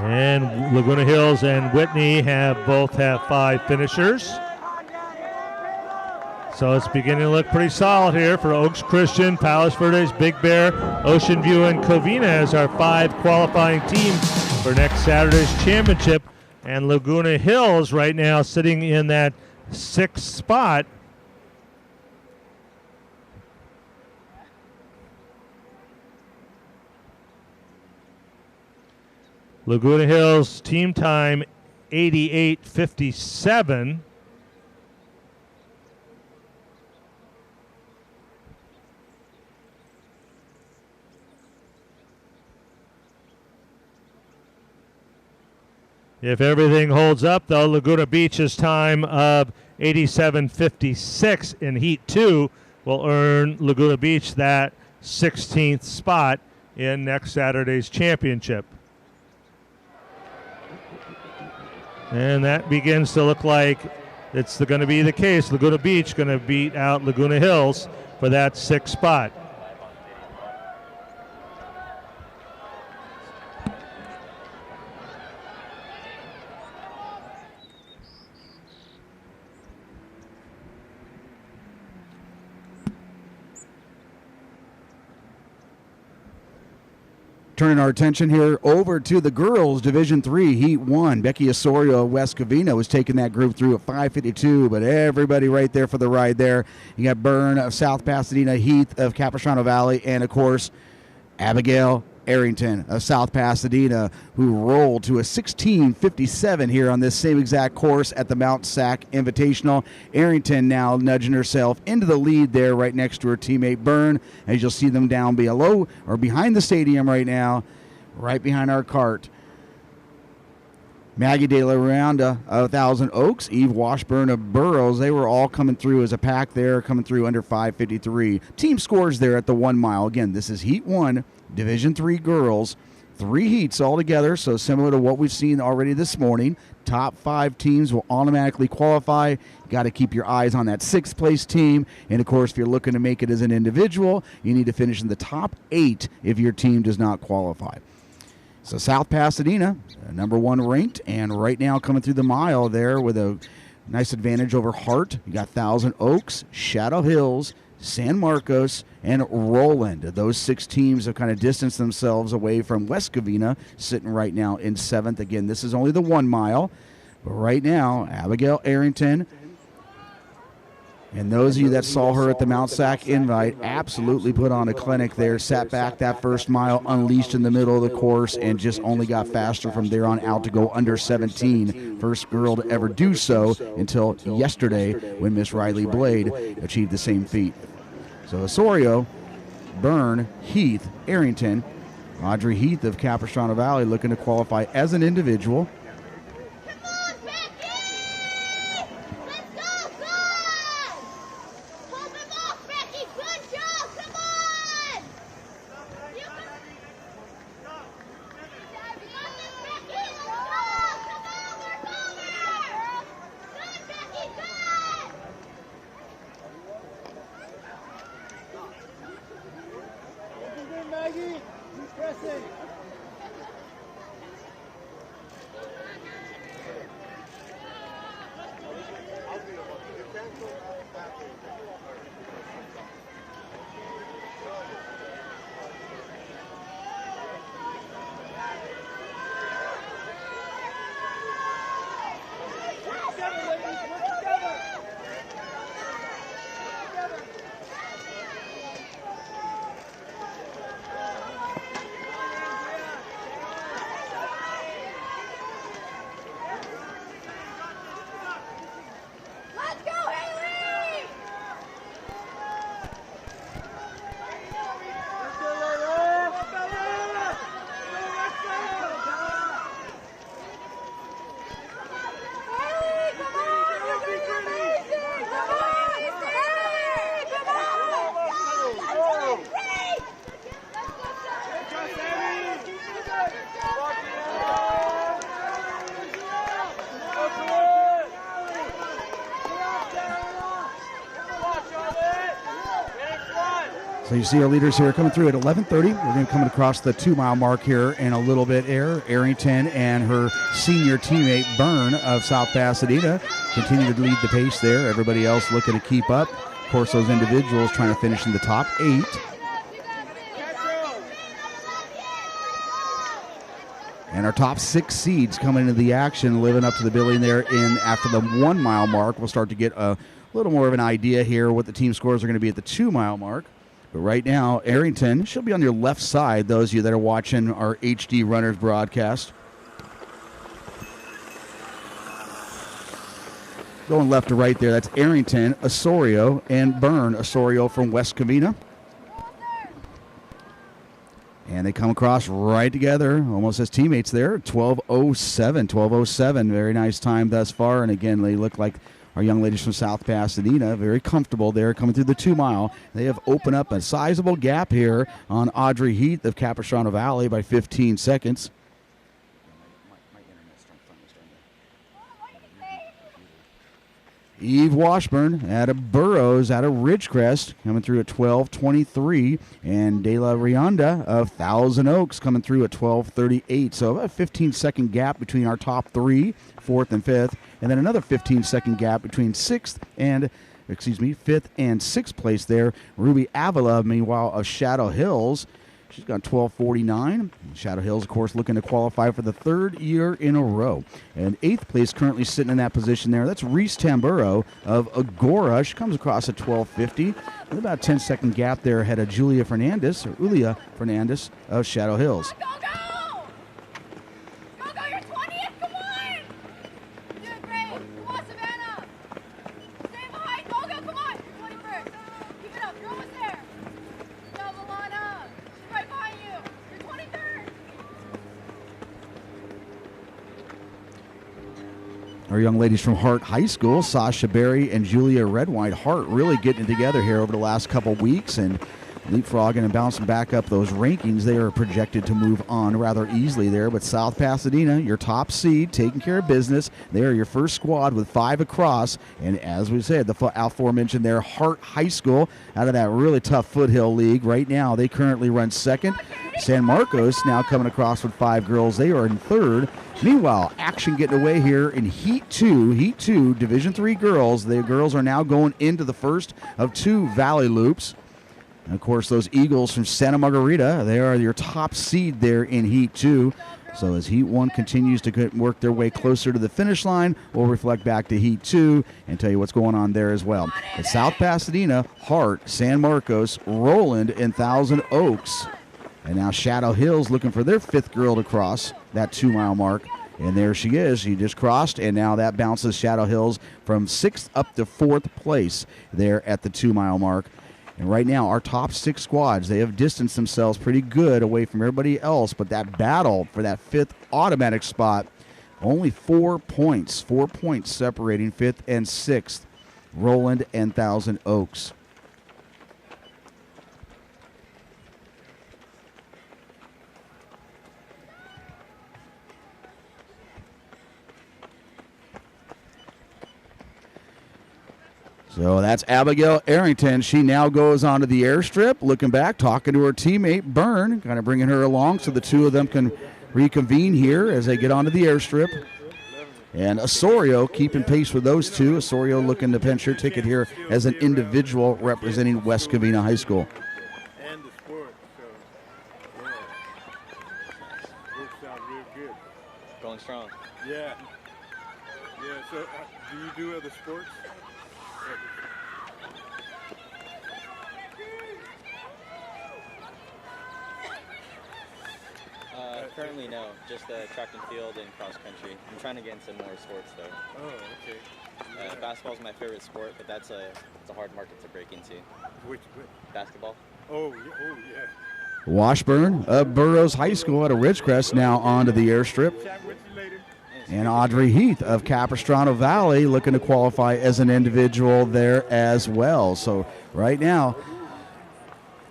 And Laguna Hills and Whitney both have 5 finishers. So it's beginning to look pretty solid here for Oaks Christian, Palos Verdes, Big Bear, Ocean View, and Covina as our 5 qualifying teams for next Saturday's championship. And Laguna Hills right now sitting in that 6th spot. Laguna Hills team time 88:57. If everything holds up, though, Laguna Beach's time of 87:56 in Heat 2 will earn Laguna Beach that 16th spot in next Saturday's championship. And that begins to look like it's going to be the case. Laguna Beach going to beat out Laguna Hills for that 6th spot. Turning our attention here over to the girls Division 3 Heat 1. Becky Osorio of West Covina was taking that group through at 5:52, but everybody right there for the ride there. You got Byrne of South Pasadena, Heath of Capistrano Valley, and of course Abigail Arrington of South Pasadena, who rolled to a 16:57 here on this same exact course at the Mt SAC Invitational. Arrington now nudging herself into the lead there right next to her teammate Byrne, as you'll see them down below or behind the stadium right now, right behind our cart. Maggie De La Ronda of Thousand Oaks, Eve Washburn of Burroughs, they were all coming through as a pack there, coming through under 5:53. Team scores there at the 1 mile. Again, this is Heat 1, Division 3 girls, 3 heats altogether, so similar to what we've seen already this morning. Top 5 teams will automatically qualify. You got to keep your eyes on that 6th place team, and of course, if you're looking to make it as an individual, you need to finish in the top 8 if your team does not qualify. So South Pasadena, number 1 ranked, and right now coming through the mile there with a nice advantage over Hart. You got Thousand Oaks, Shadow Hills, San Marcos, and Roland. Those 6 teams have kind of distanced themselves away from West Covina, sitting right now in 7th. Again, this is only the 1 mile. But right now, Abigail Arrington, and those of you that saw her at the Mt SAC invite absolutely put on a clinic there, sat back that 1st mile, unleashed in the middle of the course, and just only got faster from there on out to go under 17. First girl to ever do so until yesterday when Miss Riley Blade achieved the same feat. So Osorio, Byrne, Heath, Arrington, Audrey Heath of Capistrano Valley looking to qualify as an individual. So you see our leaders here coming through at 11:30. We're going to come across the 2-mile mark here in a little bit here. Arrington and her senior teammate Byrne of South Pasadena continue to lead the pace there. Everybody else looking to keep up. Of course, those individuals trying to finish in the top 8. And our top 6 seeds coming into the action, living up to the billing there in after the 1-mile mark. We'll start to get a little more of an idea here what the team scores are going to be at the 2-mile mark. But right now, Arrington, she'll be on your left side, those of you that are watching our HD Runners broadcast. Going left to right there, that's Arrington, Osorio, and Byrne. Osorio from West Covina. And they come across right together, almost as teammates there. 12:07. Very nice time thus far. And again, they look like our young ladies from South Pasadena, very comfortable there coming through the 2-mile. They have opened up a sizable gap here on Audrey Heath of Capistrano Valley by 15 seconds. Eve Washburn out of Burroughs, out of Ridgecrest, coming through at 12:23. And De La Rionda of Thousand Oaks coming through at 12:38. So about a 15-second gap between our top 3, 4th and 5th. And then another 15-second gap between 5th and 6th place there. Ruby Avila, meanwhile, of Shadow Hills. She's got 12:49. Shadow Hills, of course, looking to qualify for the 3rd year in a row. And 8th place currently sitting in that position there. That's Reese Tamburo of Agora. She comes across at 12:50. With about a 10-second gap there ahead of Ulia Fernandez of Shadow Hills. Go, go! Go, go, you're 20th, come on! You're doing great. Come on, Savannah. Stay behind, go, go, come on. You're 21st. Keep it up, you're almost there. Go, Milana. She's right behind you. You're 23rd. Our young ladies from Hart High School, Sasha Berry and Julia Redwine. Hart really getting it together here over the last couple weeks and leapfrogging and bouncing back up those rankings. They are projected to move on rather easily there. But South Pasadena, your top seed, taking care of business. They are your first squad with 5 across. And as we said, the aforementioned there, Hart High School out of that really tough foothill league. Right now, they currently run 2nd. San Marcos now coming across with 5 girls. They are in 3rd. Meanwhile, action getting away here in Heat 2, Division III girls. The girls are now going into the first of 2 Valley Loops. And, of course, those Eagles from Santa Margarita, they are your top seed there in Heat 2. So as Heat 1 continues to work their way closer to the finish line, we'll reflect back to Heat 2 and tell you what's going on there as well. At South Pasadena, Hart, San Marcos, Roland, and Thousand Oaks. And now Shadow Hills looking for their 5th girl to cross that 2-mile mark. And there she is. She just crossed, and now that bounces Shadow Hills from 6th up to 4th place there at the 2-mile mark. And right now, our top 6 squads, they have distanced themselves pretty good away from everybody else. But that battle for that 5th automatic spot, only 4 points. 4 points separating 5th and 6th, Roland and Thousand Oaks. So that's Abigail Arrington. She now goes onto the airstrip, looking back, talking to her teammate, Byrne, kind of bringing her along so the two of them can reconvene here as they get onto the airstrip. And Osorio keeping pace with those two. Osorio looking to pinch her ticket here as an individual representing West Covina High School. And the sport, so yeah, works out real good. Going strong. Yeah. So do you do other sports? Currently, no. Just track and field and cross country. I'm trying to get into more sports, though. Oh, okay. Basketball's my favorite sport, but it's a hard market to break into. Which? Basketball. Oh, yeah. Washburn of Burroughs High School out of Ridgecrest now onto the airstrip. Chat with you later. And Audrey Heath of Capistrano Valley looking to qualify as an individual there as well. So right now,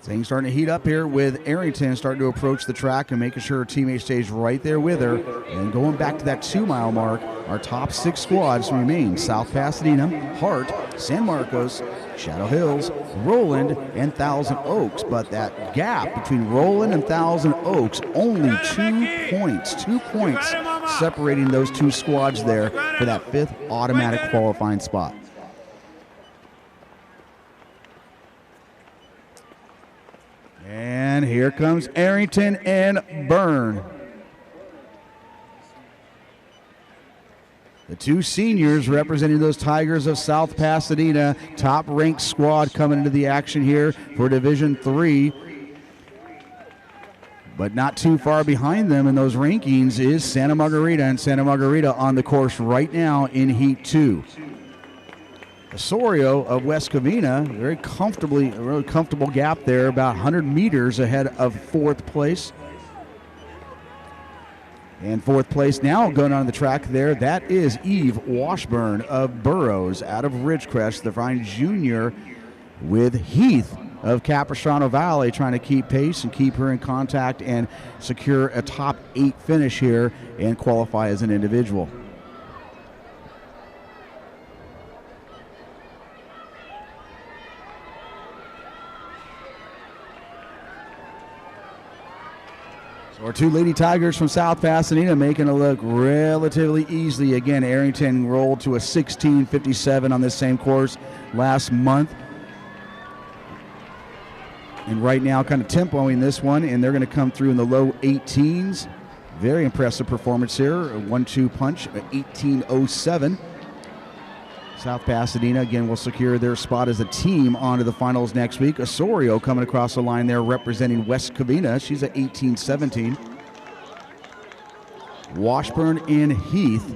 Things starting to heat up here with Arrington starting to approach the track and making sure her teammate stays right there with her. And going back to that 2-mile mark, our top 6 squads remain South Pasadena, Hart, San Marcos, Shadow Hills, Roland, and Thousand Oaks. But that gap between Roland and Thousand Oaks, only 2 points. 2 points separating those 2 squads there for that 5th automatic qualifying spot. And here comes Arrington and Byrne. The 2 seniors representing those Tigers of South Pasadena, top-ranked squad coming into the action here for Division III. But not too far behind them in those rankings is Santa Margarita, and Santa Margarita on the course right now in Heat 2. Osorio of West Covina, a really comfortable gap there, about 100 meters ahead of 4th place. And 4th place now going on the track there, that is Eve Washburn of Burroughs out of Ridgecrest, the fine junior, with Heath of Capistrano Valley trying to keep pace and keep her in contact and secure a top 8 finish here and qualify as an individual. Our 2 Lady Tigers from South Pasadena making it look relatively easily. Again, Arrington rolled to a 16:57 on this same course last month. And right now kind of tempoing this one, and they're going to come through in the low 18s. Very impressive performance here. A 1-2 punch at 18:07. South Pasadena, again, will secure their spot as a team onto the finals next week. Osorio coming across the line there representing West Covina. She's at 18:17. Washburn and Heath.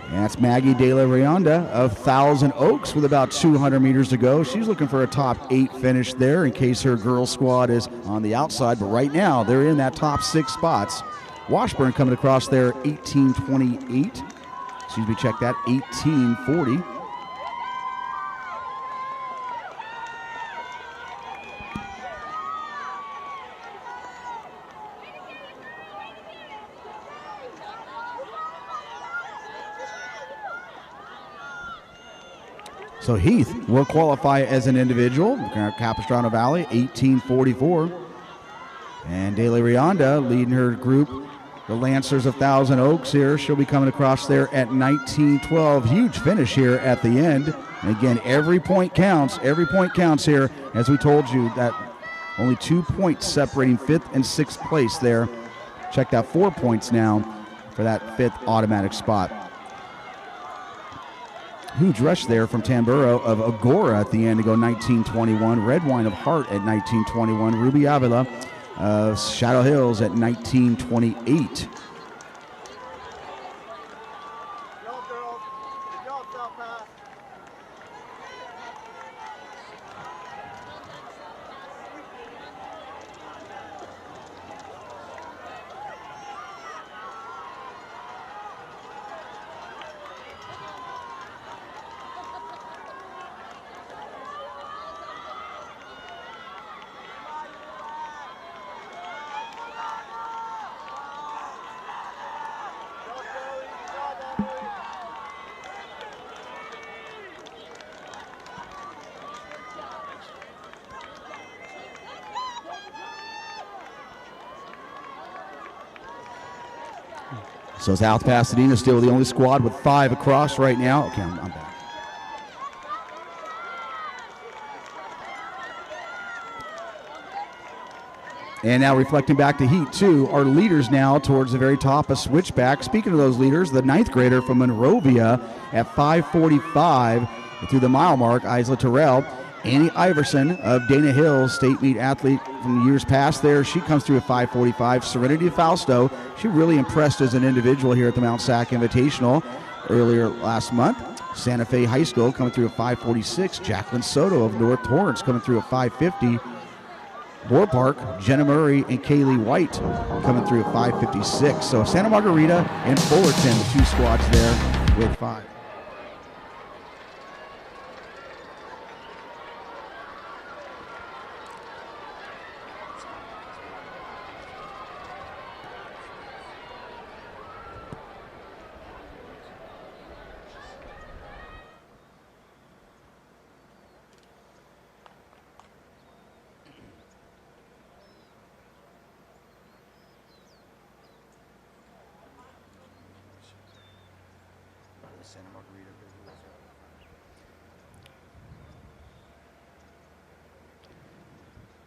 And that's Maggie De La Rionda of Thousand Oaks with about 200 meters to go. She's looking for a top 8 finish there in case her girls squad is on the outside. But right now, they're in that top 6 spots. Washburn coming across there, 18:28. Excuse me, check that, 18:40. So Heath will qualify as an individual. Capistrano Valley, 18:44. And De La Rionda leading her group, the Lancers of Thousand Oaks here. She'll be coming across there at 19:12. Huge finish here at the end. And again, every point counts. Every point counts here. As we told you, that only 2 points separating 5th and 6th place there. Check that, 4 points now for that 5th automatic spot. Huge rush there from Tamburo of Agora at the end to go 19:21. Red Wine of Hart at 19:21. Ruby Avila of Shadow Hills at 19:28. So South Pasadena still the only squad with 5 across right now. Okay, I'm back. And now reflecting back to Heat 2, our leaders now towards the very top of Switchback. Speaking of those leaders, the 9th grader from Monrovia at 5:45 through the mile mark, Isla Terrell. Annie Iverson of Dana Hill, state meet athlete from years past there. She comes through at 5:45. Serenity Fausto, she really impressed as an individual here at the Mt SAC Invitational earlier last month. Santa Fe High School coming through at 5:46. Jacqueline Soto of North Torrance coming through at 5:50. Moore Park, Jenna Murray and Kaylee White coming through at 5:56. So Santa Margarita and Fullerton, the 2 squads there. with 5.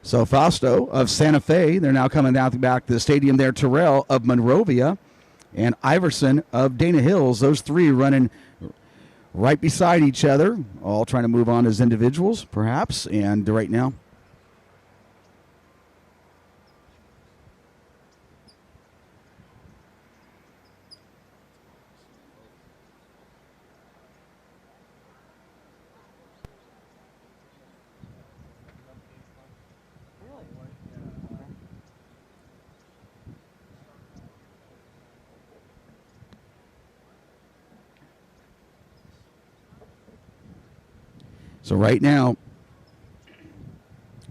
So Fausto of Santa Fe, they're now coming down back to the stadium there. Terrell of Monrovia and Iverson of Dana Hills. Those three running right beside each other, all trying to move on as individuals, perhaps. And right now, so right now,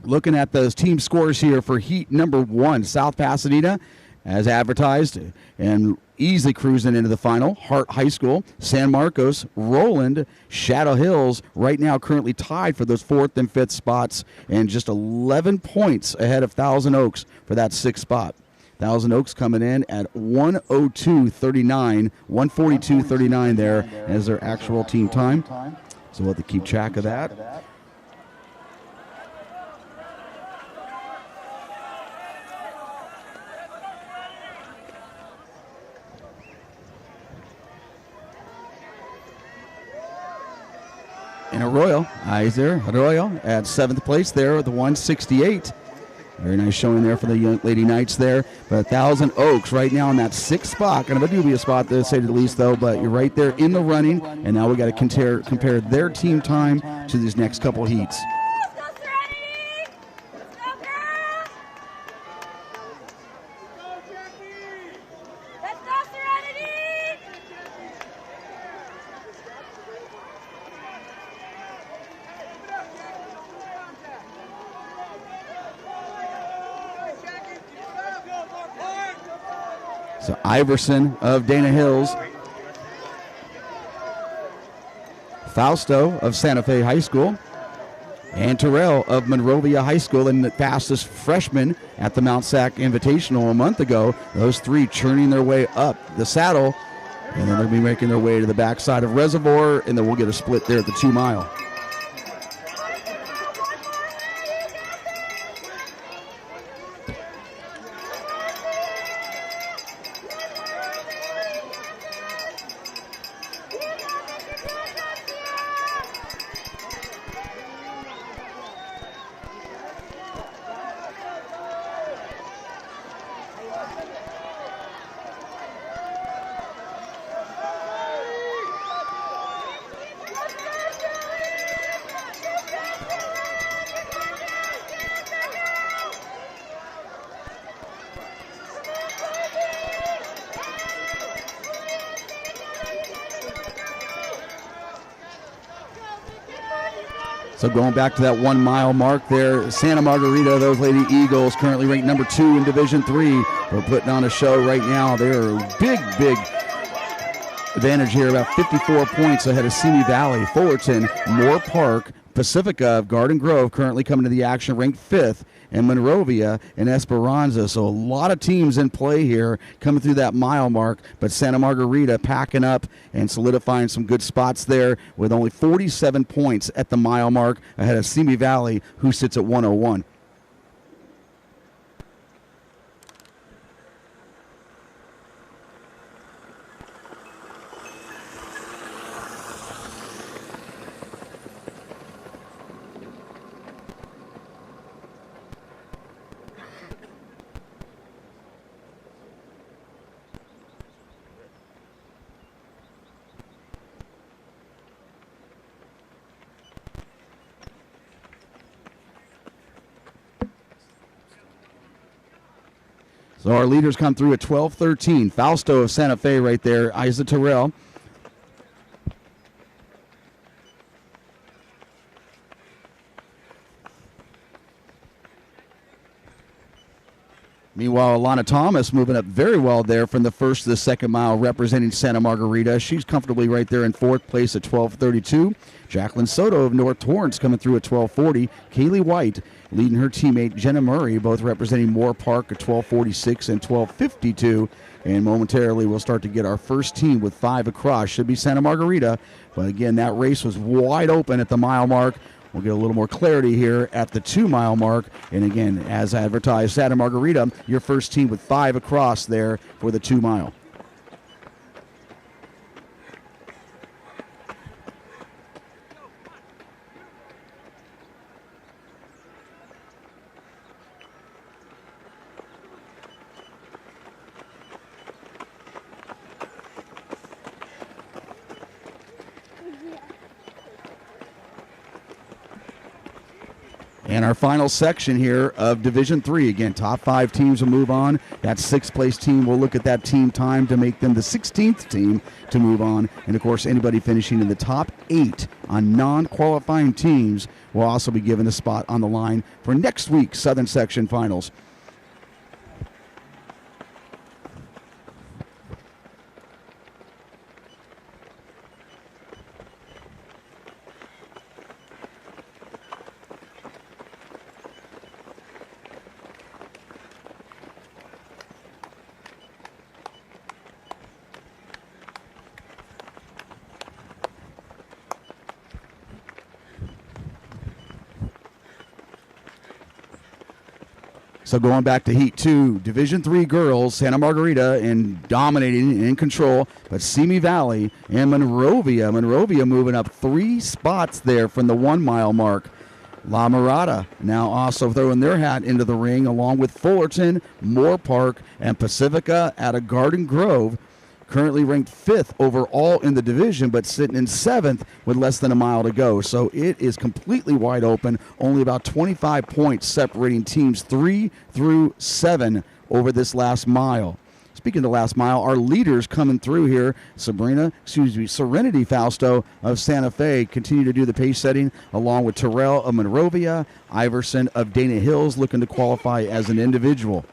looking at those team scores here for heat number 1, South Pasadena, as advertised, and easily cruising into the final. Hart High School, San Marcos, Roland, Shadow Hills, right now currently tied for those 4th and 5th spots, and just 11 points ahead of Thousand Oaks for that 6th spot. Thousand Oaks coming in at 102.39, 142.39 there as their actual team time. So we'll have to keep track of that. And Arroyo, eyes there. Arroyo at 7th place there with the 168. Very nice showing there for the young Lady Knights there. But Thousand Oaks right now in that 6th spot. Kind of a dubious spot to say the least, though. But you're right there in the running. And now we got to compare their team time to these next couple heats. So Iverson of Dana Hills, Fausto of Santa Fe High School, and Terrell of Monrovia High School, and the fastest freshman at the Mt SAC Invitational a month ago. Those three churning their way up the saddle, and then they'll be making their way to the backside of Reservoir, and then we'll get a split there at the 2 mile. So going back to that 1 mile mark there, Santa Margarita, those Lady Eagles, currently ranked number 2 in Division III. We're putting on a show right now. They're a big advantage here, about 54 points ahead of Simi Valley, Fullerton, Moore Park, Pacifica of Garden Grove currently coming to the action, ranked 5th, and Monrovia and Esperanza. So a lot of teams in play here coming through that mile mark, but Santa Margarita packing up and solidifying some good spots there with only 47 points at the mile mark ahead of Simi Valley, who sits at 101. So our leaders come through at 12-13. Fausto of Santa Fe right there. Isa Terrell. Meanwhile, Alana Thomas moving up very well there from the first to the second mile, representing Santa Margarita. She's comfortably right there in fourth place at 12:32. Jacqueline Soto of North Torrance coming through at 12:40. Kaylee White leading her teammate Jenna Murray, both representing Moore Park at 12:46 and 12:52. And momentarily we'll start to get our first team with 5 across. Should be Santa Margarita. But again, that race was wide open at the mile mark. We'll get a little more clarity here at the 2-mile mark. And again, as advertised, Santa Margarita, your first team with 5 across there for the 2-mile. And our final section here of Division III. Again, top 5 teams will move on. That 6th place team will look at that team time to make them the 16th team to move on. And, of course, anybody finishing in the top 8 on non-qualifying teams will also be given a spot on the line for next week's Southern Section Finals. So going back to Heat 2, Division III girls, Santa Margarita and dominating and in control, but Simi Valley and Monrovia. Monrovia moving up 3 spots there from the 1-mile mark. La Mirada now also throwing their hat into the ring along with Fullerton, Moore Park, and Pacifica out of Garden Grove. Currently ranked 5th overall in the division, but sitting in 7th with less than a mile to go. So it is completely wide open. Only about 25 points separating teams 3 through 7 over this last mile. Speaking of the last mile, our leaders coming through here, Serenity Fausto of Santa Fe continue to do the pace setting along with Terrell of Monrovia, Iverson of Dana Hills looking to qualify as an individual.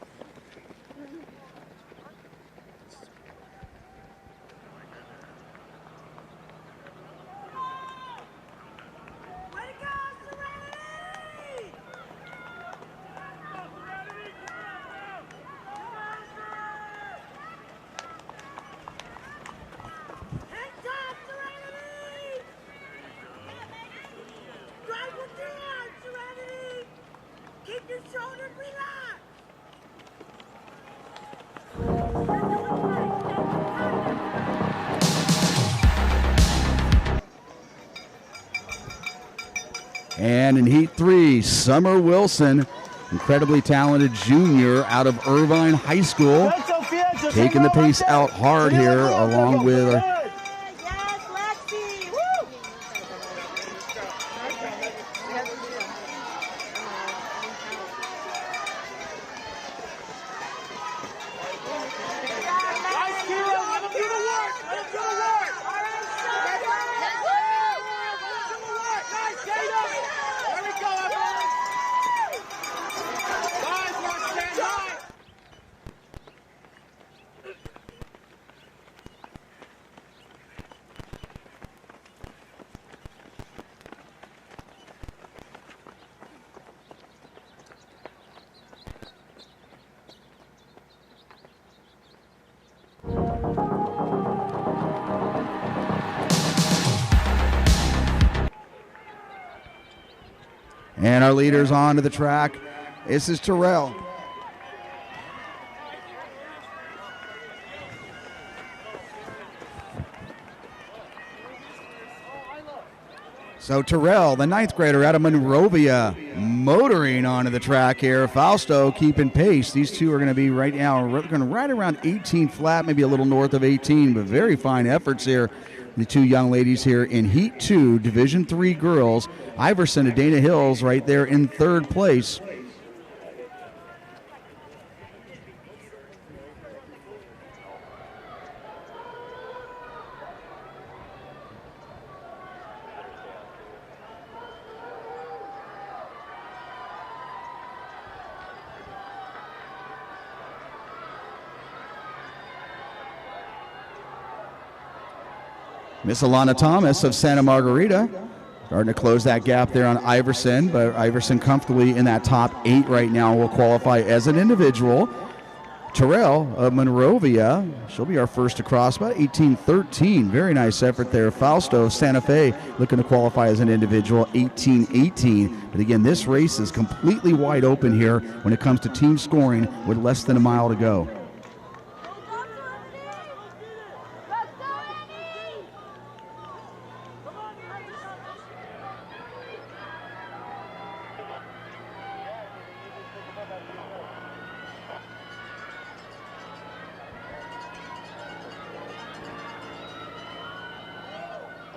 And in Heat 3, Summer Wilson, incredibly talented junior out of Irvine High School, taking the pace out hard here along with and our leaders onto the track. This is Terrell. So Terrell, the 9th grader out of Monrovia, motoring onto the track here. Fausto keeping pace. These two are going to be right now going to right around 18 flat, maybe a little north of 18, but very fine efforts here. The two young ladies here in Heat 2, Division III girls. Iverson of Dana Hills right there in 3rd place. Miss Alana Thomas of Santa Margarita starting to close that gap there on Iverson, but Iverson comfortably in that top 8 right now will qualify as an individual. Terrell of Monrovia, she'll be our first across, about 18-13. Very nice effort there. Fausto of Santa Fe looking to qualify as an individual, 18-18. But again, this race is completely wide open here when it comes to team scoring with less than a mile to go.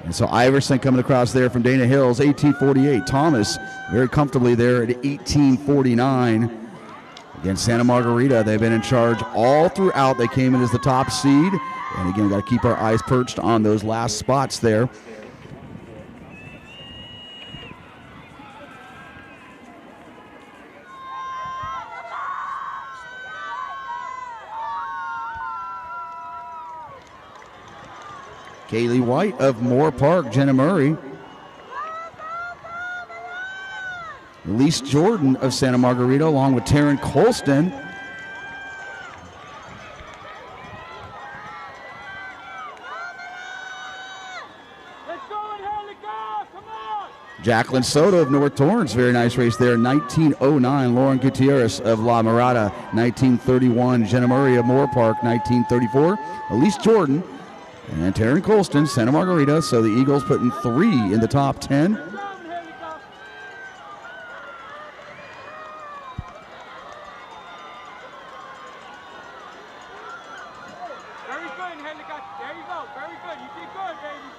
And so Iverson coming across there from Dana Hills, 18:48. Thomas very comfortably there at 18:49. Again, Santa Margarita, they've been in charge all throughout. They came in as the top seed. And again, got to keep our eyes perched on those last spots there. Kaylee White of Moore Park, Jenna Murray. Elise Jordan of Santa Margarita along with Taryn Colston. Jacqueline Soto of North Torrance, very nice race there, 19:09. Lauren Gutierrez of La Mirada, 19:31. Jenna Murray of Moore Park, 19:34. Elise Jordan and Taryn Colston, Santa Margarita. So the Eagles putting 3 in the top 10. Very good, Hennigan. There you go. Very good. You did good, baby.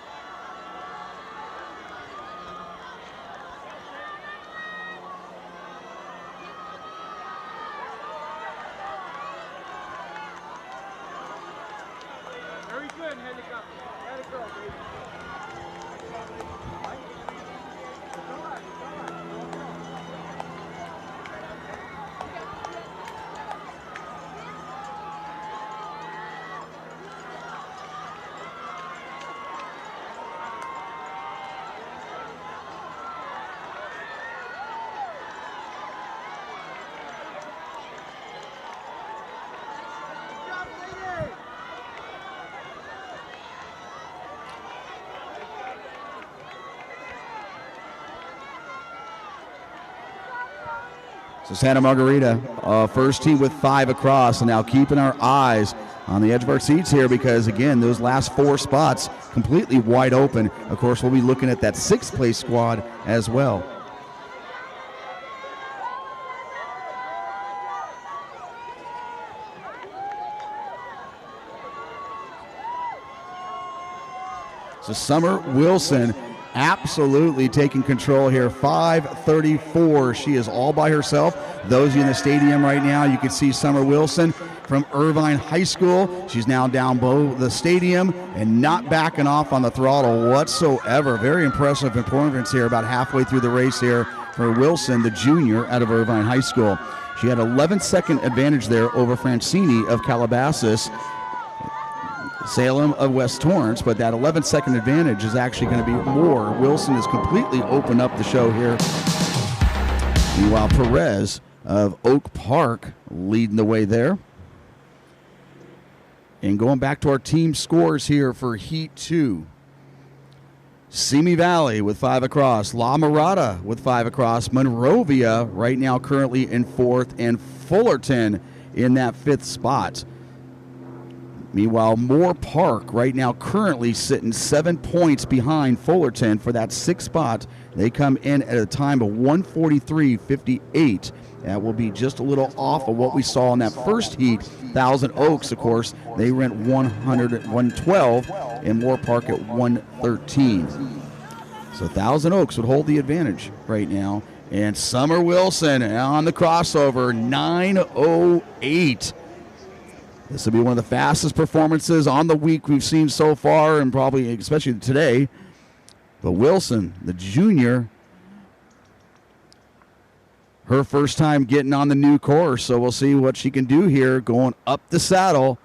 Very good, Hennigan. Let it go, baby. So Santa Margarita, first team with 5 across, and now keeping our eyes on the edge of our seats here because, again, those last 4 spots completely wide open. Of course, we'll be looking at that 6th place squad as well. So Summer Wilson absolutely taking control here. 5:34. She is all by herself. Those of you in the stadium right now, you can see Summer Wilson from Irvine High School. She's now down below the stadium and not backing off on the throttle whatsoever. Very impressive performance here about halfway through the race here for Wilson, the junior out of Irvine High School. She had 11-second advantage there over Francini of Calabasas, Salem of West Torrance, but that 11-second advantage is actually going to be more. Wilson has completely opened up the show here. Meanwhile, Perez of Oak Park leading the way there. And going back to our team scores here for Heat 2. Simi Valley with 5 across. La Mirada with 5 across. Monrovia right now currently in 4th, and Fullerton in that 5th spot. Meanwhile, Moore Park right now currently sitting 7 points behind Fullerton for that 6th spot. They come in at a time of 1:43.58. That will be just a little off of what we saw in that first heat. Thousand Oaks, of course, they went 112, and Moore Park at 113. So Thousand Oaks would hold the advantage right now. And Summer Wilson on the crossover, 9:08. This will be one of the fastest performances on the week we've seen so far, and probably especially today. But Wilson, the junior, her first time getting on the new course, so we'll see what she can do here going up the saddle.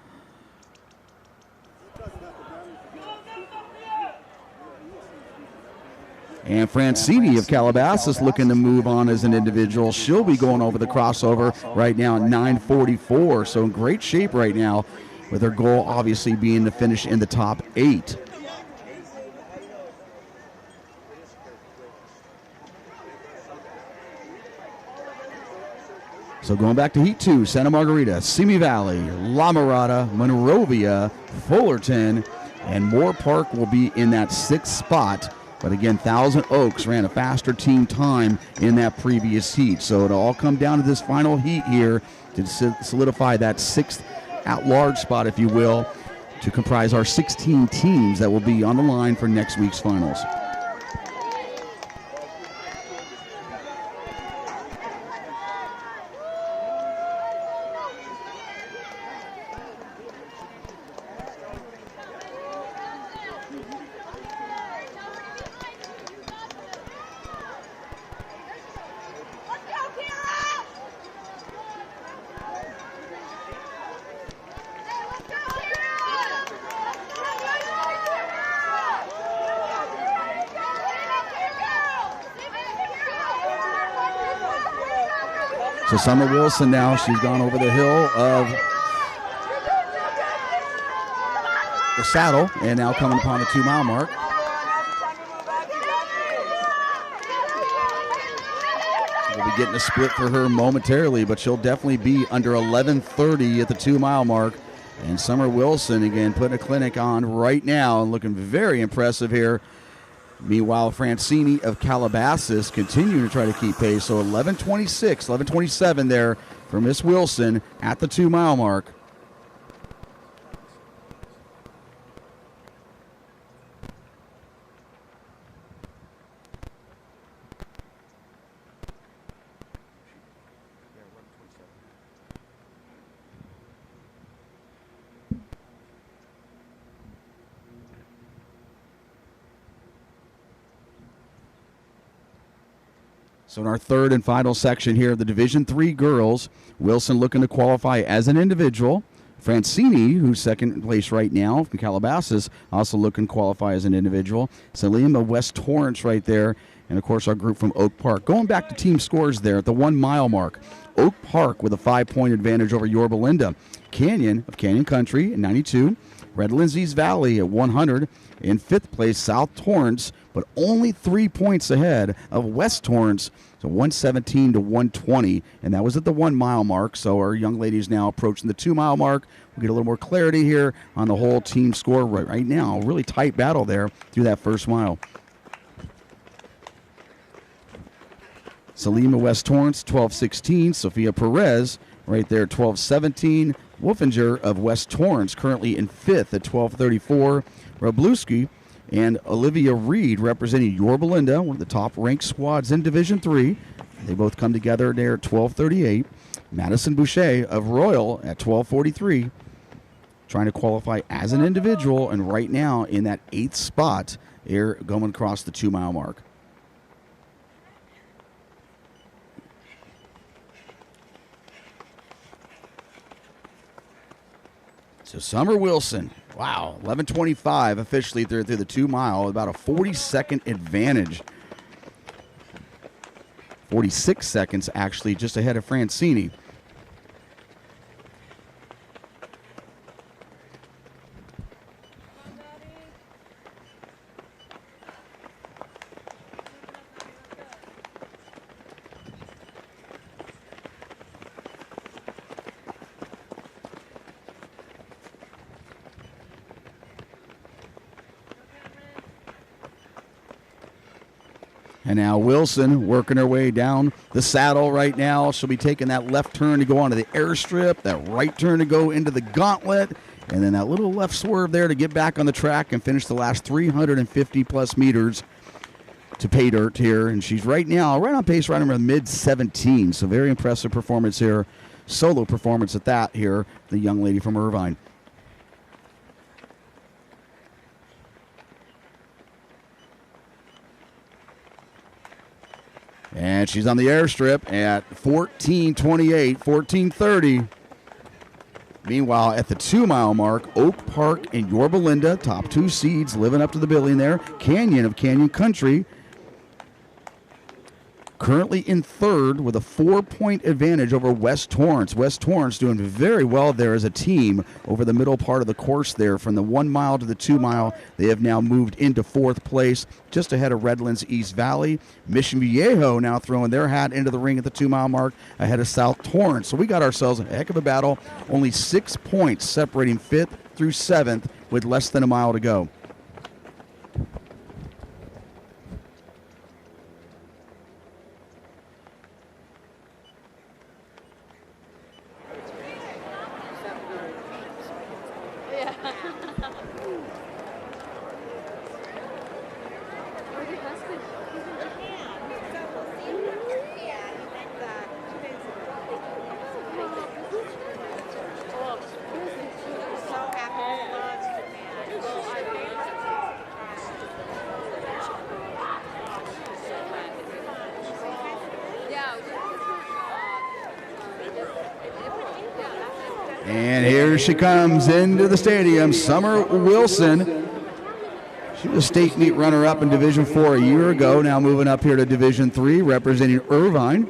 And Francini of Calabasas looking to move on as an individual. She'll be going over the crossover right now at 9:44. So in great shape right now, with her goal obviously being to finish in the top 8. So going back to Heat 2, Santa Margarita, Simi Valley, La Mirada, Monrovia, Fullerton, and Moore Park will be in that 6th spot. But again, Thousand Oaks ran a faster team time in that previous heat. So it'll all come down to this final heat here to solidify that 6th at-large spot, if you will, to comprise our 16 teams that will be on the line for next week's finals. So Summer Wilson now, she's gone over the hill of the saddle and now coming upon the 2-mile mark. We'll be getting a split for her momentarily, but she'll definitely be under 11:30 at the 2-mile mark. And Summer Wilson, again, putting a clinic on right now and looking very impressive here. Meanwhile, Francini of Calabasas continuing to try to keep pace. So 11:26, 11:27 there for Miss Wilson at the 2-mile mark. So in our third and final section here of the Division III girls, Wilson looking to qualify as an individual. Francini, who's second place right now from Calabasas, also looking to qualify as an individual. Salim of West Torrance right there. And, of course, our group from Oak Park. Going back to team scores there at the 1-mile mark. Oak Park with a 5-point advantage over Yorba Linda. Canyon of Canyon Country at 92. Red Lindsay's Valley at 100. In 5th place, South Torrance, but only 3 points ahead of West Torrance. So 117 to 120, and that was at the 1-mile mark. So our young ladies now approaching the 2-mile mark. We'll get a little more clarity here on the whole team score right now. Really tight battle there through that first mile. Salima West Torrance, 12-16. Sophia Perez right there, 12-17. Wolfinger of West Torrance currently in 5th at 12-34. Robluski and Olivia Reed representing Yorba Linda, one of the top-ranked squads in Division III. They both come together there at 12:38. Madison Boucher of Royal at 12:43, trying to qualify as an individual, and right now in that 8th spot here going across the 2-mile mark. So Summer Wilson, wow, 11:25 officially through the 2-mile, about a 40-second advantage. 46 seconds actually just ahead of Francini. And now Wilson working her way down the saddle right now. She'll be taking that left turn to go onto the airstrip, that right turn to go into the gauntlet, and then that little left swerve there to get back on the track and finish the last 350-plus meters to pay dirt here. And she's right now right on pace, right around the mid-17. So very impressive performance here. Solo performance at that here, the young lady from Irvine. And she's on the airstrip at 14:28, 14:30. Meanwhile, at the 2-mile mark, Oak Park and Yorba Linda, top 2 seeds, living up to the billing there. Canyon of Canyon Country currently in third with a 4-point advantage over West Torrance. West Torrance doing very well there as a team over the middle part of the course there. From the 1 mile to the 2 mile, they have now moved into fourth place, just ahead of Redlands East Valley. Mission Viejo now throwing their hat into the ring at the 2 mile mark ahead of South Torrance. So we got ourselves a heck of a battle. Only 6 points separating 5th through 7th with less than a mile to go. And here she comes into the stadium, Summer Wilson. She was a state meet runner-up in Division 4 a year ago, now moving up here to Division 3, representing Irvine.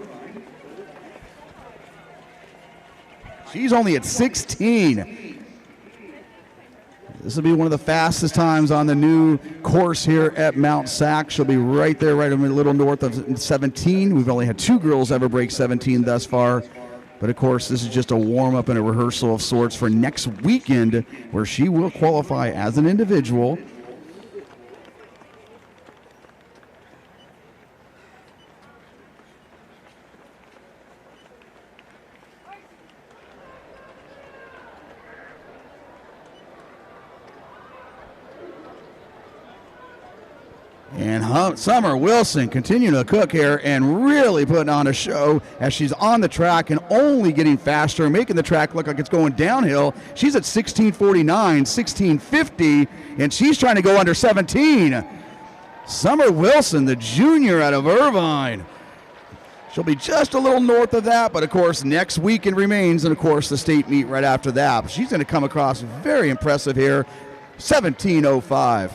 She's only at 16. This will be one of the fastest times on the new course here at Mt SAC. She'll be right there, right a little north of 17. We've only had 2 girls ever break 17 thus far. But, of course, this is just a warm-up and a rehearsal of sorts for next weekend, where she will qualify as an individual. And Summer Wilson continuing to cook here and really putting on a show as she's on the track and only getting faster, making the track look like it's going downhill. She's at 16:49, 16:50, and she's trying to go under 17. Summer Wilson, the junior out of Irvine. She'll be just a little north of that, but of course next weekend remains, and of course the state meet right after that. She's going to come across very impressive here, 17:05.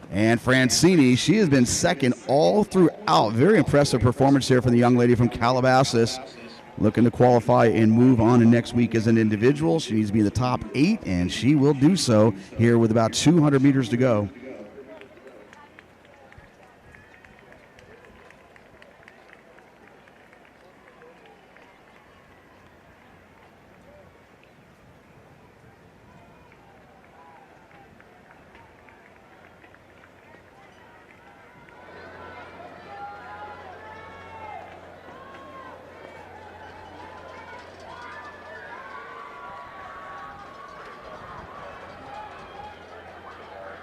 And Francini, she has been second all throughout. Very impressive performance here from the young lady from Calabasas. Looking to qualify and move on to next week as an individual. She needs to be in the top 8, and she will do so here with about 200 meters to go.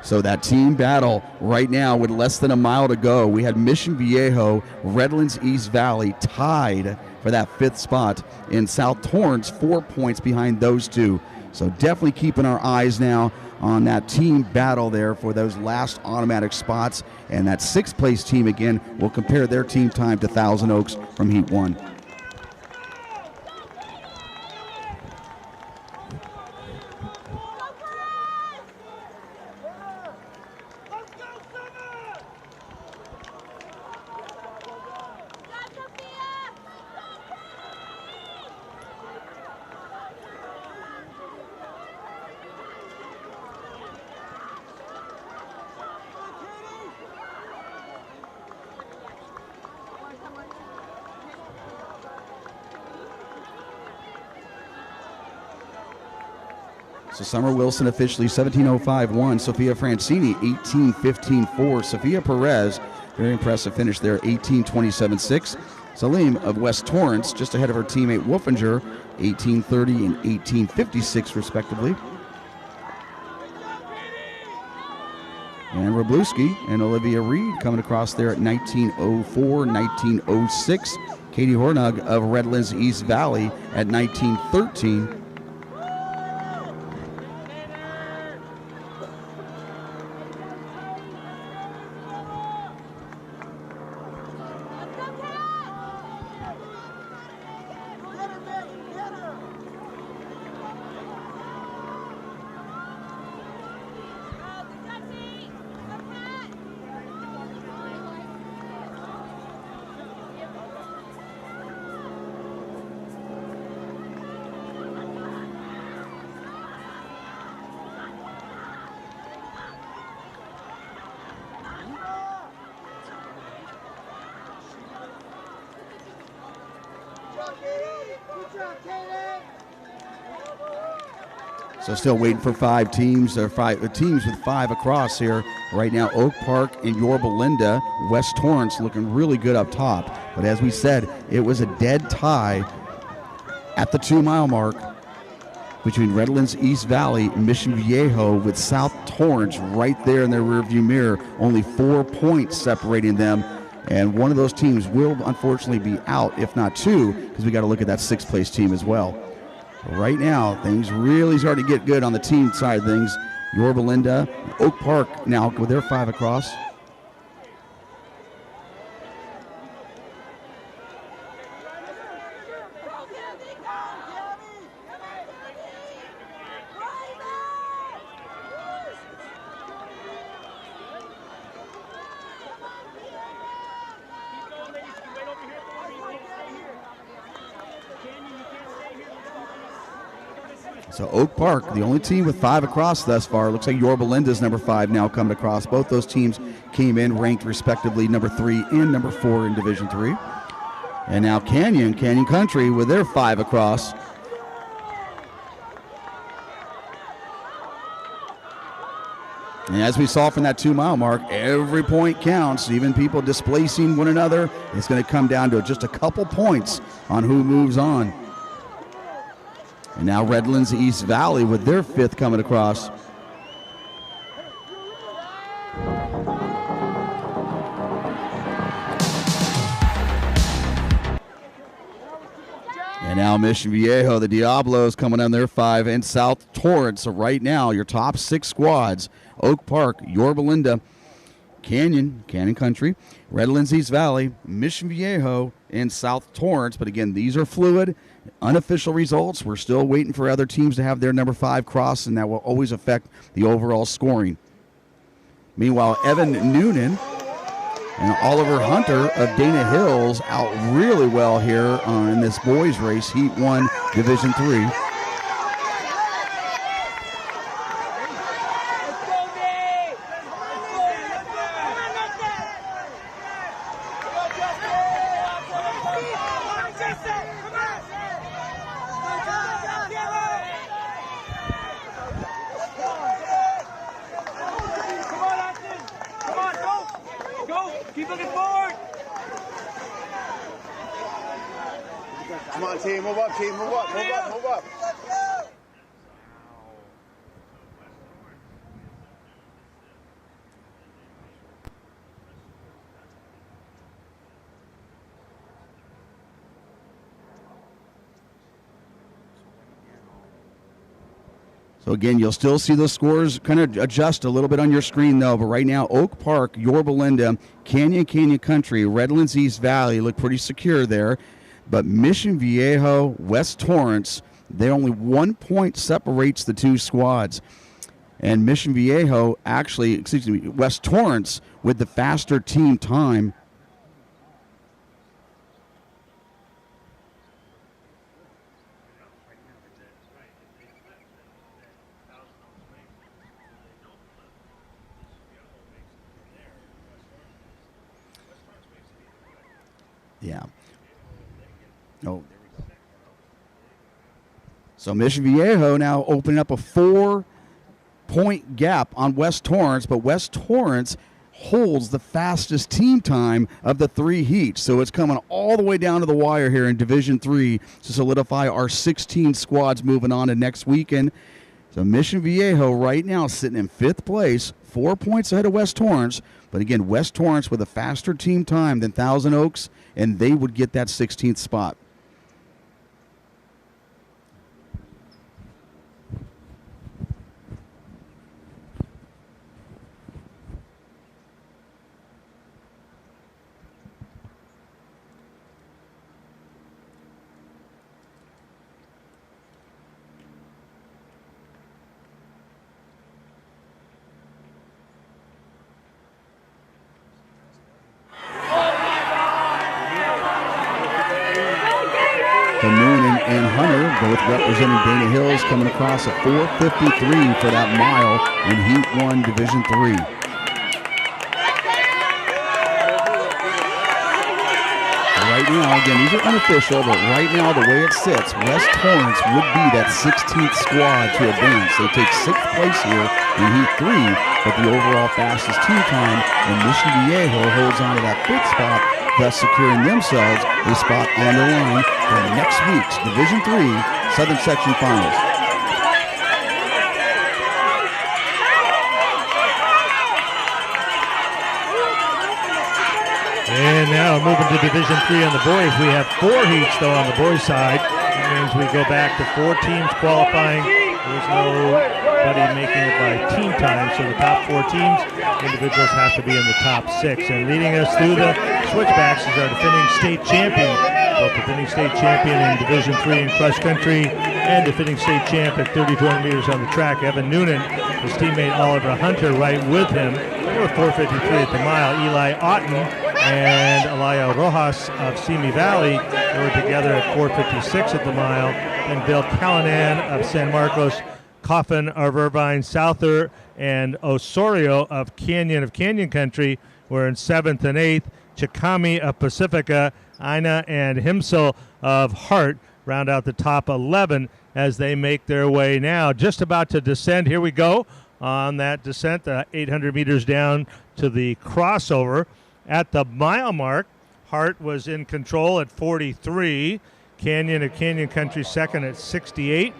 So that team battle right now with less than a mile to go. We had Mission Viejo, Redlands East Valley tied for that 5th spot, in South Torrance 4 points behind those two. So definitely keeping our eyes now on that team battle there for those last automatic spots. And that 6th place team again will compare their team time to Thousand Oaks from Heat 1. So Summer Wilson officially 17:05.1. Sophia Francini 18:15.4. Sophia Perez, very impressive finish there, 18:27.6. Salim of West Torrance just ahead of her teammate Wolfinger, 18:30 and 18:56 respectively. And Robluski and Olivia Reed coming across there at 19:04, 19:06. Katie Hornug of Redlands East Valley at 19:13. So still waiting for 5 teams, or 5 teams with 5 across here. Right now, Oak Park and Yorba Linda, West Torrance looking really good up top. But as we said, it was a dead tie at the 2-mile mark between Redlands East Valley and Mission Viejo, with South Torrance right there in their rearview mirror. Only 4 points separating them. And one of those teams will unfortunately be out, if not 2, because we got to look at that 6th place team as well. Right now, things really starting to get good on the team side of things. Yorba Linda, Oak Park now with their 5 across. So Oak Park, the only team with 5 across thus far. Looks like Yorba Linda's number 5 now coming across. Both those teams came in ranked respectively number 3 and number 4 in Division 3. And now Canyon Country with their 5 across. And as we saw from that 2-mile mark, every point counts, even people displacing one another. It's going to come down to just a couple points on who moves on. And now Redlands East Valley with their 5th coming across. And now Mission Viejo, the Diablos, coming on their 5, and South Torrance. So right now, your top 6 squads: Oak Park, Yorba Linda, Canyon Country, Redlands East Valley, Mission Viejo, and South Torrance. But again, these are fluid, unofficial results. We're still waiting for other teams to have their number 5 cross, and that will always affect the overall scoring. Meanwhile, Evan Noonan and Oliver Hunter of Dana Hills out really well here in this boys race, Heat 1, Division 3. Keep looking forward. Come on, team, move up, team, move up, move up, move up. So again, you'll still see those scores kind of adjust a little bit on your screen though, but right now Oak Park, Yorba Linda, Canyon Country, Redlands East Valley look pretty secure there. But Mission Viejo, West Torrance, they only 1 point separates the 2 squads. And Mission Viejo West Torrance with the faster team time. Yeah. Oh, there we go. So Mission Viejo now opening up a 4-point gap on West Torrance, but West Torrance holds the fastest team time of the 3 heats. So it's coming all the way down to the wire here in Division 3 to solidify our 16 squads moving on to next weekend. So Mission Viejo right now sitting in 5th place, 4 points ahead of West Torrance. But again, West Torrance with a faster team time than Thousand Oaks, and they would get that 16th spot. Noonan and Hunter, both representing Dana Hills, coming across at 4:53 for that mile in Heat 1, Division 3. right now, again, these are unofficial, but right now, the way it sits, West Torrance would be that 16th squad to advance. They take 6th place here in Heat 3, but the overall fastest team time, and Mission Viejo holds on to that 5th spot, thus securing themselves a spot on the line for next week's Division 3 Southern Section Finals. And now moving to Division 3 on the boys. We have 4 heats, though, on the boys' side. That means we go back to 4 teams qualifying. There's nobody making it by team time, so the top 4 teams, individuals have to be in the top 6. And leading us through the switchbacks is our defending state champion, both defending state champion in Division 3 in cross country and defending state champ at 3,200 meters on the track, Evan Noonan. His teammate Oliver Hunter right with him. They were 4:53 at the mile. Eli Otten and Alaya Rojas of Simi Valley, they were together at 4:56 at the mile. And Bill Callanan of San Marcos, Coffin of Irvine, Souther, and Osorio of Canyon Country were in 7th and 8th. Chicami of Pacifica, Ina and Himsel of Hart round out the top 11 as they make their way now. Just about to descend. Here we go on that descent, 800 meters down to the crossover. At the mile mark, Hart was in control at 43. Canyon of Canyon Country second at 68.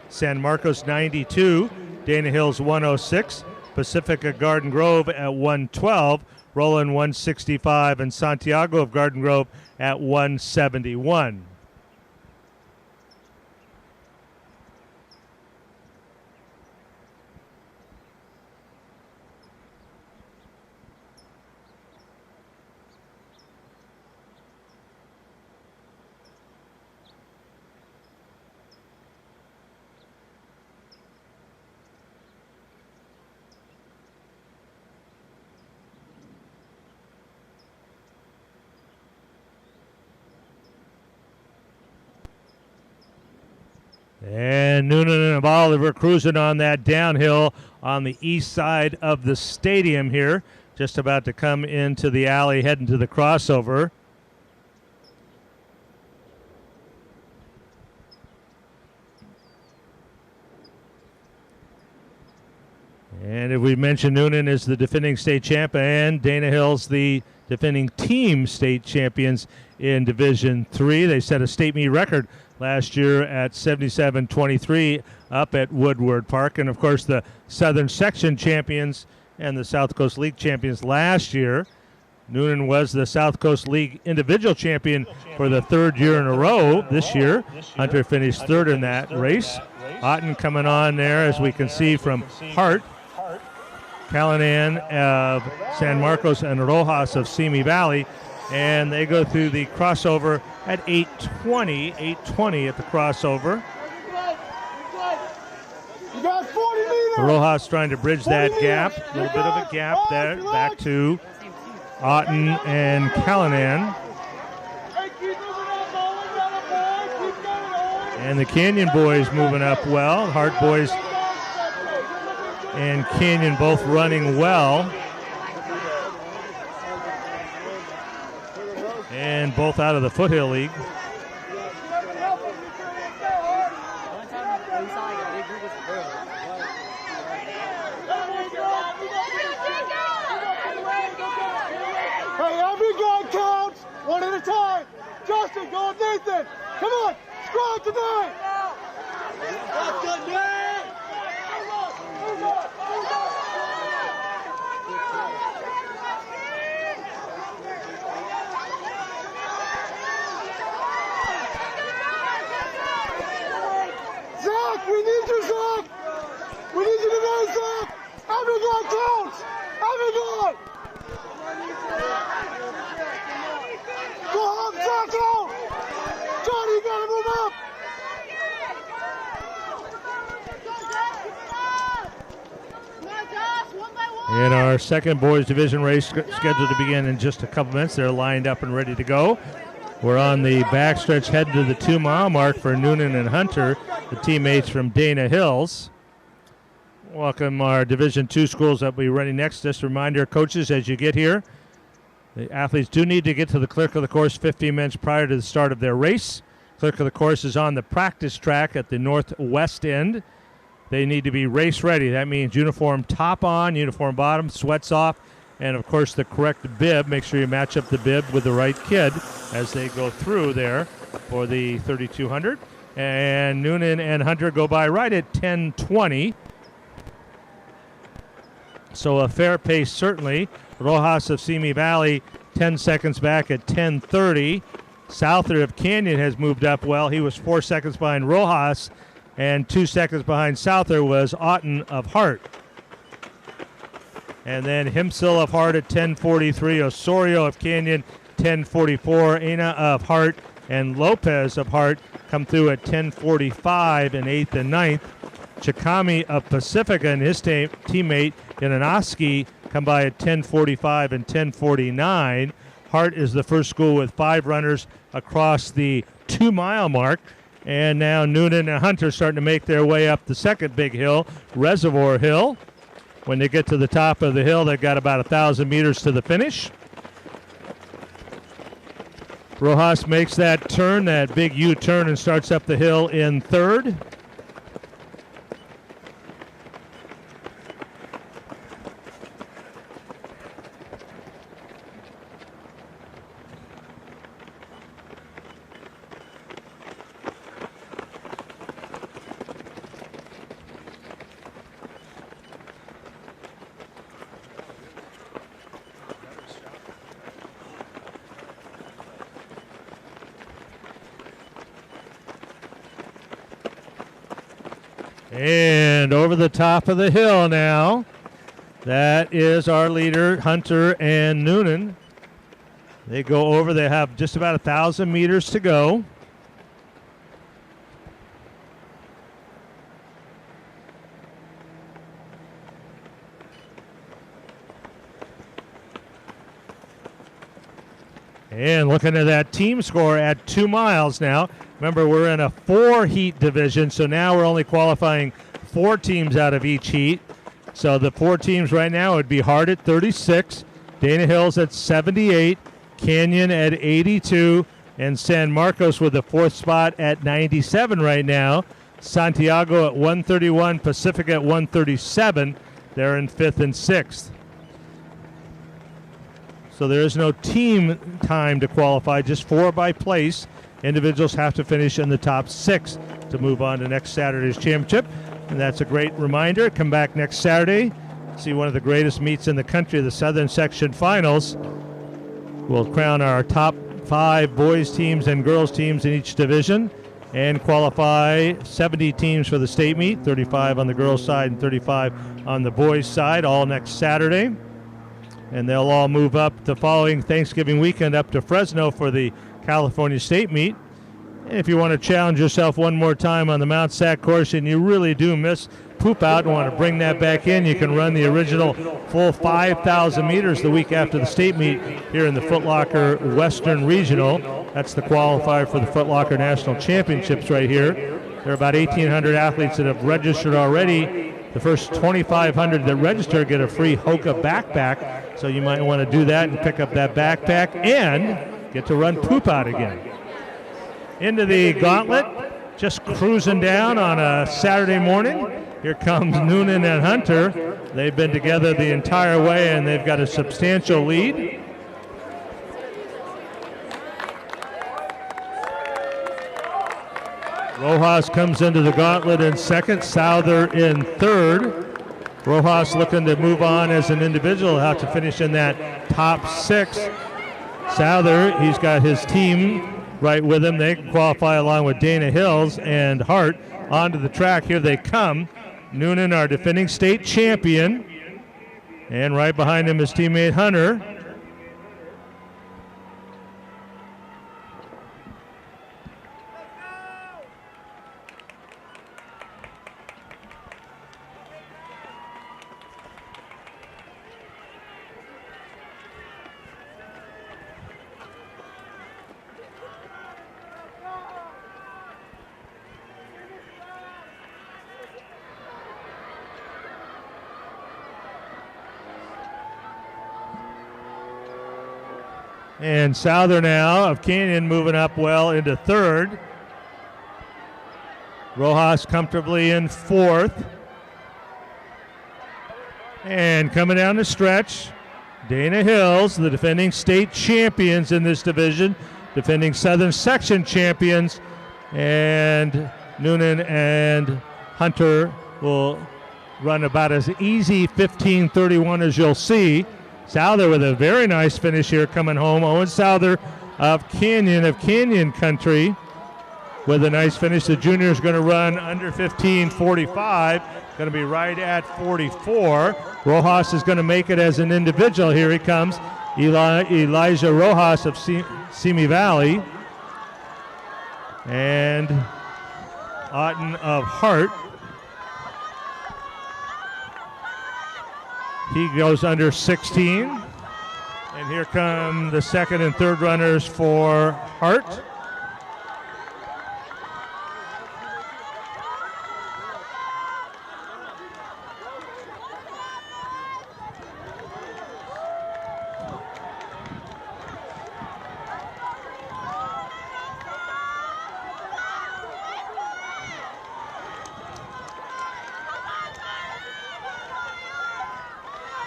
San Marcos 92. Dana Hills 106. Pacifica Garden Grove at 112. Roland 165. And Santiago of Garden Grove at 171. And Noonan and Oliver cruising on that downhill on the east side of the stadium here. Just about to come into the alley, heading to the crossover. And if we mention Noonan is the defending state champ and Dana Hills the defending team state champions in Division 3. They set a state meet record last year at 77-23 up at Woodward Park. And, of course, the Southern Section champions and the South Coast League champions last year. Noonan was the South Coast League individual champion for the 3rd year in a row this year. Hunter finished 3rd in that race. Otten coming on there, as we can see from Hart. Callanan of San Marcos and Rojas of Simi Valley. And they go through the crossover at 8:20 at the crossover. You got 40 meters. Rojas trying to bridge that gap. A little bit of a gap there. Back to Otten and Callanan. And the Canyon boys moving up well. Hart boys and Canyon both running well. And both out of the Foothill League. Hey, every guy counts, one at a time. Justin, go with Nathan. Come on, squad tonight. That's good, man. Zach, we need you, Zach. We need you tonight, Zach. Every guy counts. Every guy. Go home, Zach, out. Johnny, you gotta move up. In our second boys division race scheduled to begin in just a couple minutes. They're lined up and ready to go. We're on the backstretch heading to the 2-mile mark for Noonan and Hunter, the teammates from Dana Hills. Welcome our Division II schools that will be running next. Just a reminder, coaches, as you get here, The athletes do need to get to the clerk of the course 15 minutes prior to the start of their race. Clerk of the course is on the practice track at the northwest end. They need to be race ready. That means uniform top on, uniform bottom, sweats off, and of course the correct bib. Make sure you match up the bib with the right kid as they go through there for the 3200. And Noonan and Hunter go by right at 10:20. So a fair pace certainly. Rojas of Simi Valley 10 seconds back at 10:30. Souther of Canyon has moved up well. He was 4 seconds behind Rojas, and 2 seconds behind Souther was Otten of Hart. And then Himsil of Hart at 10:43. Osorio of Canyon 10:44. Ana of Hart and Lopez of Hart come through at 10:45 in 8th and 9th. Chikami of Pacifica and his teammate Inanoski come by at 10:45 and 10:49. Hart is the first school with 5 runners across the 2-mile mark. And now Noonan and Hunter starting to make their way up the second big hill, Reservoir Hill. When they get to the top of the hill, they've got about 1,000 meters to the finish. Rojas makes that turn, that big U-turn, and starts up the hill in third. And over the top of the hill now. That is our leader, Hunter and Noonan. They go over. They have just about 1,000 meters to go. And looking at that team score at 2 miles now. Remember, we're in a 4-heat division, so now we're only qualifying 4 teams out of each heat. So the 4 teams right now would be Hart at 36, Dana Hills at 78, Canyon at 82, and San Marcos with the 4th spot at 97 right now. Santiago at 131, Pacific at 137. They're in 5th and 6th. So there is no team time to qualify, just 4 by place. Individuals have to finish in the top 6 to move on to next Saturday's championship. And that's a great reminder. Come back next Saturday, see one of the greatest meets in the country, the Southern Section Finals. We'll crown our top 5 boys teams and girls teams in each division and qualify 70 teams for the state meet, 35 on the girls' side and 35 on the boys' side, all next Saturday. And they'll all move up the following Thanksgiving weekend up to Fresno for the California State meet. And if you want to challenge yourself one more time on the Mt SAC course and you really do miss poop out and want to bring that back in, you can run the original full 5,000 meters the week after the state meet here in the Foot Locker Western Regional. That's the qualifier for the Foot Locker National Championships right here. There are about 1,800 athletes that have registered already. The first 2,500 that register get a free Hoka backpack, so you might want to do that and pick up that backpack and get to run poop out again. Into the gauntlet, just cruising down on a Saturday morning. Here comes Noonan and Hunter. They've been together the entire way, and they've got a substantial lead. Rojas comes into the gauntlet in second, Souther in third. Rojas looking to move on as an individual. He'll have to finish in that top 6. Souther, he's got his team right with him. They can qualify along with Dana Hills and Hart onto the track. Here they come. Noonan, our defending state champion. And right behind him is teammate Hunter. And Southern now of Canyon moving up well into third. Rojas comfortably in fourth. And coming down the stretch, Dana Hills, the defending state champions in this division, defending Southern section champions, and Noonan and Hunter will run about as easy 15:31 as you'll see. Souther with a very nice finish here coming home. Owen Souther of Canyon Country with a nice finish. The junior is going to run under 15:45, going to be right at 44. Rojas is going to make it as an individual. Here he comes, Elijah Rojas of Simi Valley. And Otten of Hart. He goes under 16. And here come the second and third runners for Hart.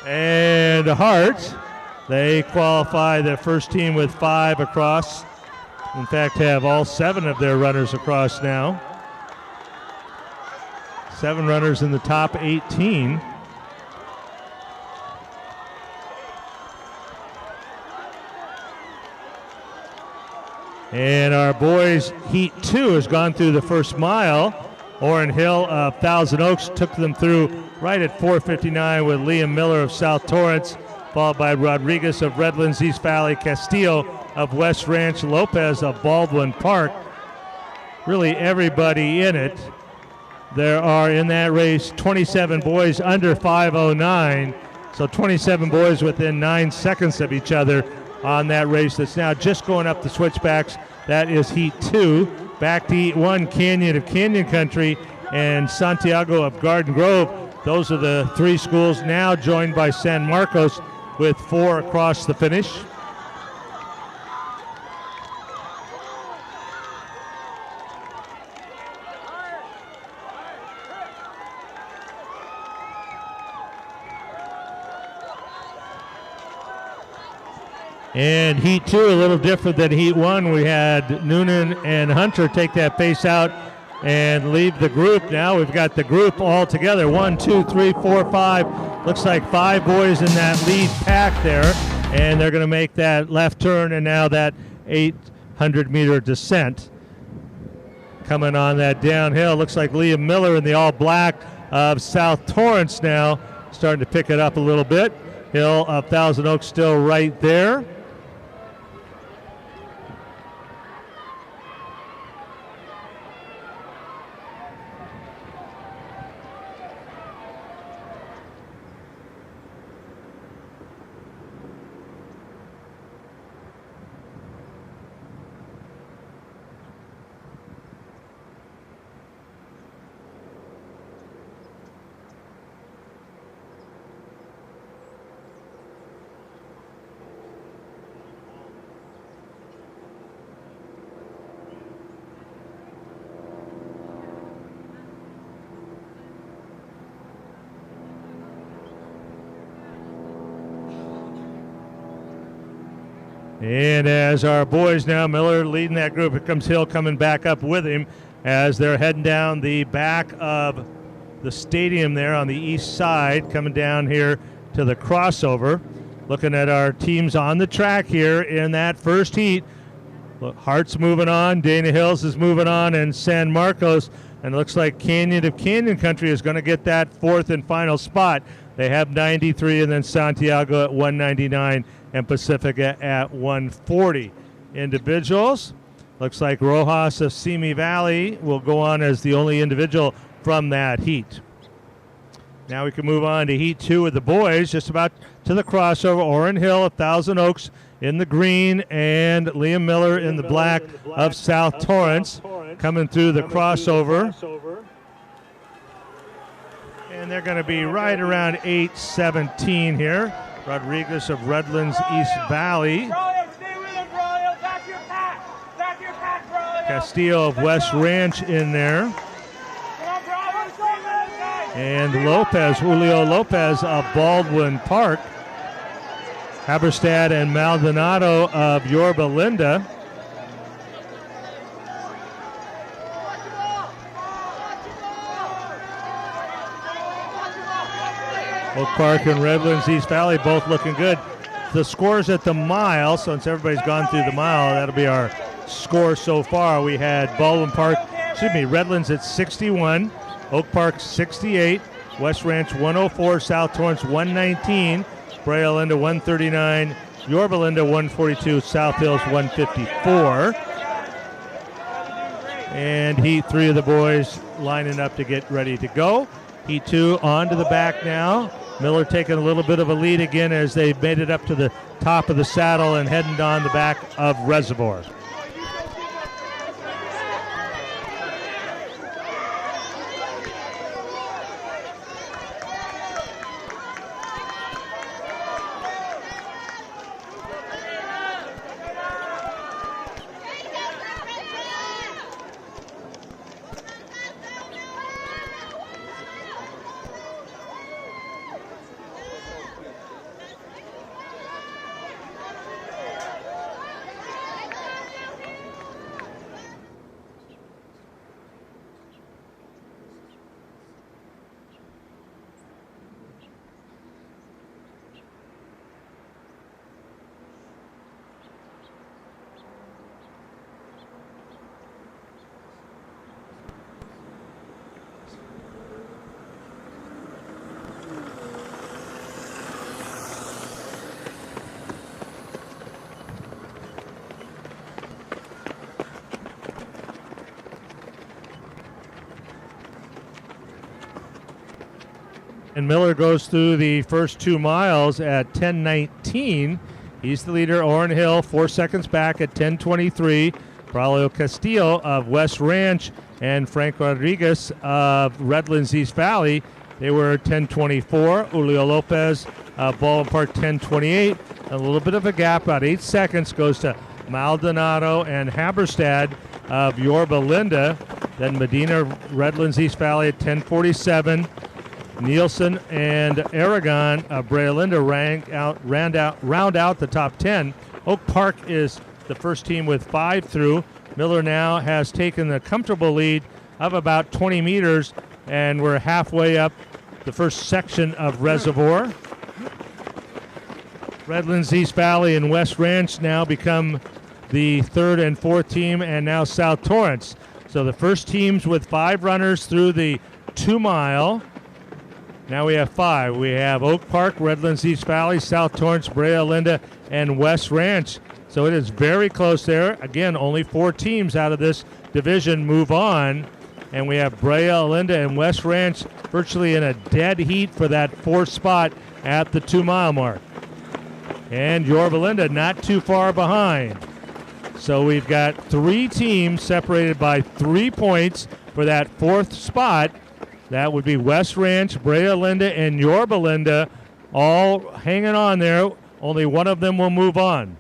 And Hart, they qualify the first team with 5 across. In fact, have all 7 of their runners across now. 7 runners in the top 18. And our boys' Heat 2 has gone through the first mile. Orrin Hill of Thousand Oaks took them through right at 4:59 with Liam Miller of South Torrance, followed by Rodriguez of Redlands East Valley, Castillo of West Ranch, Lopez of Baldwin Park. Really everybody in it. There are in that race 27 boys under 5:09, so 27 boys within 9 seconds of each other on that race that's now just going up the switchbacks. That is Heat 2. Back to Heat 1, Canyon of Canyon Country and Santiago of Garden Grove. Those are the 3 schools now joined by San Marcos with 4 across the finish. And Heat 2, a little different than Heat 1. We had Noonan and Hunter take that pace out and leave the group. Now we've got the group all together. 1, 2, 3, 4, 5. Looks like 5 boys in that lead pack there. And they're going to make that left turn and now that 800-meter descent. Coming on that downhill. Looks like Liam Miller in the all black of South Torrance now starting to pick it up a little bit. Hill of Thousand Oaks still right there. And as our boys now, Miller leading that group, here comes Hill coming back up with him as they're heading down the back of the stadium there on the east side, coming down here to the crossover. Looking at our teams on the track here in that first heat. Look, Hart's moving on, Dana Hills is moving on, and San Marcos. And it looks like Canyon of Canyon Country is going to get that 4th and final spot. They have 93, and then Santiago at 199. And Pacifica at 140. Individuals, looks like Rojas of Simi Valley will go on as the only individual from that heat. Now we can move on to Heat 2 with the boys, just about to the crossover. Orrin Hill of Thousand Oaks in the green and Liam Miller in the black of South Torrance coming through the crossover. And they're going to be right around 8:17 here. Rodriguez of Redlands East Valley Castillo of West Ranch in there. And Lopez, Julio Lopez of Baldwin Park. Haberstad and Maldonado of Yorba Linda. Oak Park and Redlands East Valley both looking good. The scores at the mile, since everybody's gone through the mile, that'll be our score so far. We had Redlands at 61, Oak Park 68, West Ranch 104, South Torrance 119, Brea Linda 139, Yorba Linda 142, South Hills 154. And Heat 3 of the boys lining up to get ready to go. Heat 2 on to the back now. Miller taking a little bit of a lead again as they made it up to the top of the saddle and heading on the back of Reservoir. And Miller goes through the first 2 miles at 10:19. He's the leader. Orrin Hill 4 seconds back at 10:23. Braulio Castillo of West Ranch and Frank Rodriguez of Redlands East Valley, they were 10:24. Julio Lopez of Baldwin Park 10:28. A little bit of a gap, about 8 seconds, goes to Maldonado and Haberstad of Yorba Linda. Then Medina, Redlands East Valley at 10:47. Nielsen and Aragon of Brea Linda round out the top 10. Oak Park is the first team with 5 through. Miller now has taken the comfortable lead of about 20 meters, and we're halfway up the first section of Reservoir. Redlands East Valley and West Ranch now become the 3rd and 4th team, and now South Torrance. So the first teams with 5 runners through the 2 mile. Now we have 5. We have Oak Park, Redlands East Valley, South Torrance, Brea Linda, and West Ranch. So it is very close there. Again, only 4 teams out of this division move on. And we have Brea Linda and West Ranch virtually in a dead heat for that 4th spot at the 2 mile mark. And Yorba Linda not too far behind. So we've got 3 teams separated by 3 points for that 4th spot. That would be West Ranch, Brea Linda, and Yorba Linda all hanging on there. Only one of them will move on.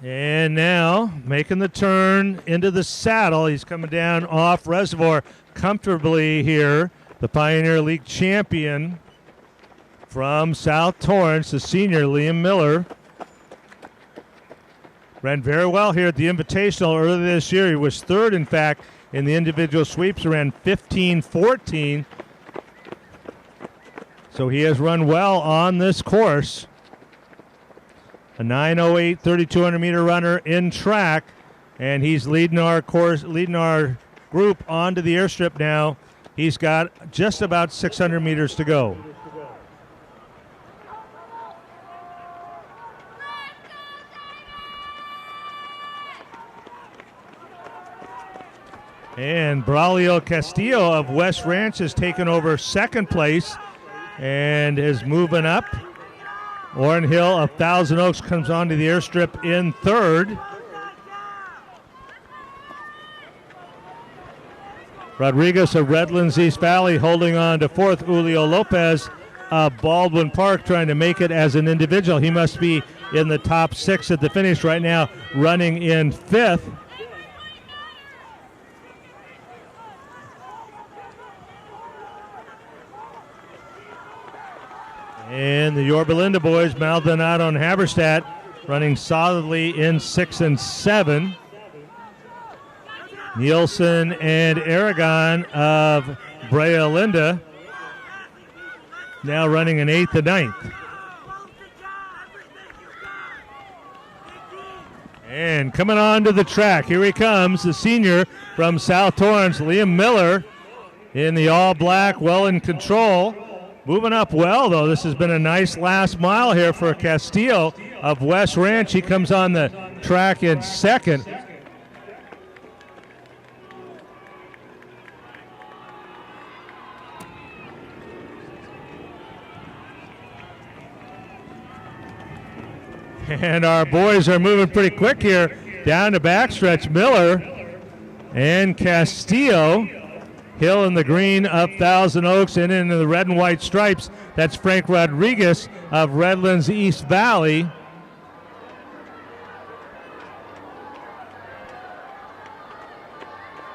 And now, making the turn into the saddle, he's coming down off Reservoir comfortably here. The Pioneer League champion from South Torrance, the senior Liam Miller. Ran very well here at the Invitational earlier this year. He was 3rd, in fact, in the individual sweeps, ran 15:14. So he has run well on this course. A 9:08 3,200 meter runner in track, and he's leading our group onto the airstrip now. He's got just about 600 meters to go. And Braulio Castillo of West Ranch has taken over 2nd place and is moving up. Orrin Hill of Thousand Oaks comes onto the airstrip in 3rd. Rodriguez of Redlands East Valley holding on to fourth. Julio Lopez of Baldwin Park trying to make it as an individual. He must be in the top 6 at the finish right now, running in 5th. And the Yorba Linda boys, Maldonado and Haberstadt, running solidly in 6 and 7. Nielsen and Aragon of Brea Linda now running in 8th and 9th. And coming on to the track, here he comes, the senior from South Torrance, Liam Miller, in the all-black, well in control. Moving up well, though. This has been a nice last mile here for Castillo of West Ranch. He comes on the track in 2nd. And our boys are moving pretty quick here down the backstretch. Miller and Castillo. Hill in the green of Thousand Oaks, and into the red and white stripes, that's Frank Rodriguez of Redlands East Valley.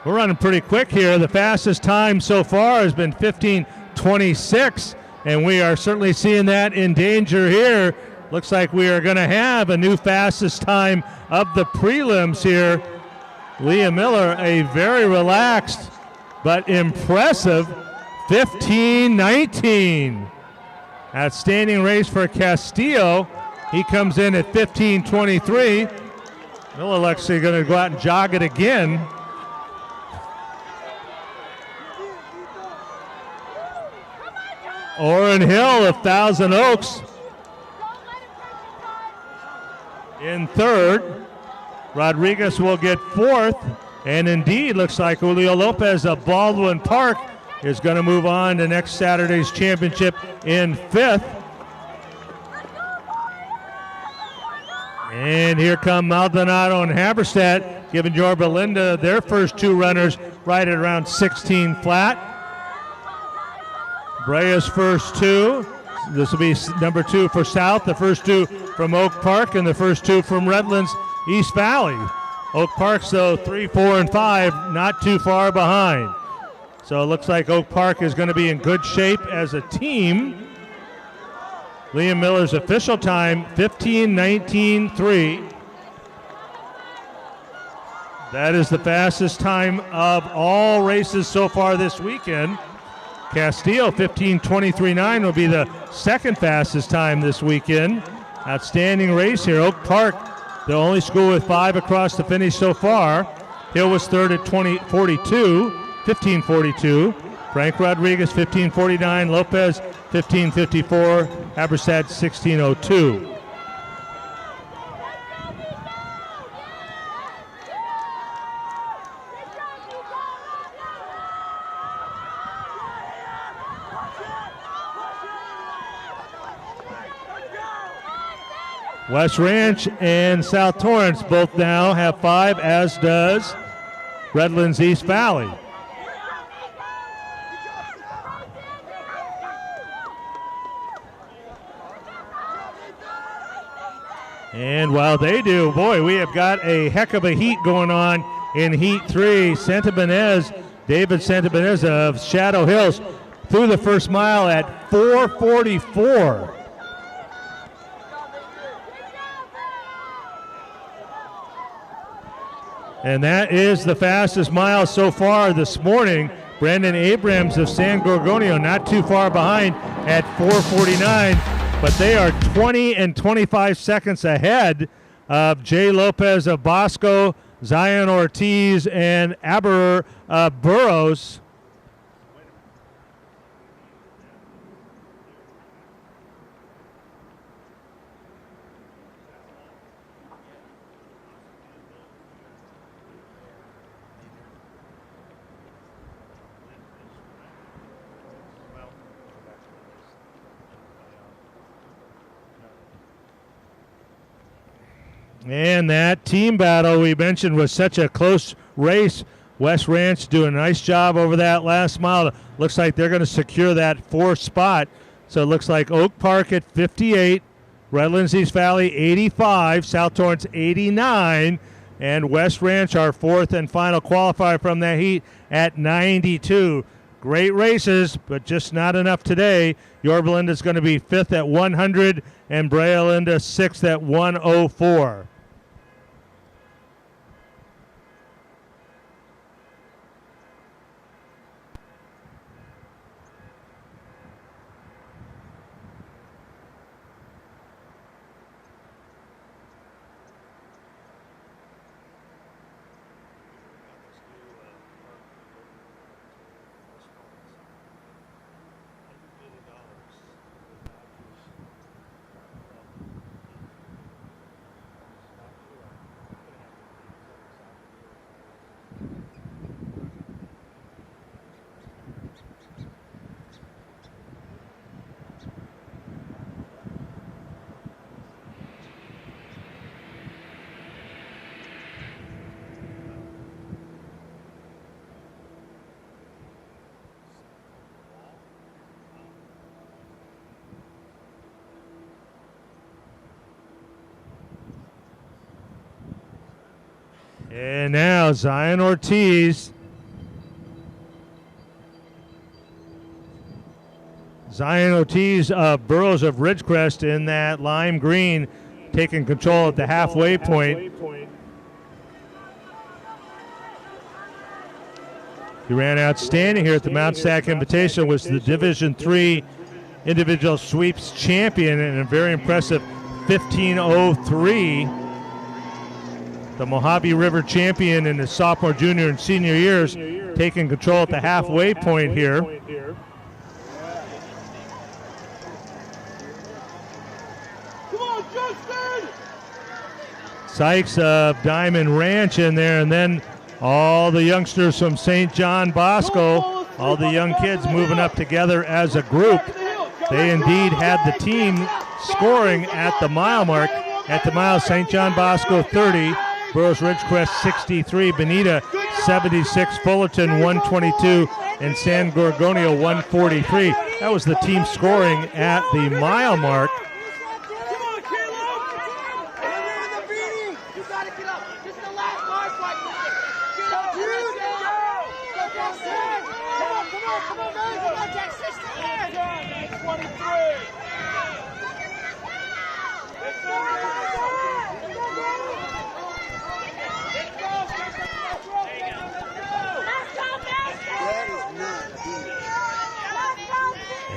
We're running pretty quick here. The fastest time so far has been 15:26, and we are certainly seeing that in danger here. Looks like we are going to have a new fastest time of the prelims here. Leah Miller, a very relaxed but impressive 15:19. Outstanding race for Castillo. He comes in at 15:23. Miller actually going to go out and jog it again. Orrin Hill of Thousand Oaks in 3rd. Rodriguez will get 4th. And indeed, looks like Julio Lopez of Baldwin Park is going to move on to next Saturday's championship in 5th. And here come Maldonado and Haberstadt, giving Yorba Linda their first 2 runners right at around 16 flat. Brea's first 2. This will be number 2 for South, the first 2 from Oak Park, and the first 2 from Redlands East Valley. Oak Park's, though, 3, 4, and 5, not too far behind. So it looks like Oak Park is going to be in good shape as a team. Liam Miller's official time, 15:19.3. That is the fastest time of all races so far this weekend. Castillo, 15:23.9 will be the second fastest time this weekend. Outstanding race here. Oak Park, the only school with 5 across the finish so far. Hill was 3rd at 15:42. Frank Rodriguez, 15:49. Lopez, 15:54. Haberstadt, 16:02. West Ranch and South Torrance both now have 5, as does Redlands East Valley. And while they do, boy, we have got a heck of a heat going on in Heat 3. David Santabanez of Shadow Hills through the first mile at 4:44. And that is the fastest mile so far this morning. Brandon Abrams of San Gorgonio not too far behind at 4:49, but they are 20 and 25 seconds ahead of Jay Lopez of Bosco, Zion Ortiz, and Aber Burrows. And that team battle we mentioned was such a close race West Ranch doing a nice job over that last mile. Looks like they're going to secure that 4th spot. So it looks like Oak Park at 58, Redlands East Valley 85, South Torrance 89, and West Ranch, our 4th and final qualifier from that heat, at 92. Great races, but just not enough today. Yorba Linda is going to be 5th at 100, and Brea Linda 6th at 104. And now Zion Ortiz. Zion Ortiz of Burroughs of Ridgecrest in that lime green, taking control at the halfway point. He ran outstanding here at the Mt SAC Invitational, was the Division III individual sweeps champion and a very impressive 15:03. The Mojave River champion in his sophomore, junior, and senior years, taking control at the halfway point here. Come on, Justin! Sykes of Diamond Ranch in there, and then all the youngsters from St. John Bosco, all the young kids moving up together as a group. They indeed had the team scoring at the mile mark. At the mile, St. John Bosco 30, Burroughs Ridgecrest 63, Bonita 76, Fullerton 122, and San Gorgonio 143. That was the team scoring at the mile mark.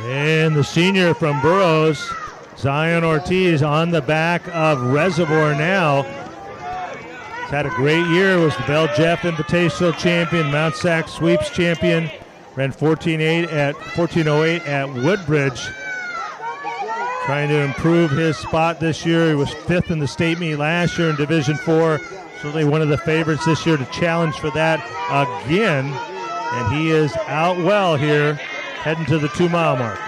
And the senior from Burroughs, Zion Ortiz, on the back of Reservoir now. He's had a great year, was the Bell Jeff Invitational champion, Mt SAC Sweeps champion, ran 14:08 at Woodbridge. Trying to improve his spot this year. He was 5th in the state meet last year in Division IV. Certainly one of the favorites this year to challenge for that again. And he is out well here, heading to the 2 mile mark.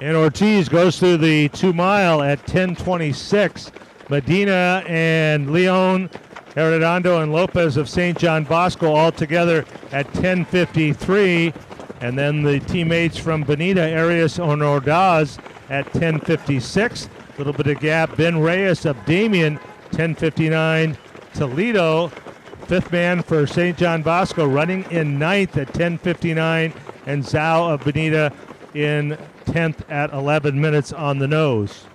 And Ortiz goes through the 2 mile at 10:26. Medina and Leon, Arredondo and Lopez of St. John Bosco all together at 10:53. And then the teammates from Bonita, Arias and Ordaz at 10:56. A little bit of gap. Ben Reyes of Damien, 10:59. Toledo, 5th man for St. John Bosco, running in 9th at 10:59. And Zhao of Bonita in 10th at 11 minutes on the nose.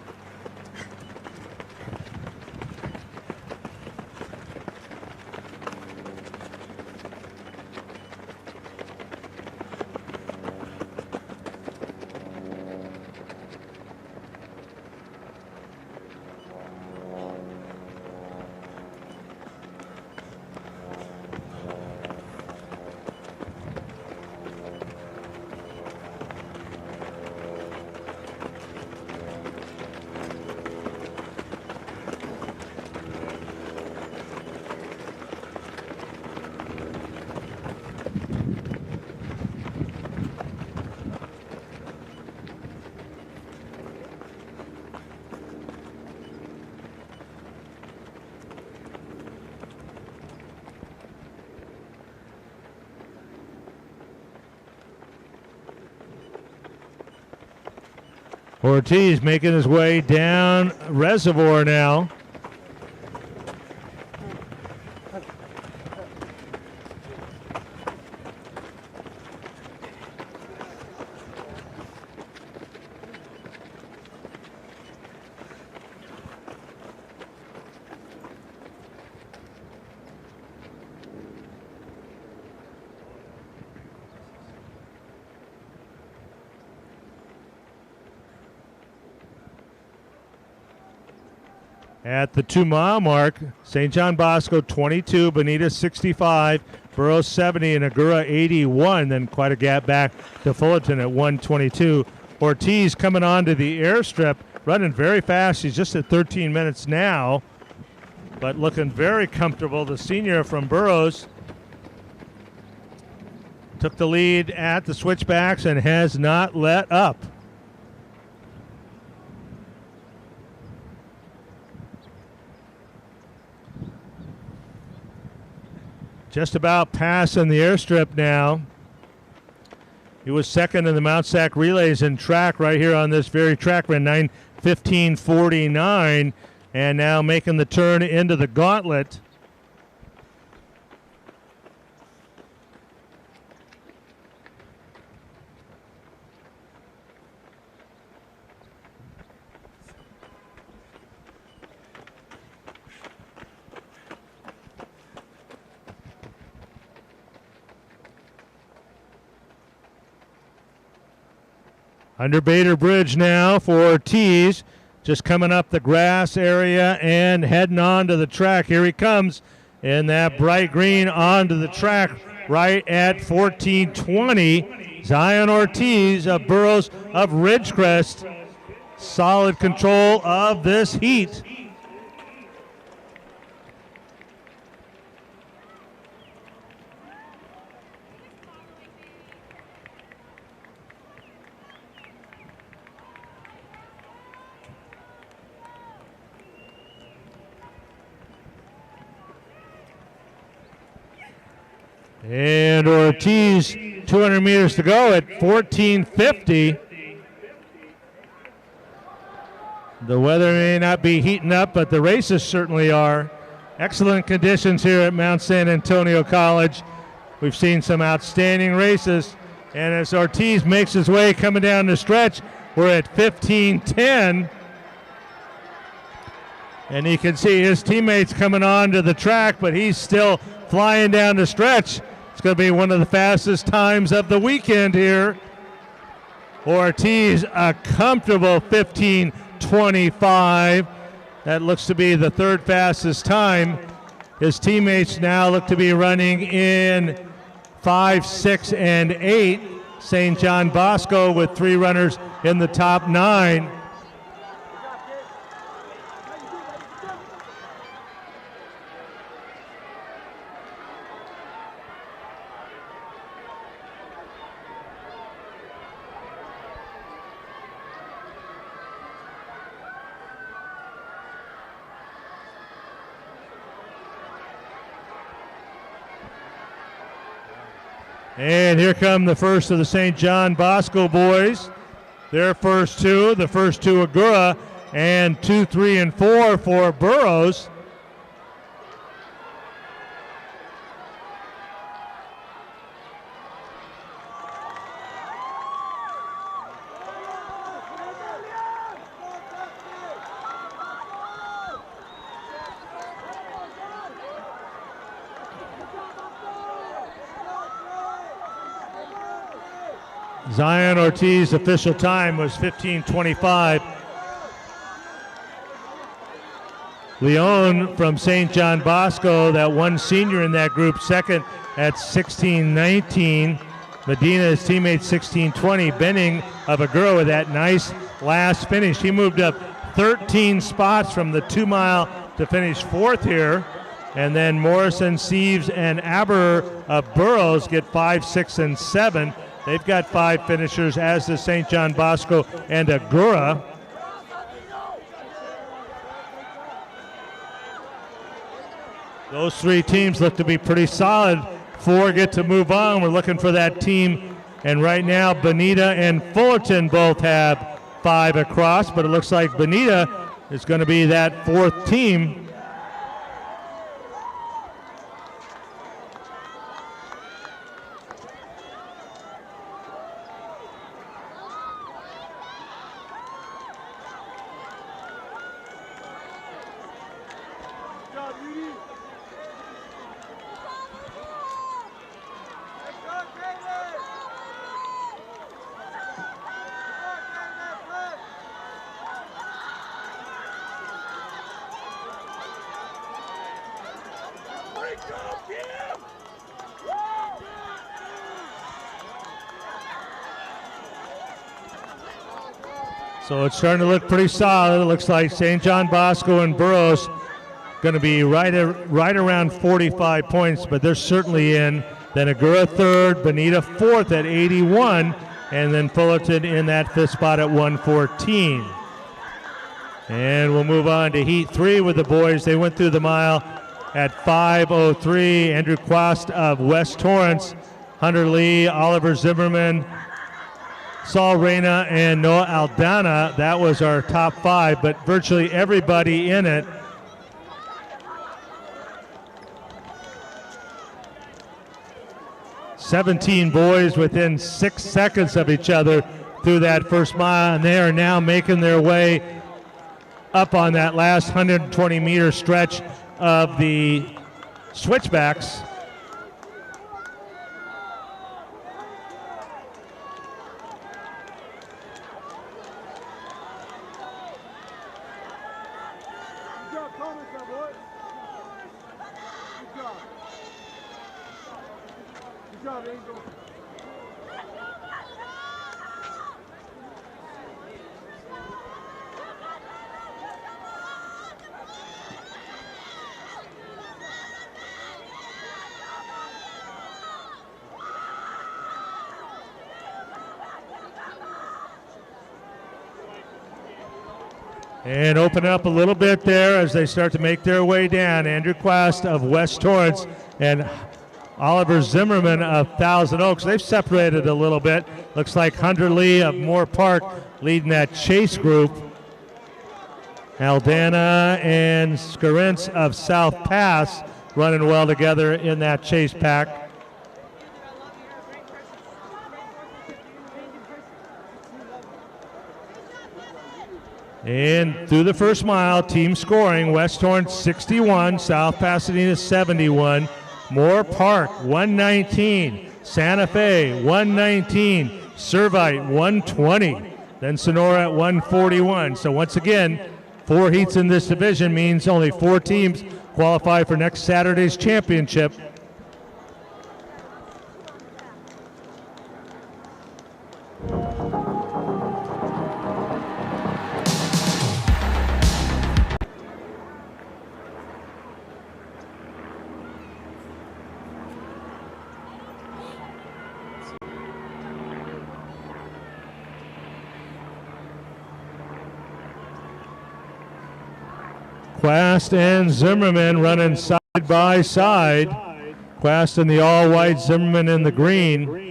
Ortiz making his way down Reservoir now. At the 2-mile mark, St. John Bosco 22, Bonita 65, Burroughs 70, and Agura 81. Then quite a gap back to Fullerton at 122. Ortiz coming onto the airstrip, running very fast. He's just at 13 minutes now, but looking very comfortable. The senior from Burroughs took the lead at the switchbacks and has not let up. Just about passing the airstrip now. He was second in the Mt SAC relays in track right here on this very track, ran 9:15.49, and now making the turn into the gauntlet. Under Bader Bridge now for Ortiz, just coming up the grass area and heading on to the track. Here he comes in that bright green onto the track right at 14:20. Zion Ortiz of Burroughs of Ridgecrest. Solid control of this heat. And Ortiz, 200 meters to go at 14:50. The weather may not be heating up, but the races certainly are. Excellent conditions here at Mount San Antonio College. We've seen some outstanding races. And as Ortiz makes his way coming down the stretch, we're at 15:10. And you can see his teammates coming on to the track, but he's still flying down the stretch. It's going to be one of the fastest times of the weekend here. Ortiz, a comfortable 15:25. That looks to be the third fastest time. His teammates now look to be running in 5, 6, and 8. St. John Bosco with 3 runners in the top 9. And here come the first of the St. John Bosco boys. Their first two, the first two Agura, and 2, 3, and 4 for Burroughs. Zion Ortiz official time was 15:25. Leon from St. John Bosco, that one senior in that group, second at 16:19. Medina, his teammate, 16:20. Benning of Agura with that nice last finish. He moved up 13 spots from the 2-mile to finish 4th here. And then Morrison, Sieves, and Aber of Burroughs get 5, 6, and 7. They've got 5 finishers, as does St. John Bosco and Agura. Those 3 teams look to be pretty solid. 4 get to move on. We're looking for that team. And right now, Bonita and Fullerton both have 5 across, but it looks like Bonita is going to be that fourth team. So it's starting to look pretty solid. It looks like St. John Bosco and Burroughs going to be right around 45 points, but they're certainly in. Then Agoura third, Bonita fourth at 81, and then Fullerton in that fifth spot at 114. And we'll move on to Heat 3 with the boys. They went through the mile at 5:03. Andrew Quast of West Torrance, Hunter Lee, Oliver Zimmerman, Saul Reyna, and Noah Aldana. That was our top 5, but virtually everybody in it. "17 boys within 6 seconds of each other through that first mile, and they are now making their way up on that last 120-meter stretch of the switchbacks. And open up a little bit there as they start to make their way down. Andrew Quast of West Torrance and Oliver Zimmerman of Thousand Oaks. They've separated a little bit. Looks like Hunter Lee of Moore Park leading that chase group. Aldana and Scarence of South Pass running well together in that chase pack. And through the first mile, team scoring, West Torrance 61, South Pasadena 71, Moore Park 119, Santa Fe 119, Servite 120, then Sonora at 141. So once again, 4 heats in this division means only 4 teams qualify for next Saturday's championship. Quast and Zimmerman running side by side. Quast in the all-white, Zimmerman in the green.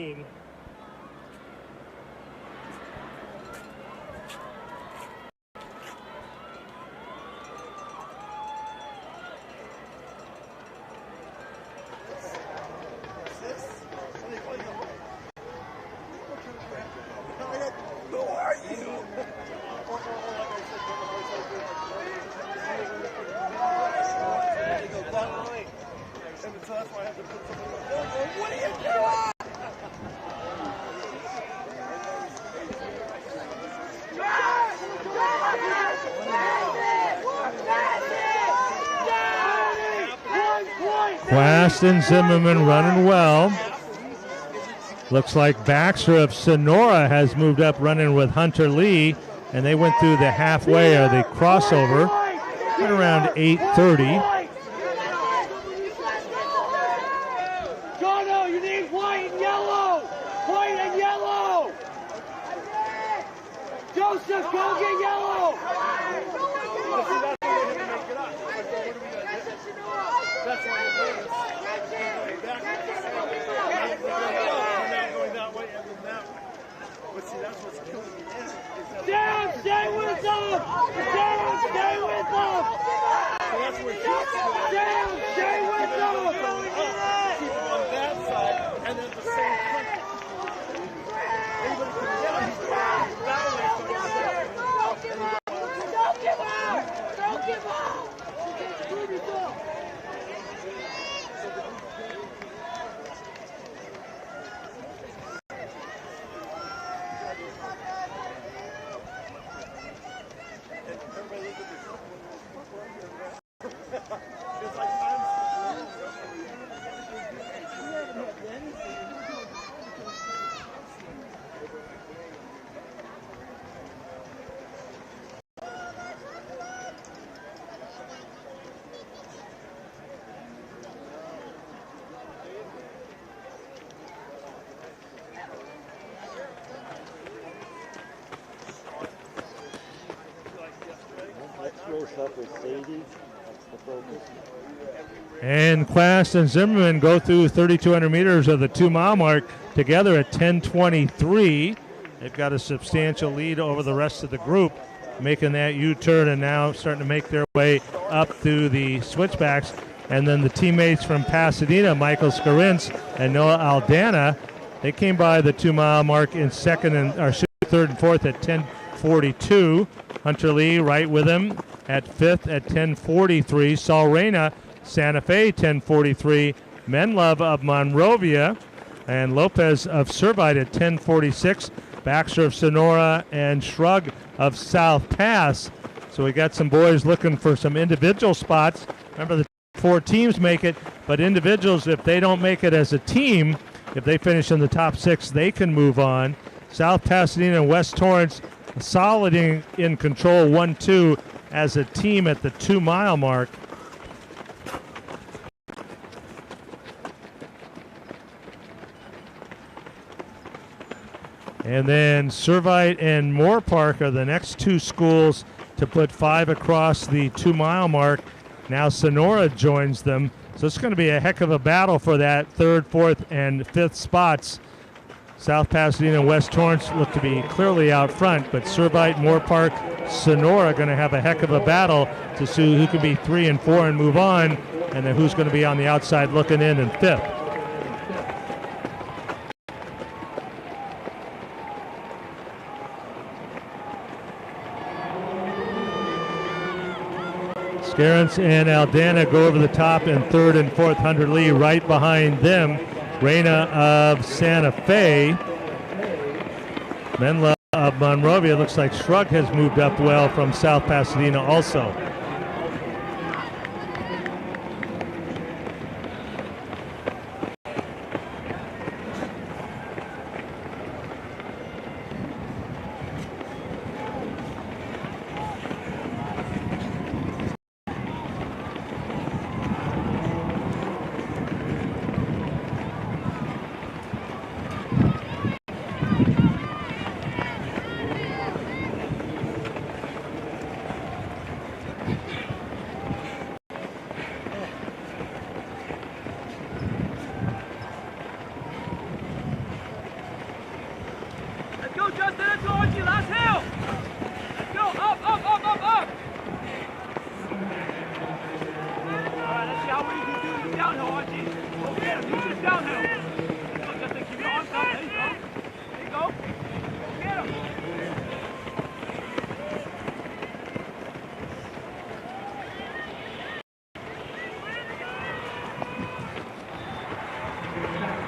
Quast and Zimmerman running well. Looks like Baxter of Sonora has moved up running with Hunter Lee, and they went through the halfway or the crossover at around 8:30. Jono, you need white and yellow! White and yellow! Joseph, go get yellow! Down, with them! Down, stay with them! Down, stay with them! Keep him on that side, and then the same punch. Anybody can get him. He's that way. Don't give up! Don't give up! It's like And Quast and Zimmerman go through 3,200 meters of the 2-mile mark together at 10:23. They've got a substantial lead over the rest of the group, making that U-turn and now starting to make their way up through the switchbacks. And then the teammates from Pasadena, Michael Scarins and Noah Aldana, they came by the 2-mile mark in third and fourth at 10:42. Hunter Lee right with him at fifth at 10:43. Saul Reyna, Santa Fe, 10:43. Menlove of Monrovia and Lopez of Servite at 10:46. Baxter of Sonora and Shrug of South Pass. So we got some boys looking for some individual spots. Remember, the 4 teams make it, but individuals, if they don't make it as a team, if they finish in the top 6, they can move on. South Pasadena and West Torrance solid in control, 1-2 as a team at the 2-mile mark. And then Servite and Moore Park are the next 2 schools to put 5 across the 2-mile mark. Now Sonora joins them. So it's going to be a heck of a battle for that 3rd, 4th, and 5th spots. South Pasadena and West Torrance look to be clearly out front, but Servite, Moore Park, Sonora are going to have a heck of a battle to see who can be 3 and 4 and move on, and then who's going to be on the outside looking in 5th. Scarance and Aldana go over the top in 3rd and 4th. Hunter Lee right behind them. Reyna of Santa Fe. Menla of Monrovia. Looks like Shrug has moved up well from South Pasadena also.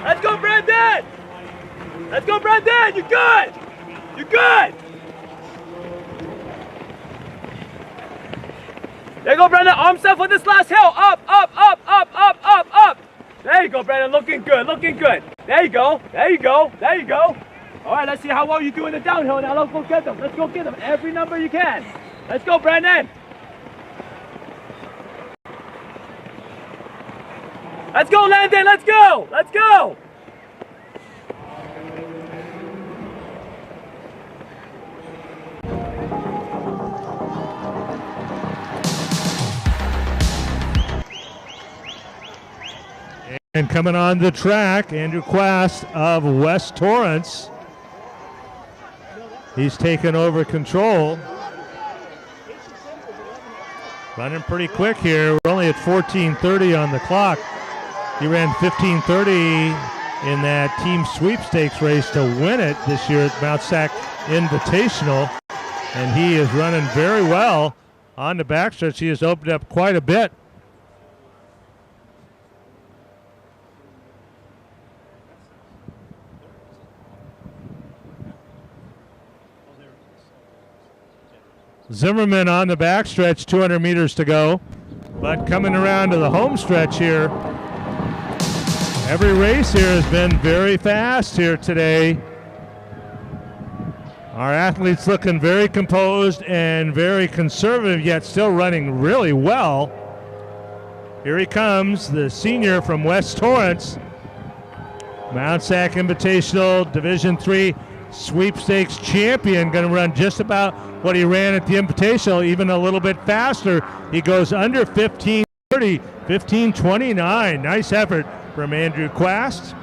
Let's go, Brandon! Let's go, Brandon! You're good! You're good! There you go, Brandon. Arm set for this last hill. Up, up, up, up, up, up, up. There you go, Brandon. Looking good, looking good. There you go, there you go, there you go. All right, let's see how well you do in the downhill. Now let's go get them. Let's go get them. Every number you can. Let's go, Brandon. Let's go, Landon. Let's go. Let's go. And coming on the track, Andrew Quast of West Torrance. He's taken over control. Running pretty quick here. We're only at 14:30 on the clock. He ran 15:30 in that team sweepstakes race to win it this year at Mt SAC Invitational. And he is running very well on the backstretch. He has opened up quite a bit. Zimmerman on the backstretch, 200 meters to go. But coming around to the home stretch here, every race here has been very fast here today. Our athletes looking very composed and very conservative, yet still running really well. Here he comes, the senior from West Torrance. Mt SAC Invitational Division III sweepstakes champion, going to run just about what he ran at the Invitational, even a little bit faster. He goes under 15:30, 15:29. Nice effort from Andrew Quast.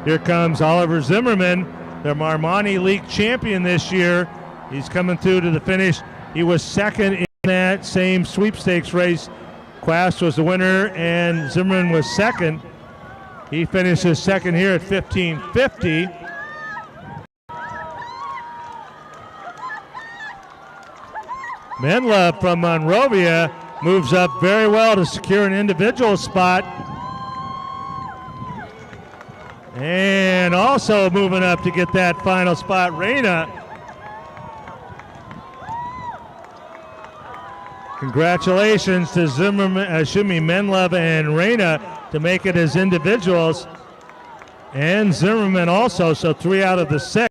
Here comes Oliver Zimmerman, the Marmani League champion this year. He's coming through to the finish. He was second in that same sweepstakes race. Quast was the winner and Zimmerman was second. He finishes second here at 15:50. Menlove from Monrovia moves up very well to secure an individual spot. And also moving up to get that final spot, Reyna. Congratulations to Menlove and Reyna to make it as individuals. And Zimmerman also, so 3 out of the 6.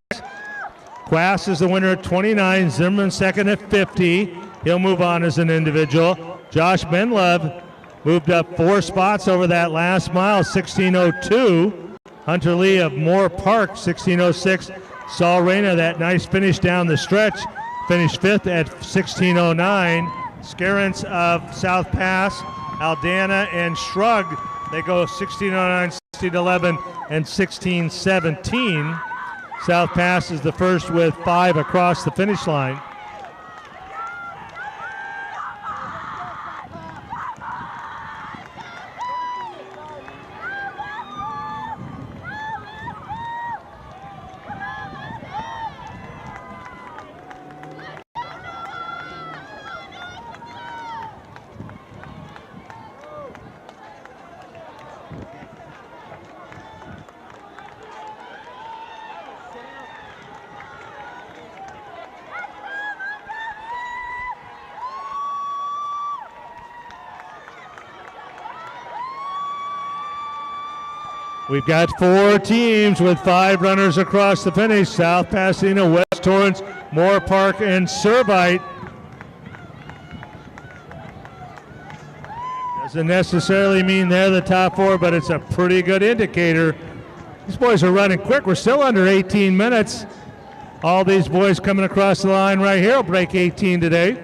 Quast is the winner at 29, Zimmerman second at 50. He'll move on as an individual. Josh Menlove moved up 4 spots over that last mile, 16:02. Hunter Lee of Moore Park, 16:06. Saul Reyna, that nice finish down the stretch, finished 5th at 16:09. Scarence of South Pass, Aldana, and Shrug, they go 16:09, 16:11, and 16:17. South Pass is the first with 5 across the finish line. We've got 4 teams with 5 runners across the finish. South Pasadena, West Torrance, Moore Park, and Servite. Doesn't necessarily mean they're the top 4, but it's a pretty good indicator. These boys are running quick. We're still under 18 minutes. All these boys coming across the line right here will break 18 today.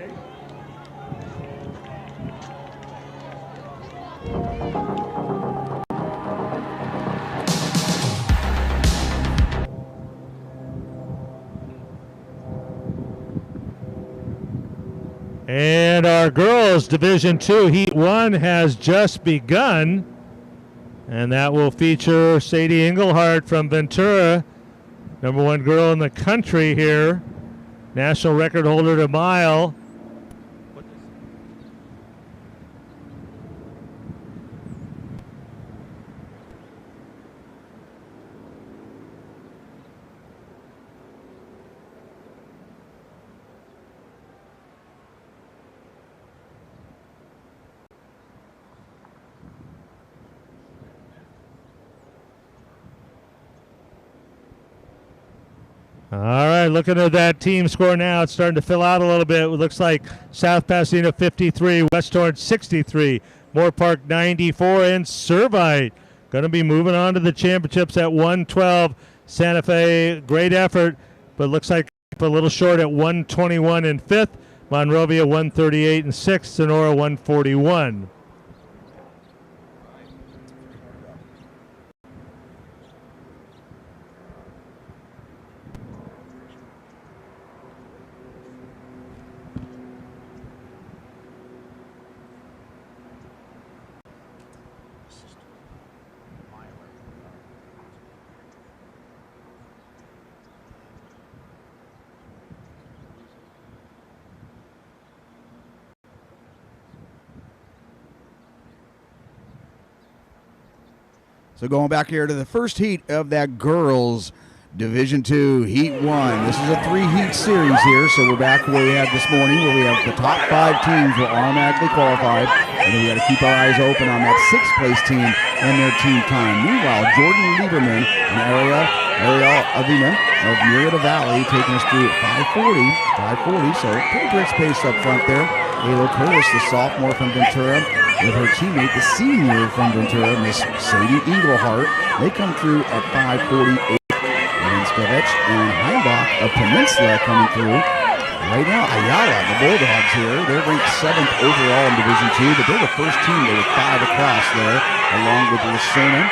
And our girls Division II Heat 1 has just begun. And that will feature Sadie Engelhardt from Ventura, #1 girl in the country here. National record holder to mile. All right, looking at that team score now, it's starting to fill out a little bit. It looks like South Pasadena 53, West Torrance 63, Moore Park 94, and Servite going to be moving on to the championships at 112. Santa Fe, great effort, but looks like a little short at 121 in 5th. Monrovia 138 in 6th, Sonora 141. So going back here to the first heat of that girls Division II Heat 1. This is a 3-heat series here, so we're back where we had this morning, where we have the top 5 teams will automatically qualify, and then we got to keep our eyes open on that 6th place team and their team time. Meanwhile, Jordan Lieberman and Ariel Avina of Murrieta Valley taking us through at 5:40, so pretty brisk pace up front there. Halo Curtis, the sophomore from Ventura, with her teammate, the senior from Ventura, Miss Sadie Englehart. They come through at 5:48. Skavich and Heimbach of Peninsula coming through. Right now, Ayala, the Bulldogs here, they're ranked 7th overall in Division II, but they're the first team. They were 5 across there, along with Lucerne.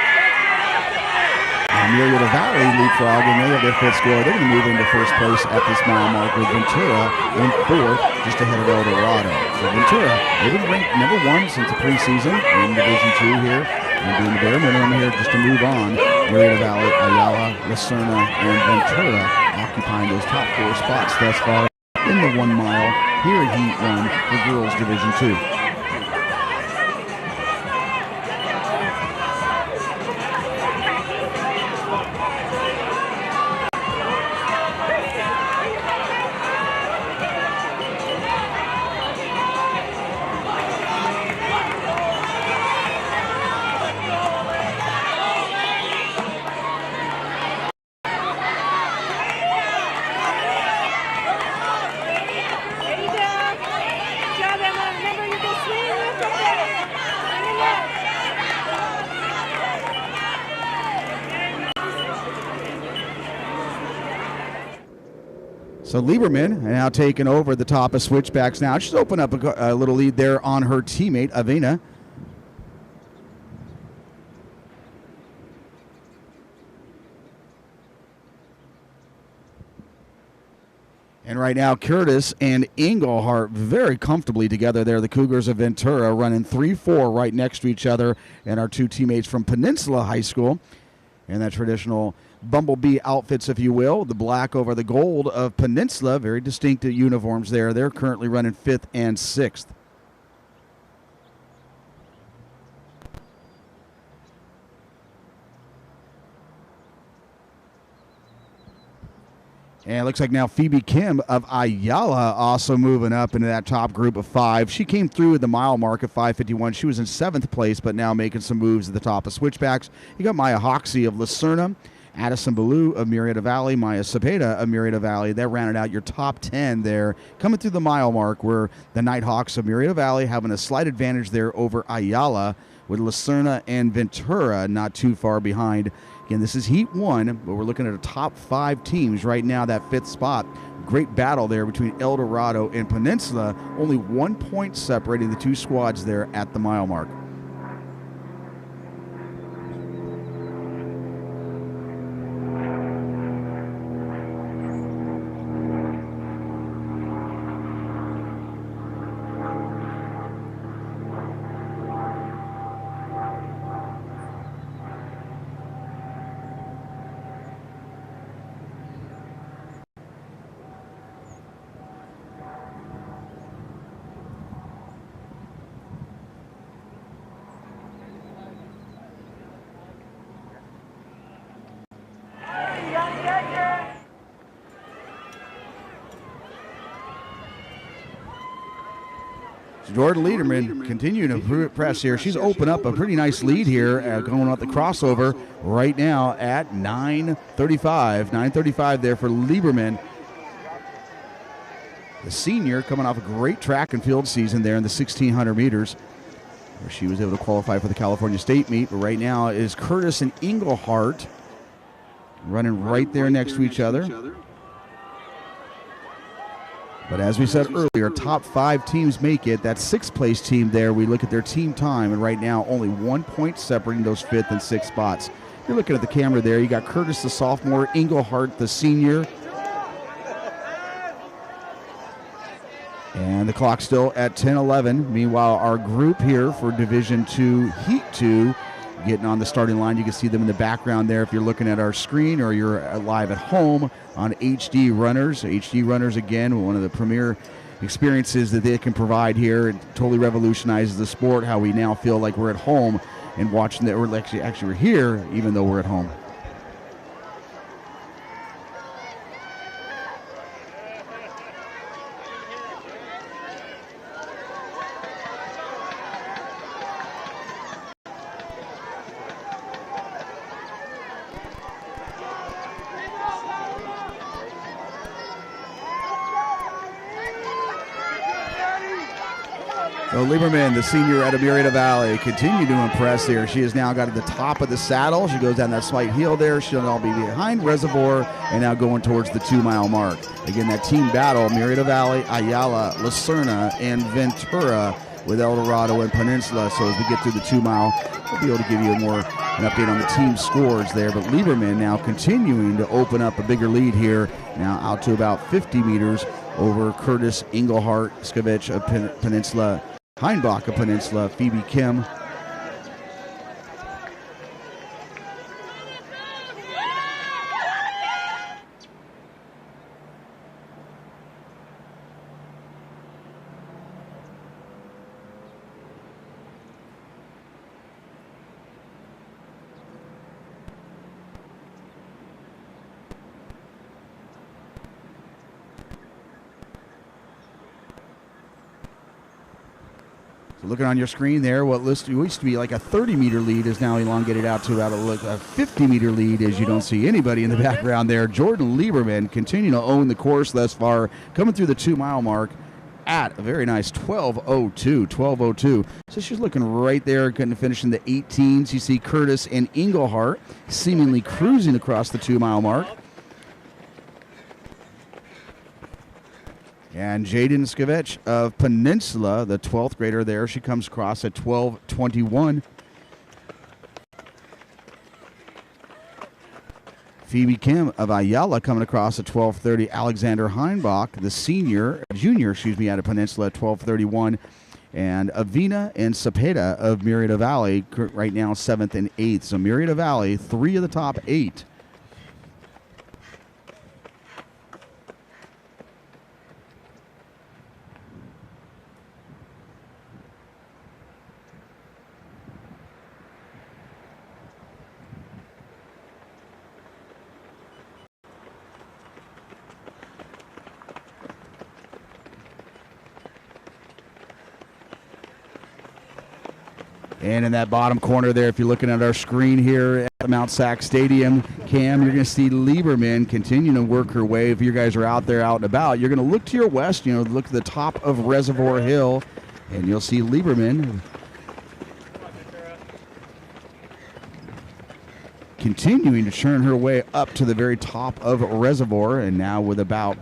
Murrieta Valley leapfrog, and they have their 5th score. They're going to move into first place at this mile mark with Ventura in 4th, just ahead of El Dorado. So Ventura, they've been ranked number 1 since the preseason in Division II here. And doing the bare minimum here just to move on. Murrieta Valley, Ayala, Lucerne, and Ventura occupying those top 4 spots thus far in the 1 mile here in Heat 1 for Girls Division II. So Lieberman now taking over the top of switchbacks now. She's opened up a little lead there on her teammate, Avena. And right now, Curtis and Englehart very comfortably together there. The Cougars of Ventura running 3-4 right next to each other, and our 2 teammates from Peninsula High School. And that traditional bumblebee outfits, if you will, the black over the gold of Peninsula, very distinct uniforms there. They're currently running 5th and 6th. And it looks like now Phoebe Kim of Ayala also moving up into that top group of 5. She came through at the mile mark at 5:51. She was in 7th place, but now making some moves at the top of switchbacks. You got Maya Hoxie of Lucerne, Addison Ballou of Murrieta Valley, Maya Cepeda of Murrieta Valley. That rounded out your top 10 there, coming through the mile mark, where the Nighthawks of Murrieta Valley having a slight advantage there over Ayala, with Lucerne and Ventura not too far behind. Again, this is Heat 1, but we're looking at a top 5 teams right now, that 5th spot. Great battle there between El Dorado and Peninsula. Only 1 point separating the 2 squads there at the mile mark. Jordan Liederman continuing to press here. She's opened up a pretty nice lead here, going up the crossover right now at 9:35. 9:35 there for Lieberman. The senior coming off a great track and field season there in the 1,600 meters, where she was able to qualify for the California State meet. But right now is Curtis and Englehart running right there next to each other. But as we said earlier, top 5 teams make it. That 6th place team there, we look at their team time, and right now only 1 point separating those 5th and 6th spots. You're looking at the camera there. You got Curtis, the sophomore, Englehart, the senior. And the clock still at 10:11. Meanwhile, our group here for Division II, Heat 2, getting on the starting line. You can see them in the background there if you're looking at our screen or you're live at home on HD Runners. HD Runners, again, one of the premier experiences that they can provide here. It totally revolutionizes the sport, how we now feel like we're at home and watching that. We're actually we're here, even though we're at home. So Lieberman, the senior out of Murrieta Valley, continued to impress here. She has now got at the top of the saddle. She goes down that slight hill there. She'll now be behind Reservoir and now going towards the 2-mile mark. Again, that team battle, Murrieta Valley, Ayala, Lucerna, and Ventura with El Dorado and Peninsula. So as we get through the 2-mile, we'll be able to give you an update on the team scores there. But Lieberman now continuing to open up a bigger lead here, now out to about 50 meters over Curtis Engelhart Skavich of Peninsula, Heinbach of Peninsula, Phoebe Kim. Looking on your screen there, what used to be like a 30-meter lead is now elongated out to about a 50-meter lead, as you don't see anybody in the background there. Jordan Lieberman continuing to own the course thus far, coming through the 2-mile mark at a very nice 12:02. So she's looking right there, going to finish in the 18s. You see Curtis and Engelhart seemingly cruising across the 2-mile mark. And Jaden Skavich of Peninsula, the 12th grader there, she comes across at 12:21. Phoebe Kim of Ayala coming across at 12:30. Alexander Heinbach, the junior, out of Peninsula at 12:31. And Avina and Cepeda of Murrieta Valley right now 7th and 8th. So Murrieta Valley, 3 of the top 8. And in that bottom corner there, if you're looking at our screen here at the Mt SAC Stadium, Cam, you're going to see Lieberman continuing to work her way. If you guys are out there out and about, you're going to look to your west, look at the top of Reservoir Hill, and you'll see Lieberman continuing to churn her way up to the very top of Reservoir, and now with about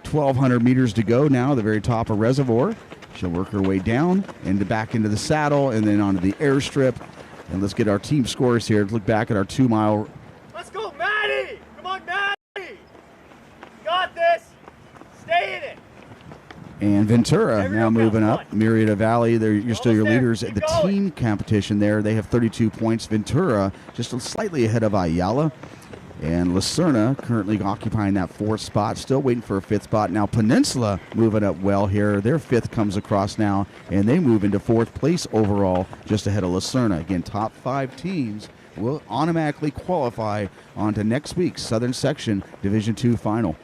1,200 meters to go now, the very top of Reservoir. She'll work her way down and back into the saddle and then onto the airstrip. And let's get our team scores here. Look back at our 2-mile. Let's go, Maddie! Come on, Maddie! Got this! Stay in it! And Ventura now moving up. Murrieta Valley, you're still your leaders at the team competition there. They have 32 points. Ventura just slightly ahead of Ayala. And Lucerna currently occupying that 4th spot, still waiting for a 5th spot. Now Peninsula moving up well here. Their 5th comes across now, and they move into 4th place overall, just ahead of Lucerna. Again, top 5 teams will automatically qualify onto next week's Southern Section Division II final.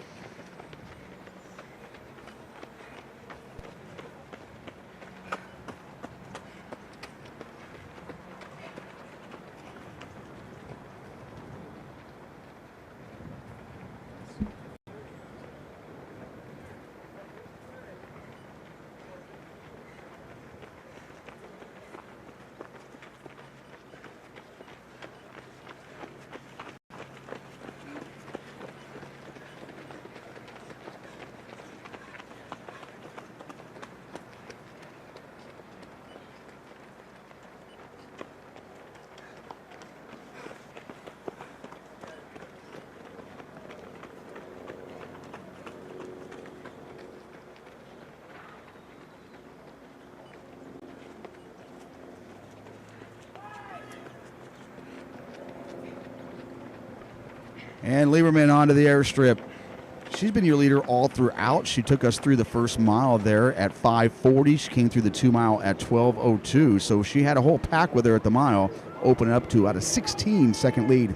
And Lieberman onto the airstrip. she's been your leader all throughout. She took us through the first mile there at 5:40. She came through the 2 mile at 12:02. So she had a whole pack with her at the mile, opening up to about a 16-second lead.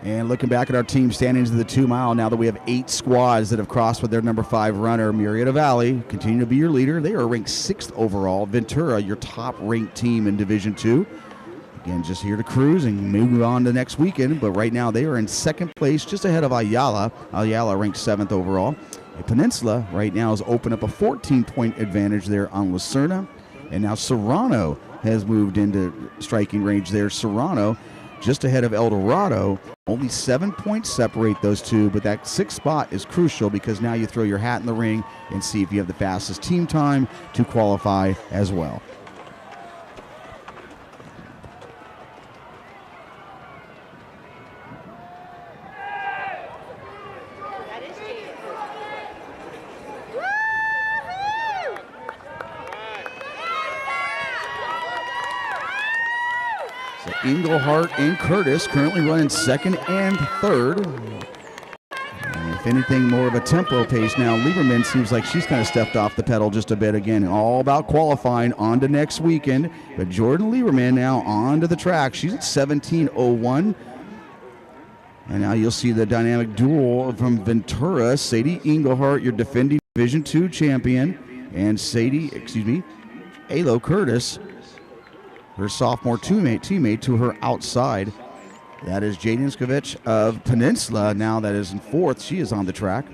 And looking back at our team standings of the 2 mile, now that we have 8 squads that have crossed with their number 5 runner, Murrieta Valley, continue to be your leader. They are ranked 6th overall. Ventura, your top-ranked team in Division II. Again, just here to cruise and move on to next weekend. But right now, they are in 2nd place, just ahead of Ayala. Ayala ranked 7th overall. Peninsula right now has opened up a 14-point advantage there on Lucerna. And now Serrano has moved into striking range there. Serrano just ahead of El Dorado. Only 7 points separate those two, but that 6th spot is crucial because now you throw your hat in the ring and see if you have the fastest team time to qualify as well. Englehart and Curtis currently running 2nd and 3rd. And if anything, more of a tempo pace now. Lieberman seems like she's kind of stepped off the pedal just a bit. Again, all about qualifying on to next weekend. But Jordan Lieberman now on to the track. She's at 17:01. And now you'll see the dynamic duel from Ventura. Sadie Englehart, your defending Division II champion. And Alo Curtis, her sophomore teammate to her outside. That is Jaden Skovich of Peninsula. Now that is in 4th. She is on the track.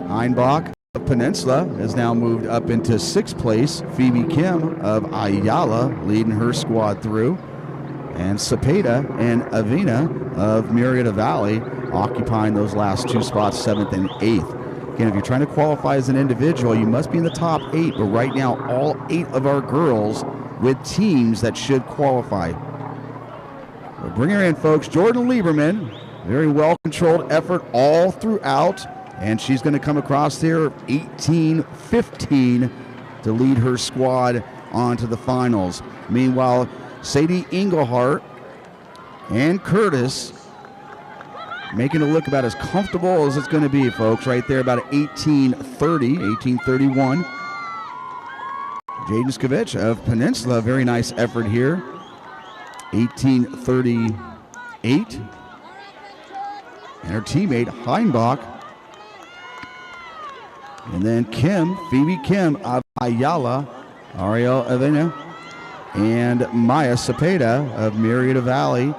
Einbach of Peninsula has now moved up into 6th place. Phoebe Kim of Ayala leading her squad through. And Cepeda and Avena of Murrieta Valley occupying those last 2 spots, 7th and 8th. Again, if you're trying to qualify as an individual, you must be in the top 8. But right now, all 8 of our girls with teams that should qualify. We'll bring her in, folks. Jordan Lieberman, very well-controlled effort all throughout. And she's going to come across there 18-15 to lead her squad on to the finals. Meanwhile, Sadie Englehart and Curtis making it look about as comfortable as it's going to be, folks. Right there, about 18:31. Jaden Skovich of Peninsula, very nice effort here. 18:38. And her teammate, Heinbach. And then Phoebe Kim of Ayala, Ariel Avena, and Maya Cepeda of Murrieta Valley.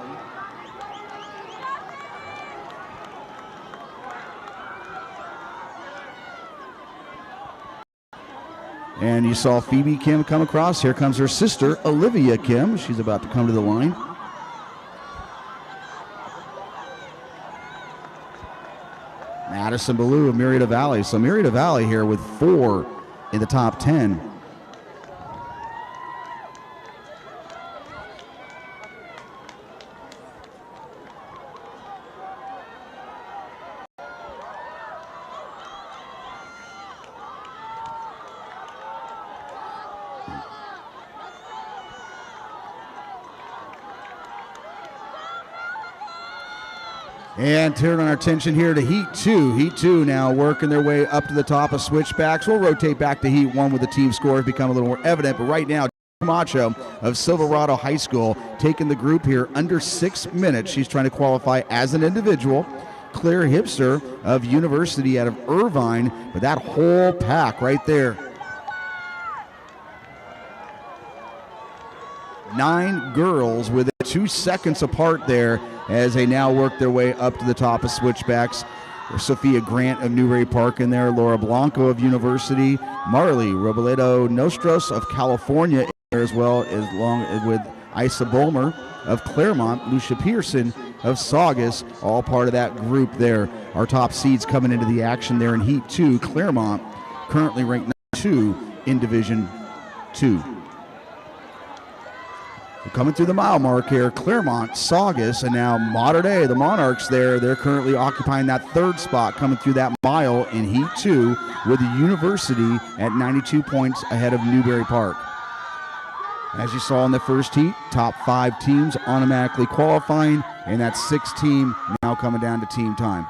And you saw Phoebe Kim come across. Here comes her sister, Olivia Kim. She's about to come to the line. Madison Ballou of Murrieta Valley. So Murrieta Valley here with 4 in the top 10. And turn our attention here to Heat 2. Heat 2 now working their way up to the top of switchbacks. We'll rotate back to Heat 1 with the team scores become a little more evident. But right now, Camacho of Silverado High School taking the group here under 6 minutes. She's trying to qualify as an individual. Claire Hipster of University out of Irvine with that whole pack right there. 9 girls with 2 seconds apart there as they now work their way up to the top of switchbacks. There's Sophia Grant of Newbury Park in there, Laura Blanco of University, Marley Robledo Nostros of California in there as well, as long with Isa Bulmer of Claremont, Lucia Pearson of Saugus, all part of that group there. Our top seeds coming into the action there in Heat 2. Claremont currently ranked number 2 in Division 2. So coming through the mile mark here, Claremont, Saugus, and now Mater Dei, the Monarchs there. They're currently occupying that 3rd spot coming through that mile in Heat 2 with the University at 92 points ahead of Newberry Park. As you saw in the first heat, top 5 teams automatically qualifying, and that 6th team now coming down to team time.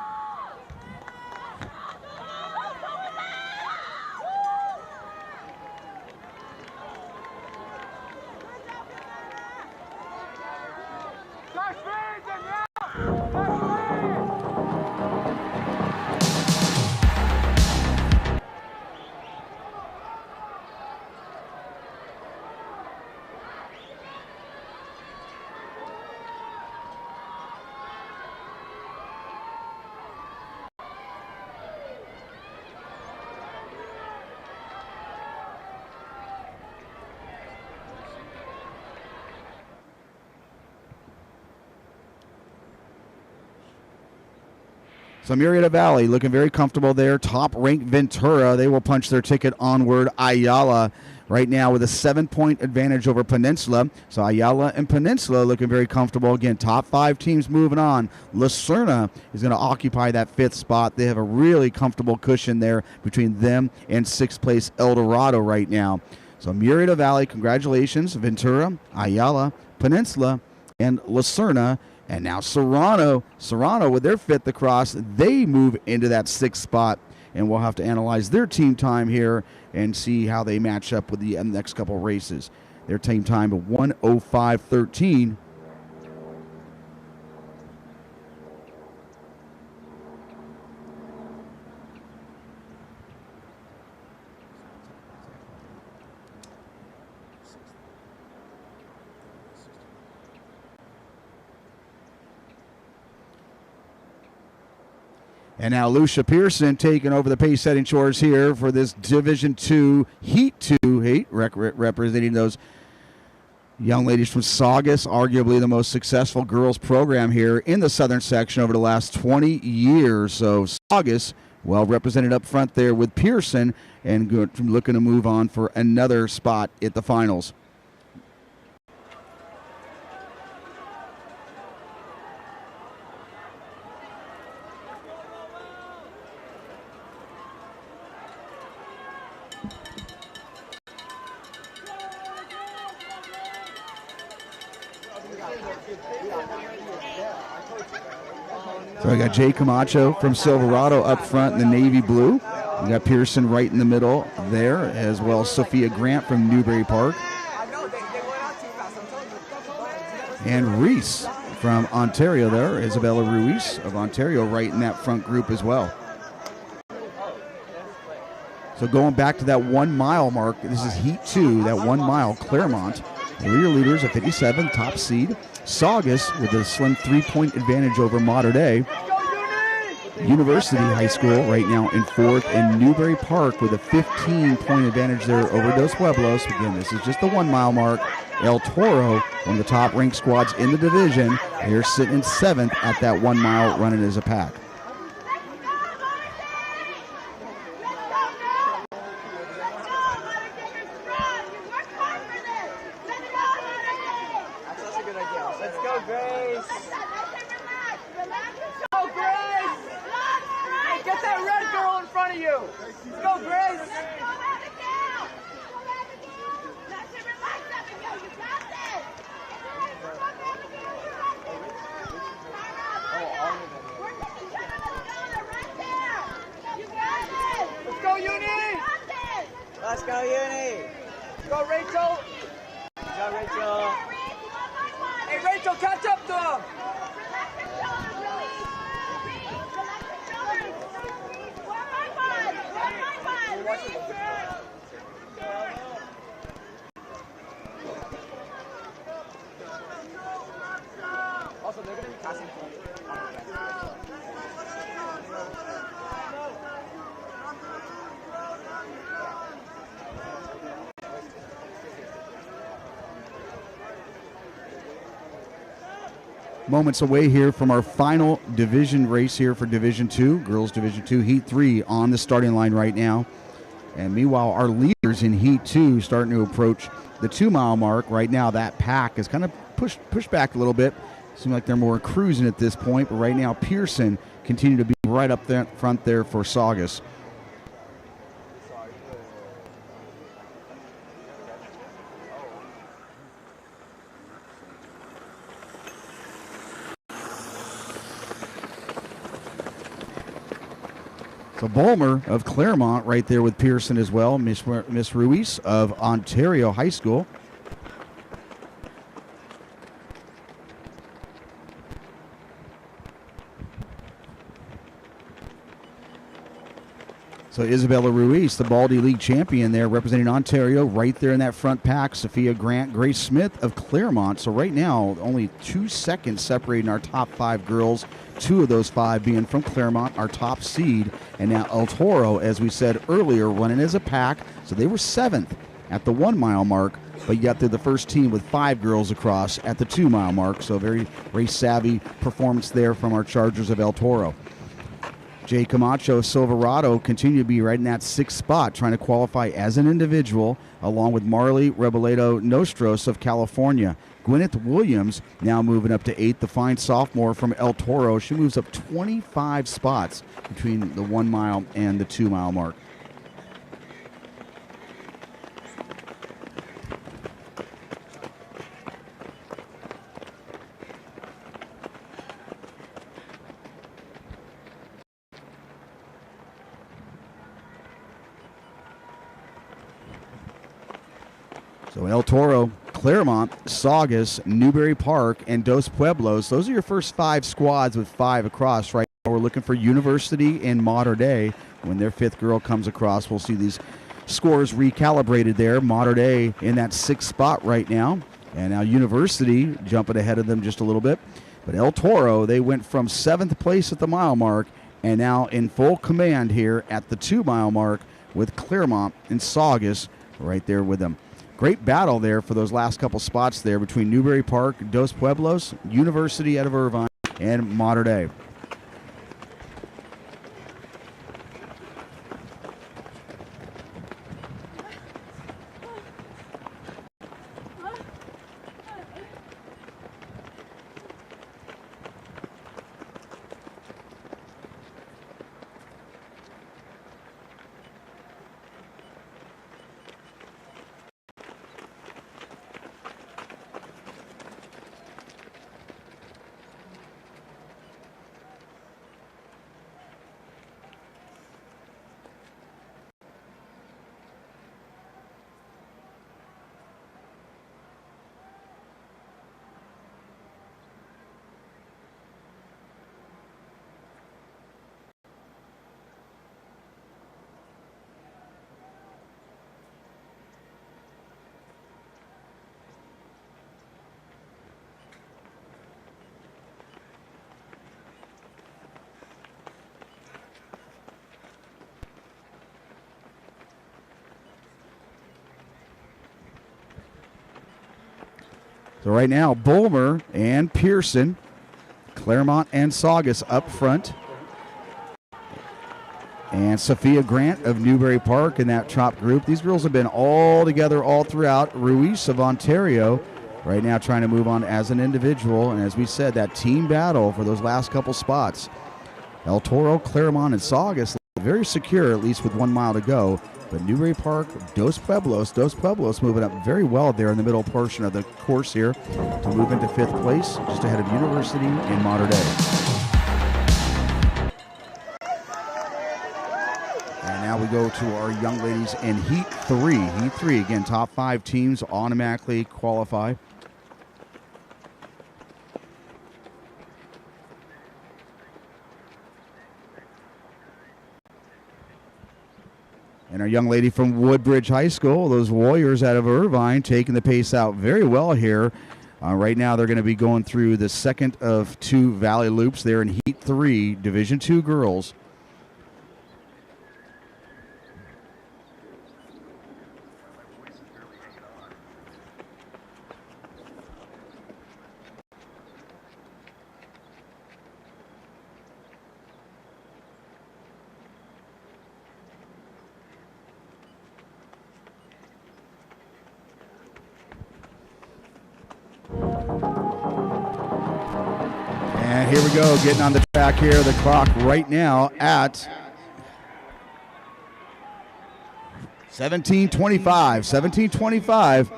So Murrieta Valley looking very comfortable there. Top-ranked Ventura, they will punch their ticket onward. Ayala right now with a 7-point advantage over Peninsula. So Ayala and Peninsula looking very comfortable. Again, top 5 teams moving on. Lucerna is going to occupy that 5th spot. They have a really comfortable cushion there between them and 6th place El Dorado right now. So Murrieta Valley, congratulations. Ventura, Ayala, Peninsula, and Lucerna. And now Serrano with their 5th across, they move into that 6th spot, and we'll have to analyze their team time here and see how they match up with the next couple races. Their team time of 1:05.13. And now Lucia Pearson taking over the pace setting chores here for this Division 2 Heat 2 heat, representing those young ladies from Saugus, arguably the most successful girls program here in the Southern section over the last 20 years. So Saugus well represented up front there with Pearson, and looking to move on for another spot at the finals. So we got Jay Camacho from Silverado up front in the navy blue. We got Pearson right in the middle there, as well as Sophia Grant from Newberry Park. And Reese from Ontario there, Isabella Ruiz of Ontario right in that front group as well. So going back to that 1 mile mark, this is Heat 2, that 1 mile, Claremont. The rear leaders at 57, top seed. Saugus with a slim 3-point advantage over Mater Dei. University High School right now in 4th, and Newberry Park with a 15-point advantage there over Dos Pueblos. Again, this is just the 1 mile mark. El Toro, one of the top-ranked squads in the division, they're sitting in 7th at that 1 mile, running as a pack. Let's go, Uni! Go, Rachel! Good job, Rachel! Hey, Rachel, catch up to him! Also, they're going to be passing points. moments away here from our final division race here for Division II, Girls Division II, Heat 3 on the starting line right now. And meanwhile, our leaders in Heat 2 starting to approach the 2-mile mark. Right now, that pack is kind of pushed back a little bit. Seems like they're more cruising at this point, but right now Pearson continue to be right up there front there for Saugus. So Bulmer of Claremont right there with Pearson as well. Miss Ruiz of Ontario High School. So Isabella Ruiz, the Baldy League champion there, representing Ontario, right there in that front pack. Sophia Grant, Grace Smith of Claremont. So right now, only 2 seconds separating our top 5 girls. 2 of those 5 being from Claremont, our top seed. And now El Toro, as we said earlier, running as a pack. So they were 7th at the 1-mile mark, but yet they're the first team with 5 girls across at the 2-mile mark. So very race-savvy performance there from our Chargers of El Toro. Jay Camacho Silverado continue to be right in that 6th spot, trying to qualify as an individual, along with Marley Reboledo Nostros of California. Gwyneth Williams now moving up to 8th, the fine sophomore from El Toro. She moves up 25 spots between the 1-mile and the 2-mile mark. So El Toro, Claremont, Saugus, Newberry Park, and Dos Pueblos. Those are your first 5 squads with 5 across. Right now we're looking for University and Mater Dei. When their 5th girl comes across, we'll see these scores recalibrated there. Mater Dei in that 6th spot right now. And now University jumping ahead of them just a little bit. But El Toro, they went from 7th place at the mile mark and now in full command here at the 2-mile mark with Claremont and Saugus right there with them. Great battle there for those last couple spots there between Newberry Park, Dos Pueblos, University out of Irvine, and Mater Dei. So right now, Bulmer and Pearson, Claremont and Saugus up front. And Sophia Grant of Newberry Park in that top group. These girls have been all together all throughout. Ruiz of Ontario right now trying to move on as an individual. And as we said, that team battle for those last couple spots. El Toro, Claremont, and Saugus very secure, at least with 1 mile to go. But Newberry Park, Dos Pueblos moving up very well there in the middle portion of the course here to move into 5th place, just ahead of University and Mater Dei. And now we go to our young ladies in Heat 3. Heat 3, again, top 5 teams automatically qualify. And our young lady from Woodbridge High School, those Warriors out of Irvine, taking the pace out very well here. Right now they're going to be going through the second of 2 Valley Loops there in Heat 3, Division II girls. And here we go, getting on the track here. The clock right now at 17:25. 17:25.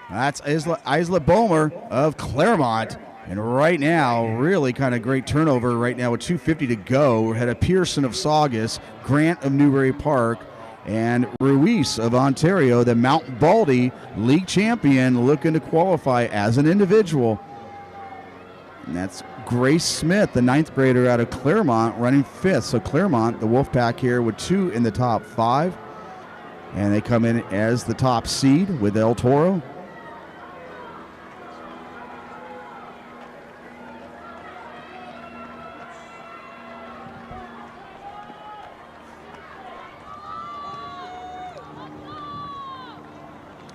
That's Isla Bomer of Claremont. And right now, really kind of great turnover right now with 2:50 to go. We had a Pearson of Saugus, Grant of Newbury Park, and Ruiz of Ontario, the Mount Baldy league champion, looking to qualify as an individual. And that's Grace Smith, the 9th grader out of Claremont, running 5th. So Claremont, the Wolfpack here with 2 in the top 5. And they come in as the top seed with El Toro.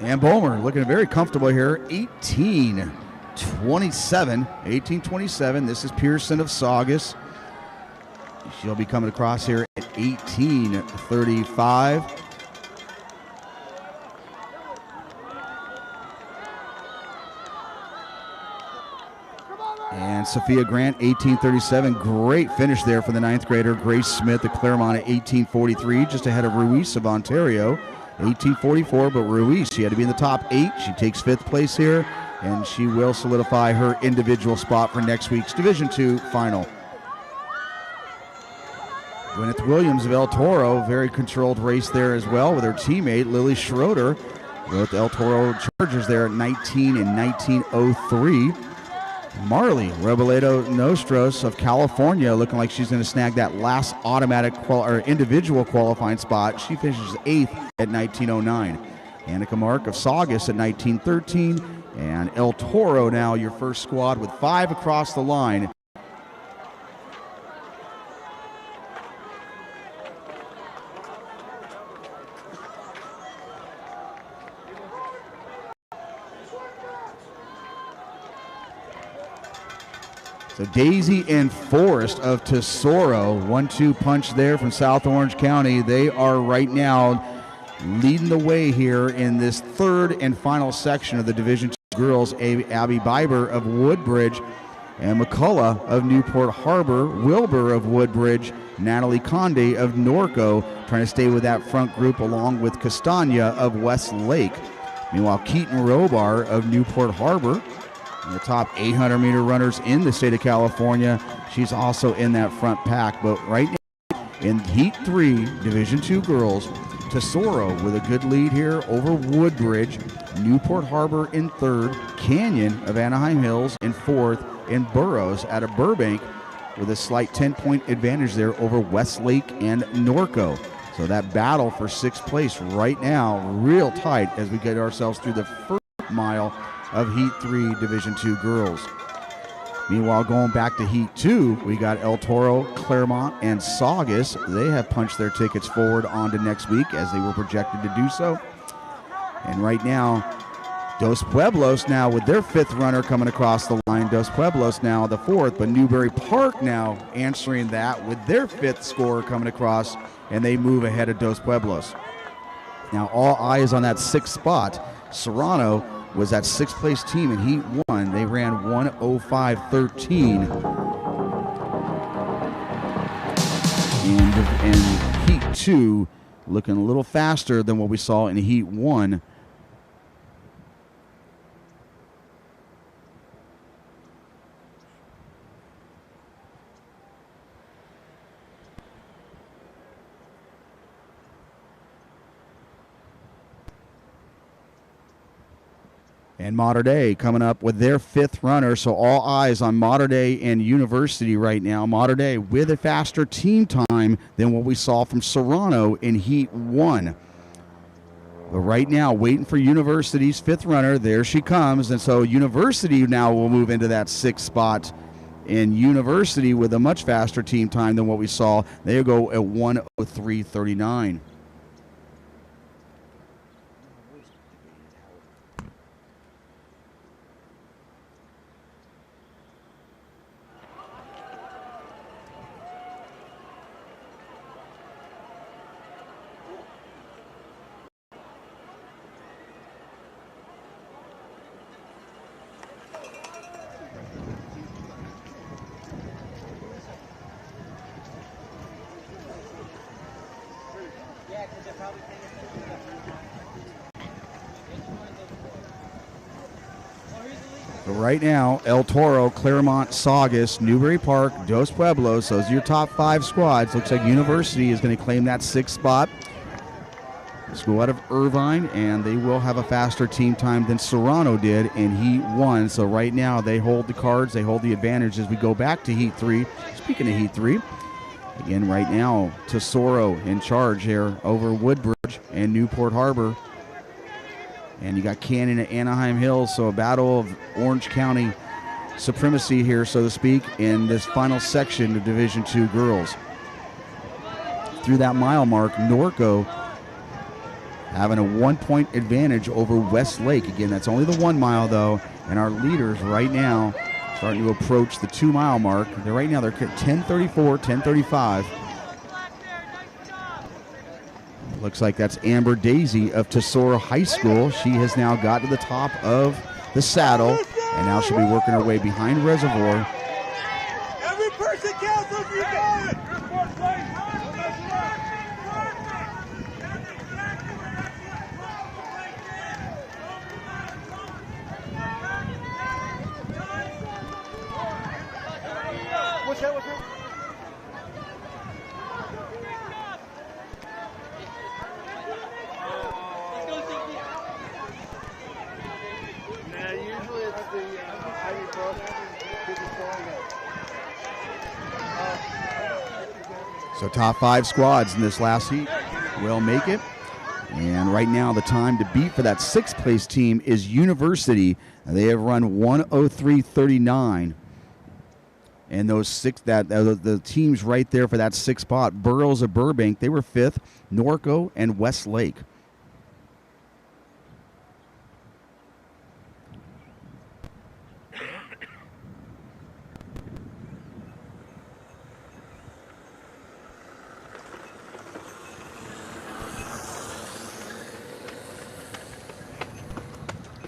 And Bomer looking very comfortable here, 18:27. This is Pearson of Saugus. She'll be coming across here at 18:35. And Sophia Grant, 18:37. Great finish there for the 9th grader, Grace Smith of Claremont at 18:43, just ahead of Ruiz of Ontario. 18:44, but Ruiz, she had to be in the top 8. She takes 5th place here, and she will solidify her individual spot for next week's Division II final. Gwyneth Williams of El Toro, very controlled race there as well with her teammate Lily Schroeder. Both El Toro Chargers there at 19 and 19:03. Marley Robledo Nostros of California looking like she's going to snag that last automatic or individual qualifying spot. She finishes 8th at 19:09. Annika Mark of Saugus at 19:13. And El Toro now your first squad with 5 across the line. So Daisy and Forrest of Tesoro, 1-2 punch there from South Orange County. They are right now leading the way here in this 3rd and final section of the Division II girls. Abby Biber of Woodbridge and McCullough of Newport Harbor, Wilbur of Woodbridge, Natalie Conde of Norco, trying to stay with that front group along with Castagna of Westlake. Meanwhile, Keaton Robar of Newport Harbor, the top 800-meter runners in the state of California. She's also in that front pack. But right now, in Heat 3, Division II girls, Tesoro with a good lead here over Woodbridge, Newport Harbor in 3rd, Canyon of Anaheim Hills in 4th, and Burroughs out of Burbank with a slight 10-point advantage there over Westlake and Norco. So that battle for 6th place right now, real tight as we get ourselves through the first mile of Heat 3 Division II girls. Meanwhile, going back to Heat 2, we got El Toro, Claremont, and Saugus. They have punched their tickets forward onto next week as they were projected to do so. And right now, Dos Pueblos now with their 5th runner coming across the line. Dos Pueblos now the 4th, but Newbury Park now answering that with their 5th scorer coming across, and they move ahead of Dos Pueblos. Now all eyes on that 6th spot. Serrano was that 6th place team in Heat 1. They ran 1:05.13. And Heat 2 looking a little faster than what we saw in Heat 1. And Mater Dei coming up with their 5th runner, so all eyes on Mater Dei and University right now. Mater Dei with a faster team time than what we saw from Serrano in Heat 1. But right now, waiting for University's 5th runner. There she comes, and so University now will move into that 6th spot. And University with a much faster team time than what we saw. They go at 1:03.39. But right now, El Toro, Claremont, Saugus, Newbury Park, Dos Pueblos, those are your top 5 squads. Looks like University is going to claim that 6th spot. School out of Irvine, and they will have a faster team time than Serrano did in Heat 1. So right now, they hold the cards, they hold the advantage as we go back to Heat 3. Speaking of Heat 3, again, right now, Tesoro in charge here over Woodbridge and Newport Harbor. And you got Canyon at Anaheim Hills, so a battle of Orange County supremacy here, so to speak, in this final section of Division II girls. Through that mile mark, Norco having a 1-point advantage over Westlake. Again, that's only the 1 mile, though, and our leaders right now starting to approach the 2 mile mark. Right now they're 10:34, 10:35. Looks like that's Amber Daisy of Tesoro High School. She has now got to the top of the saddle, and now she'll be working her way behind Reservoir. Every person counts if you got it. What's that? What's that? Nah, usually it's the Ivy Cross. So top 5 squads in this last heat will make it. And right now the time to beat for that 6th place team is University. They have run 1:03.39. And those the teams right there for that 6th spot, Burroughs of Burbank, they were 5th, Norco and Westlake.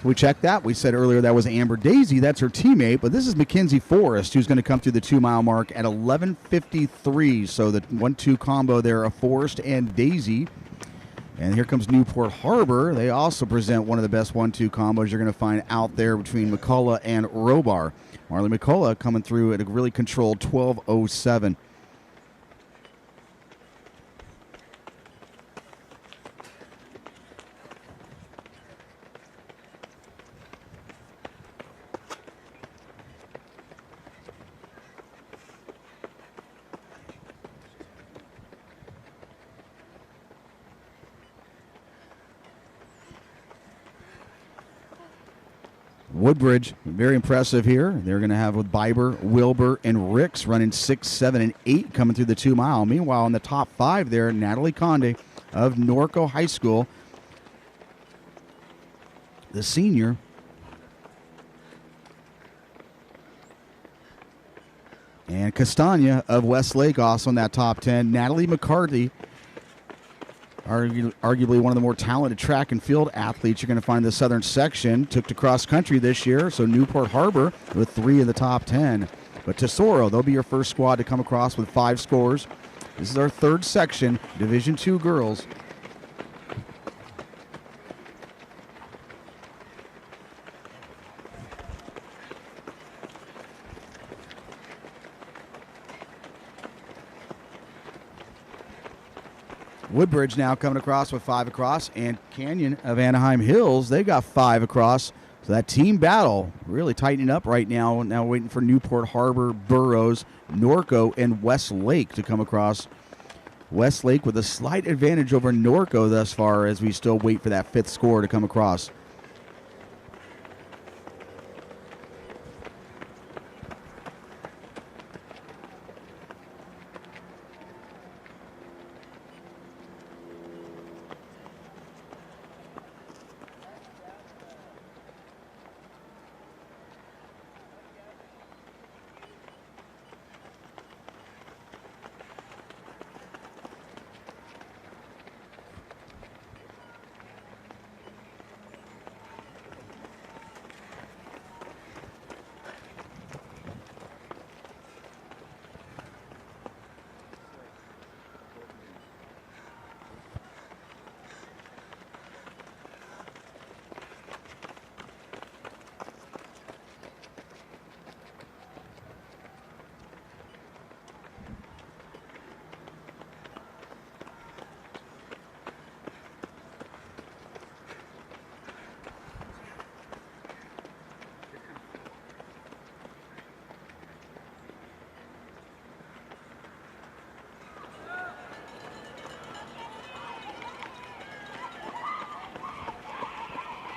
We checked that. We said earlier that was Amber Daisy. That's her teammate. But this is Mackenzie Forrest, who's going to come through the 2 mile mark at 11:53. So the 1-2 combo there of Forrest and Daisy. And here comes Newport Harbor. They also present one of the best 1-2 combos you're going to find out there between McCullough and Robar. Marley McCullough coming through at a really controlled 12:07. Woodbridge, very impressive here. They're going to have with Biber, Wilbur, and Ricks running 6, 7, and 8 coming through the 2 mile. Meanwhile, in the top 5 there, Natalie Conde of Norco High School, the senior. And Castagna of Westlake also in that top 10. Natalie McCarthy, arguably one of the more talented track and field athletes you're going to find in the southern section, took to cross country this year. So Newport Harbor with 3 in the top 10. But Tesoro, they'll be your first squad to come across with 5 scores. This is our 3rd section, Division II girls. Woodbridge now coming across with 5 across, and Canyon of Anaheim Hills, they got 5 across. So that team battle really tightening up right now. Now waiting for Newport Harbor, Burroughs, Norco, and Westlake to come across. Westlake with a slight advantage over Norco thus far as we still wait for that 5th score to come across.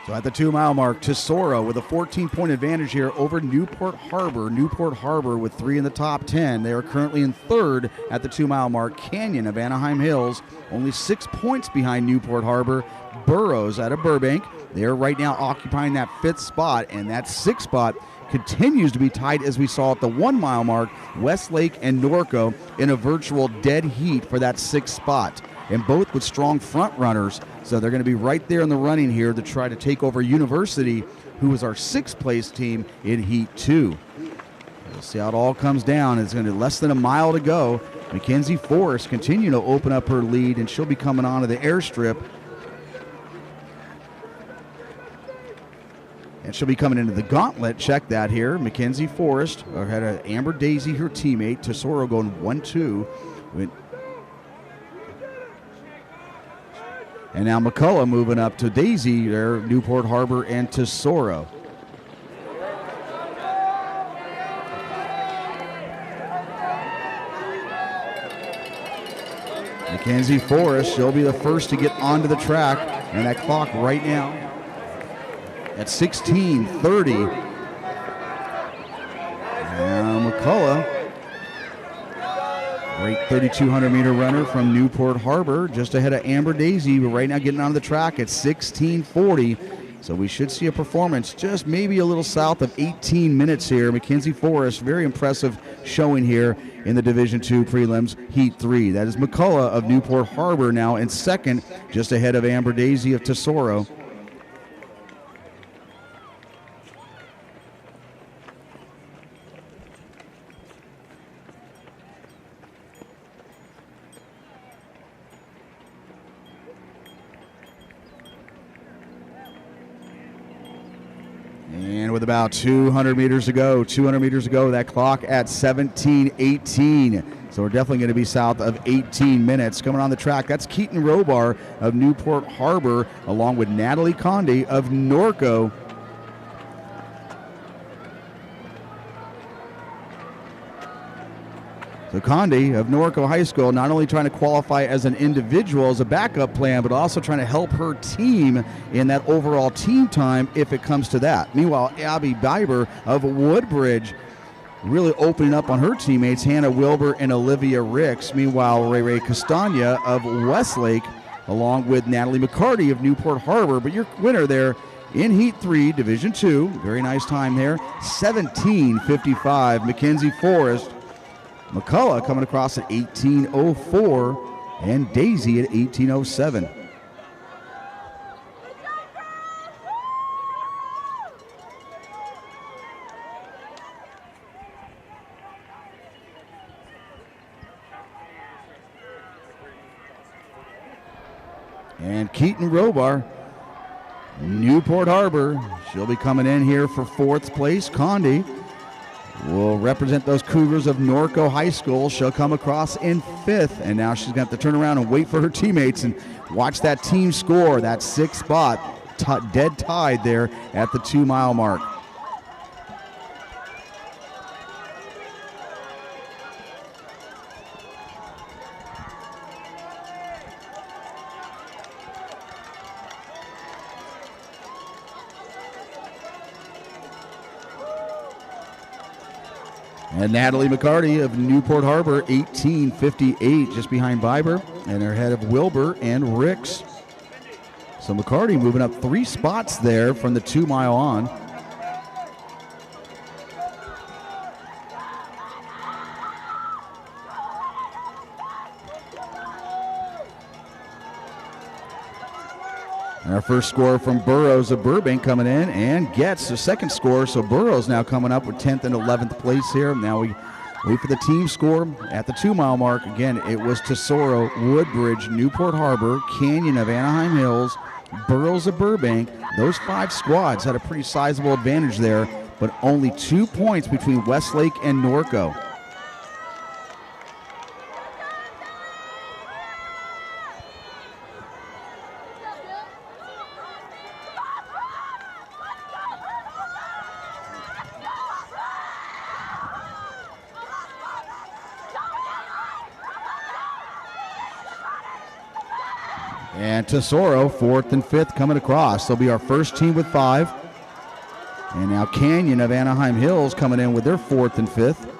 So at the 2 mile mark, Tesoro with a 14-point advantage here over Newport Harbor. Newport Harbor with 3 in the top 10. They are currently in third at the 2 mile mark. Canyon of Anaheim Hills only 6 points behind Newport Harbor. Burroughs out of Burbank, they are right now occupying that 5th spot, and that 6th spot continues to be tight as we saw at the 1 mile mark. Westlake and Norco in a virtual dead heat for that 6th spot, and both with strong front runners. So they're going to be right there in the running here to try to take over University, who is our 6th place team in Heat 2. We'll see how it all comes down. It's going to be less than a mile to go. Mackenzie Forrest continuing to open up her lead, and she'll be coming onto the airstrip. And she'll be coming into the gauntlet. Check that here. Mackenzie Forrest ahead of Amber Daisy, her teammate. Tesoro going 1-2. And now McCullough moving up to Daisy there, Newport Harbor and Tesoro. Mackenzie Forrest, she'll be the first to get onto the track, and that clock right now at 16:30. Now McCullough, great 3,200-meter runner from Newport Harbor, just ahead of Amber Daisy, but right now getting onto the track at 16:40. So we should see a performance just maybe a little south of 18 minutes here. Mackenzie Forrest, very impressive showing here in the Division II Prelims Heat 3. That is McCullough of Newport Harbor now in second, just ahead of Amber Daisy of Tesoro. And with about 200 meters to go, that clock at 17:18. So we're definitely going to be south of 18 minutes. Coming on the track, that's Keaton Robar of Newport Harbor, along with Natalie Conde of Norco. So Conde of Norco High School not only trying to qualify as an individual, as a backup plan, but also trying to help her team in that overall team time if it comes to that. Meanwhile, Abby Biber of Woodbridge really opening up on her teammates, Hannah Wilbur and Olivia Ricks. Meanwhile, Ray Castagna of Westlake, along with Natalie McCarty of Newport Harbor. But your winner there in Heat 3, Division II, very nice time there, 17:55, Mackenzie Forrest. McCullough coming across at 18:04, and Daisy at 18:07. And Keaton Robar, Newport Harbor, she'll be coming in here for 4th place. Conde will represent those Cougars of Norco High School. She'll come across in 5th, and now she's going to have to turn around and wait for her teammates and watch that team score, that 6th spot, dead tied there at the 2 mile mark. And Natalie McCarty of Newport Harbor, 18:58, just behind Biber, and they're ahead of Wilbur and Ricks. So McCarty moving up 3 spots there from the 2 mile on. And our first score from Burroughs of Burbank coming in and gets the second score. So Burroughs now coming up with 10th and 11th place here. Now we wait for the team score at the 2 mile mark. Again, it was Tesoro, Woodbridge, Newport Harbor, Canyon of Anaheim Hills, Burroughs of Burbank. Those 5 squads had a pretty sizable advantage there, but only 2 points between Westlake and Norco. And Tesoro, 4th and 5th, coming across. They'll be our first team with 5. And now Canyon of Anaheim Hills coming in with their 4th and 5th.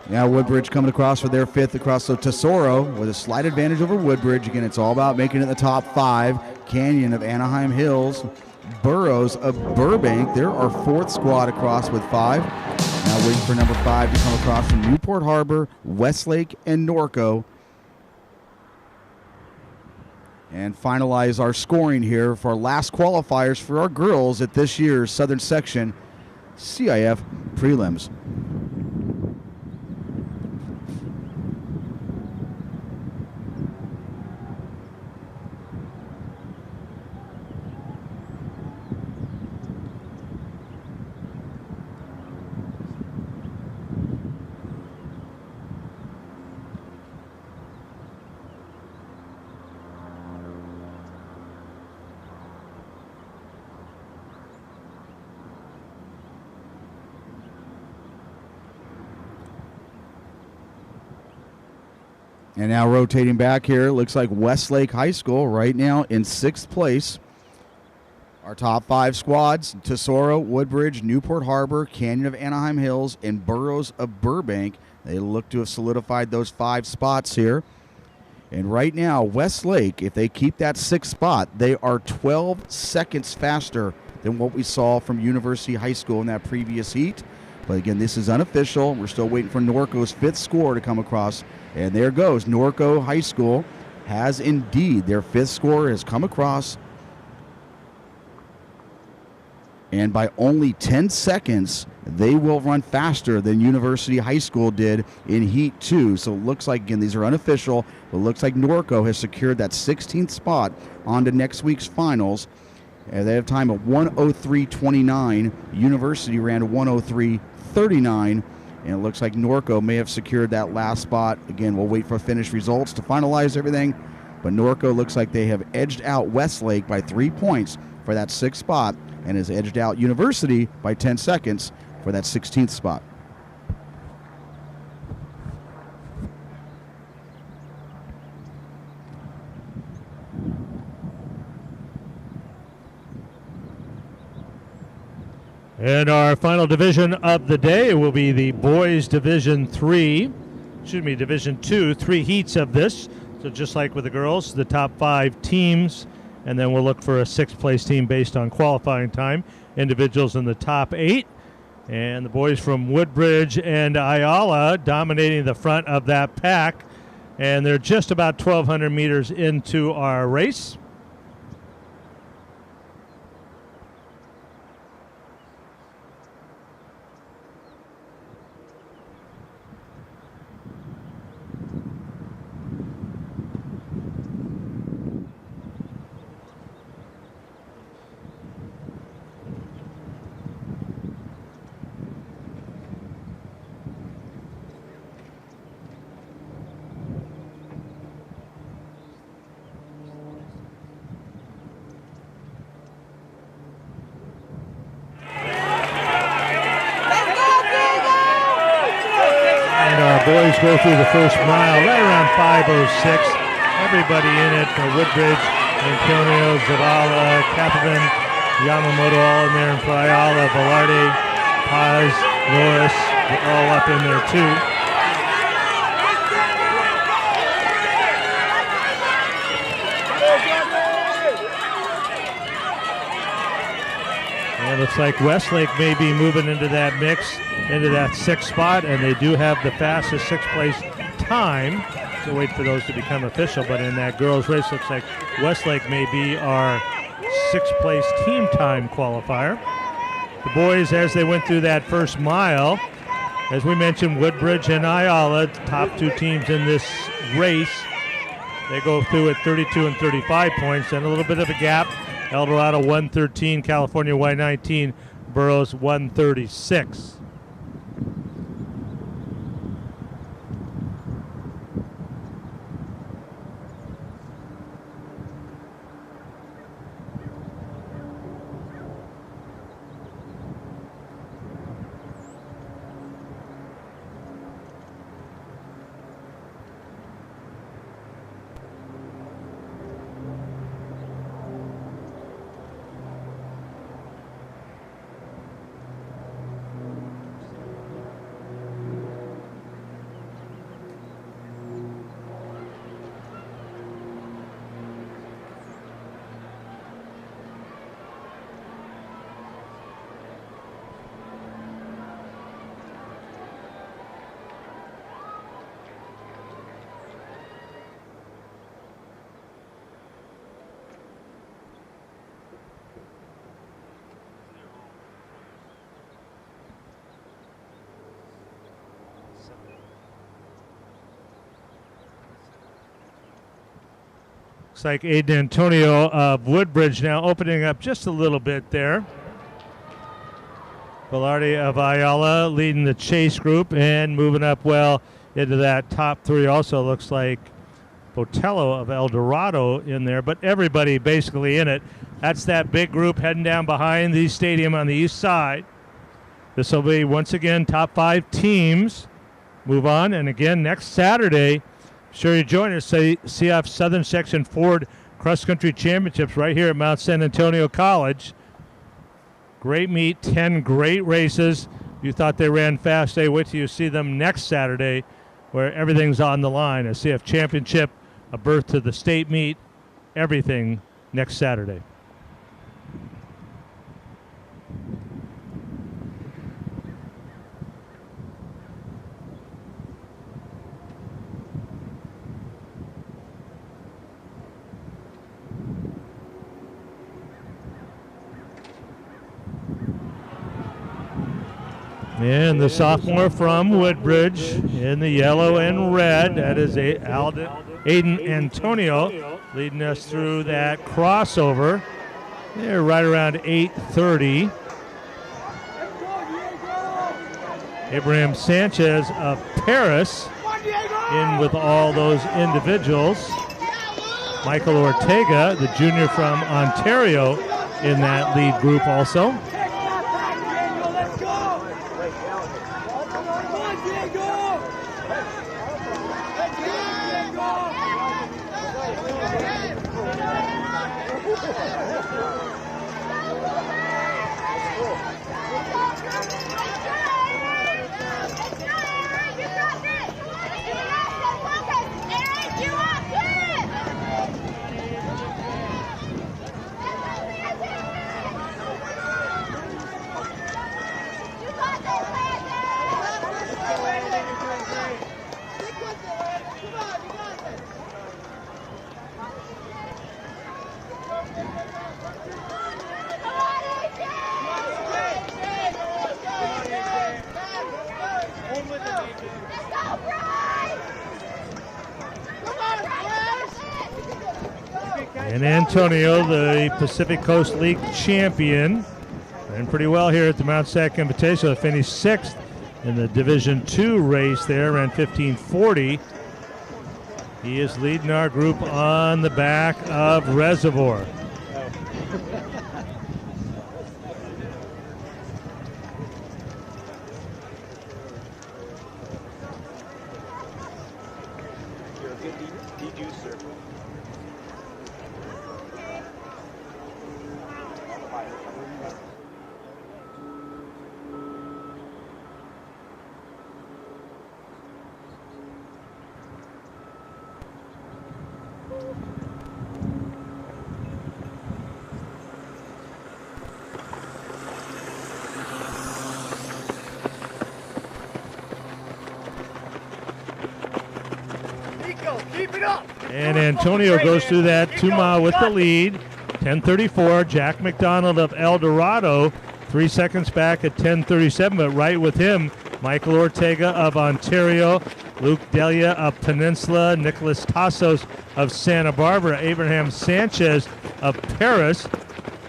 Now Woodbridge coming across for their 5th across. So Tesoro with a slight advantage over Woodbridge. Again, it's all about making it the top 5. Canyon of Anaheim Hills, Burroughs of Burbank. They're our 4th squad across with 5. Now waiting for number 5 to come across from Newport Harbor, Westlake, and Norco. And finalize our scoring here for our last qualifiers for our girls at this year's Southern Section CIF Prelims. And now rotating back here, looks like Westlake High School right now in 6th place. Our top 5 squads, Tesoro, Woodbridge, Newport Harbor, Canyon of Anaheim Hills, and Burroughs of Burbank. They look to have solidified those 5 spots here. And right now, Westlake, if they keep that 6th spot, they are 12 seconds faster than what we saw from University High School in that previous heat. But again, this is unofficial. We're still waiting for Norco's 5th score to come across. And there goes. Norco High School has indeed, their 5th score has come across. And by only 10 seconds, they will run faster than University High School did in Heat 2. So it looks like, again, these are unofficial, but it looks like Norco has secured that 16th spot on to next week's finals. And they have time of 1:03.29. University ran 1:03.39. And it looks like Norco may have secured that last spot. Again, we'll wait for finished results to finalize everything. But Norco looks like they have edged out Westlake by 3 points for that 6th spot and has edged out University by 10 seconds for that 16th spot. And our final division of the day will be the boys Division 2, 3 heats of this. So just like with the girls, the top 5 teams, and then we'll look for a 6th place team based on qualifying time. Individuals in the top 8. And the boys from Woodbridge and Ayala dominating the front of that pack. And they're just about 1,200 meters into our race. Boys go through the first mile right around 5:06. Everybody in it for Woodbridge, Antonio, Zavala, Capavan, Yamamoto all in there, and for Ayala, Velarde, Paz, Norris, all up in there too. And it looks like Westlake may be moving into that mix, into that 6th spot, and they do have the fastest 6th place time. to wait for those to become official, but in that girls' race, looks like Westlake may be our 6th place team time qualifier. The boys, as they went through that first mile, as we mentioned, Woodbridge and Ayala, top 2 teams in this race. They go through at 32 and 35 points, and a little bit of a gap. El Dorado 113, California Y19, Burroughs 136. Looks like Aiden Antonio of Woodbridge now opening up just a little bit there. Velarde of Ayala leading the chase group and moving up well into that top 3. Also looks like Botello of El Dorado in there, but everybody basically in it. That's that big group heading down behind the stadium on the east side. This will be, once again, top 5 teams move on. And again, next Saturday, sure you join us, CIF Southern Section Ford Cross Country Championships right here at Mount San Antonio College. Great meet, 10 great races. You thought they ran fast. Hey, wait till you see them next Saturday where everything's on the line. A CIF championship, a berth to the state meet, everything next Saturday. And the sophomore from Woodbridge in the yellow and red, that is Aiden Antonio, leading us through that crossover. They're right around 8:30. Abraham Sanchez of Paris in with all those individuals. Michael Ortega, the junior from Ontario, in that lead group also. And Antonio, the Pacific Coast League champion, ran pretty well here at the Mt SAC Invitational. Finished 6th in the Division II race there, ran 15:40. He is leading our group on the back of Reservoir. Keep it up. And Antonio goes through that 2 mile with the lead. 10:34. Jack McDonald of El Dorado, 3 seconds back at 10:37, but right with him, Michael Ortega of Ontario, Luke Delia of Peninsula, Nicholas Tassos of Santa Barbara, Abraham Sanchez of Paris,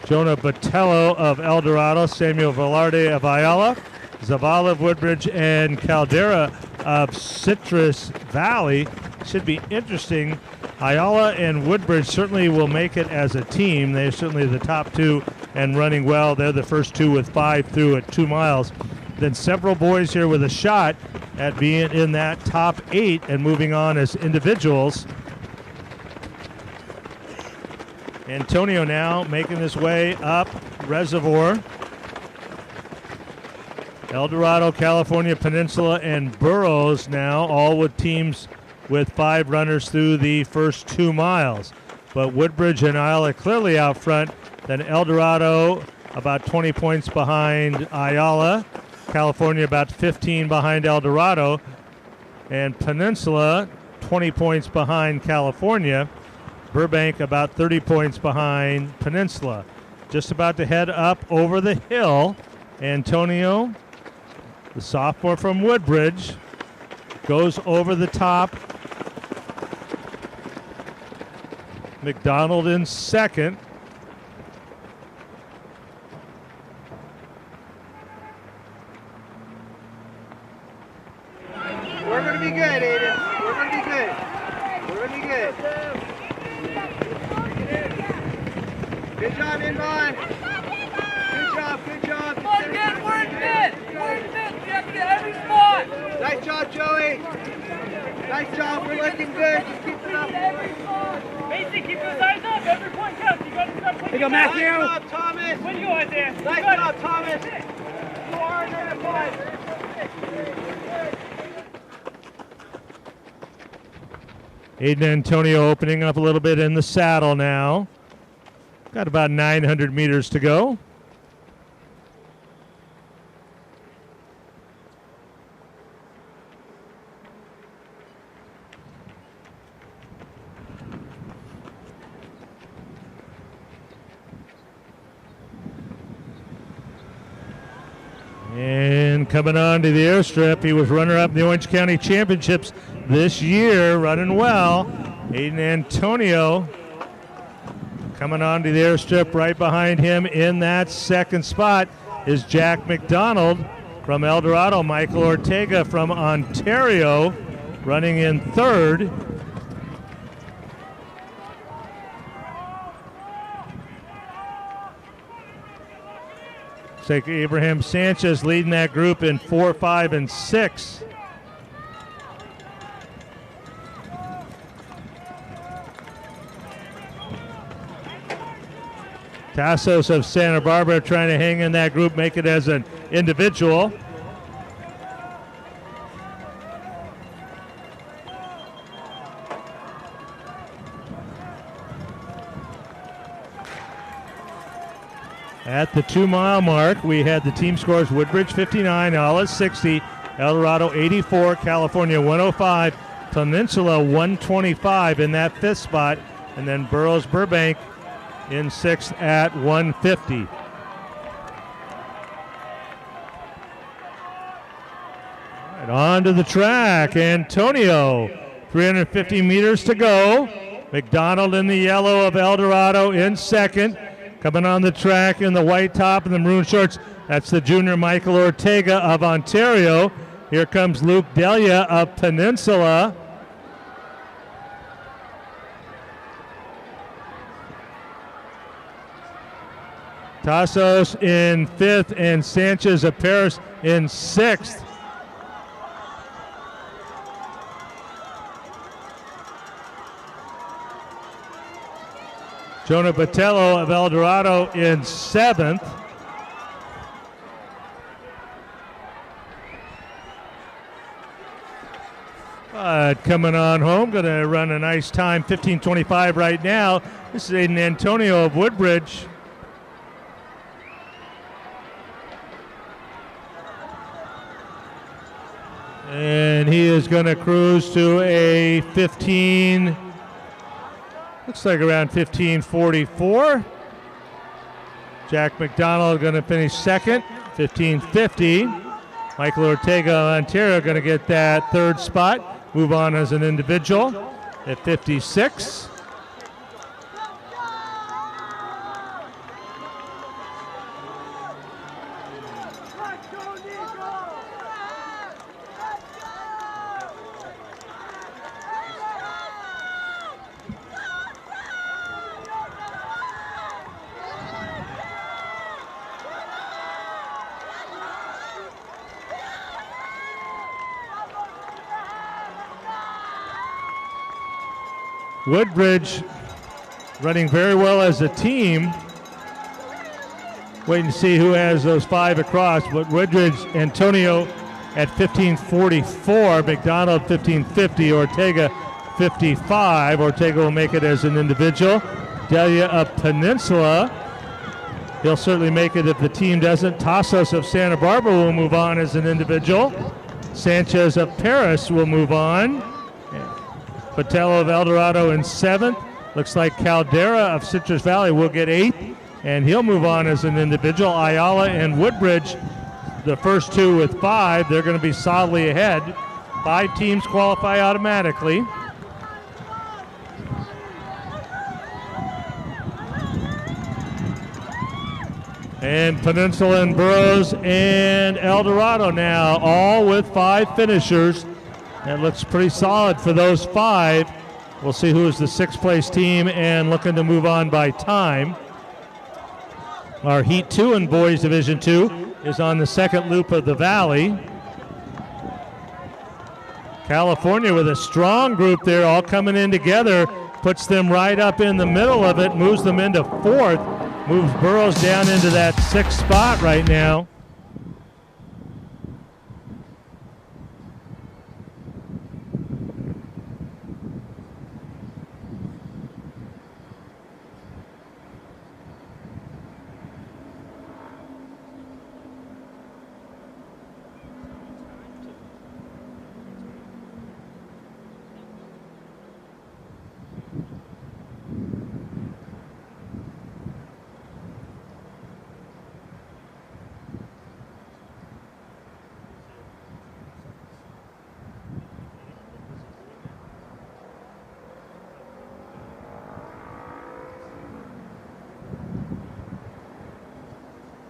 Jonah Botello of El Dorado, Samuel Velarde of Ayala, Zavala of Woodbridge, and Caldera of Citrus Valley. Should be interesting. Ayala and Woodbridge certainly will make it as a team. They're certainly the top two and running well. They're the first two with 5 through at 2 miles. Then several boys here with a shot at being in that top 8 and moving on as individuals. Antonio now making his way up Reservoir. El Dorado, California Peninsula, and Burroughs now all with teams with 5 runners through the first 2 miles. But Woodbridge and Ayala clearly out front. Then El Dorado about 20 points behind Ayala. California about 15 behind El Dorado. And Peninsula 20 points behind California. Burbank about 30 points behind Peninsula. Just about to head up over the hill. Antonio, the sophomore from Woodbridge, goes over the top. McDonald in second. We're going to be good, Aiden. We're going to be good. We're going to be good. Good job, Inbon. Good job, good job. Come on, get word fit. Word fit. We have to get every spot. Nice job, Joey. Nice job. We're looking good. Just keep it up. Macy, keep those eyes up. Every point counts. You got to stop putting Nice job, Thomas. Way to go, Isaiah. Nice job, Thomas. You are in there, boys. Aiden Antonio opening up a little bit in the saddle now. Got about 900 meters to go. And coming on to the airstrip, he was runner-up in the Orange County Championships this year, running well. Aiden Antonio coming on to the airstrip. Right behind him in that second spot is Jack McDonald from El Dorado. Michael Ortega from Ontario running in third. Looks like Abraham Sanchez leading that group in 4, 5, and 6. Tassos of Santa Barbara trying to hang in that group, make it as an individual. At the 2 mile mark, we had the team scores: Woodbridge 59, Ayala 60, El Dorado 84, California 105, Peninsula 125 in that 5th spot, and then Burroughs Burbank in 6th at 150. Right, on to the track, Antonio, 350 meters to go. McDonald in the yellow of El Dorado in second. Coming on the track in the white top and the maroon shorts, that's the junior Michael Ortega of Ontario. Here comes Luke Delia of Peninsula. Tassos in 5th and Sanchez of Paris in 6th. Jonah Botello of El Dorado in 7th. Coming on home, going to run a nice time, 15:25 right now. This is Aiden Antonio of Woodbridge. And he is going to cruise to a 15, looks like around 15:44. Jack McDonald going to finish second, 15:50. Michael Ortega Ontario going to get that third spot, move on as an individual at 56. Woodbridge running very well as a team. Waiting to see who has those 5 across. But Woodbridge, Antonio at 15:44, McDonald 15:50, Ortega 55. Ortega will make it as an individual. Delia of Peninsula, he'll certainly make it if the team doesn't. Tassos of Santa Barbara will move on as an individual. Sanchez of Paris will move on. Patello of El Dorado in 7th. Looks like Caldera of Citrus Valley will get 8th, and he'll move on as an individual. Ayala and Woodbridge, the first 2 with 5, they're going to be solidly ahead. 5 teams qualify automatically. And Peninsula and Burroughs and El Dorado now, all with 5 finishers. That looks pretty solid for those 5. We'll see who is the 6th place team and looking to move on by time. Our Heat 2 in Boys Division 2 is on the second loop of the Valley. California with a strong group there, all coming in together, puts them right up in the middle of it, moves them into 4th, moves Burroughs down into that 6th spot right now.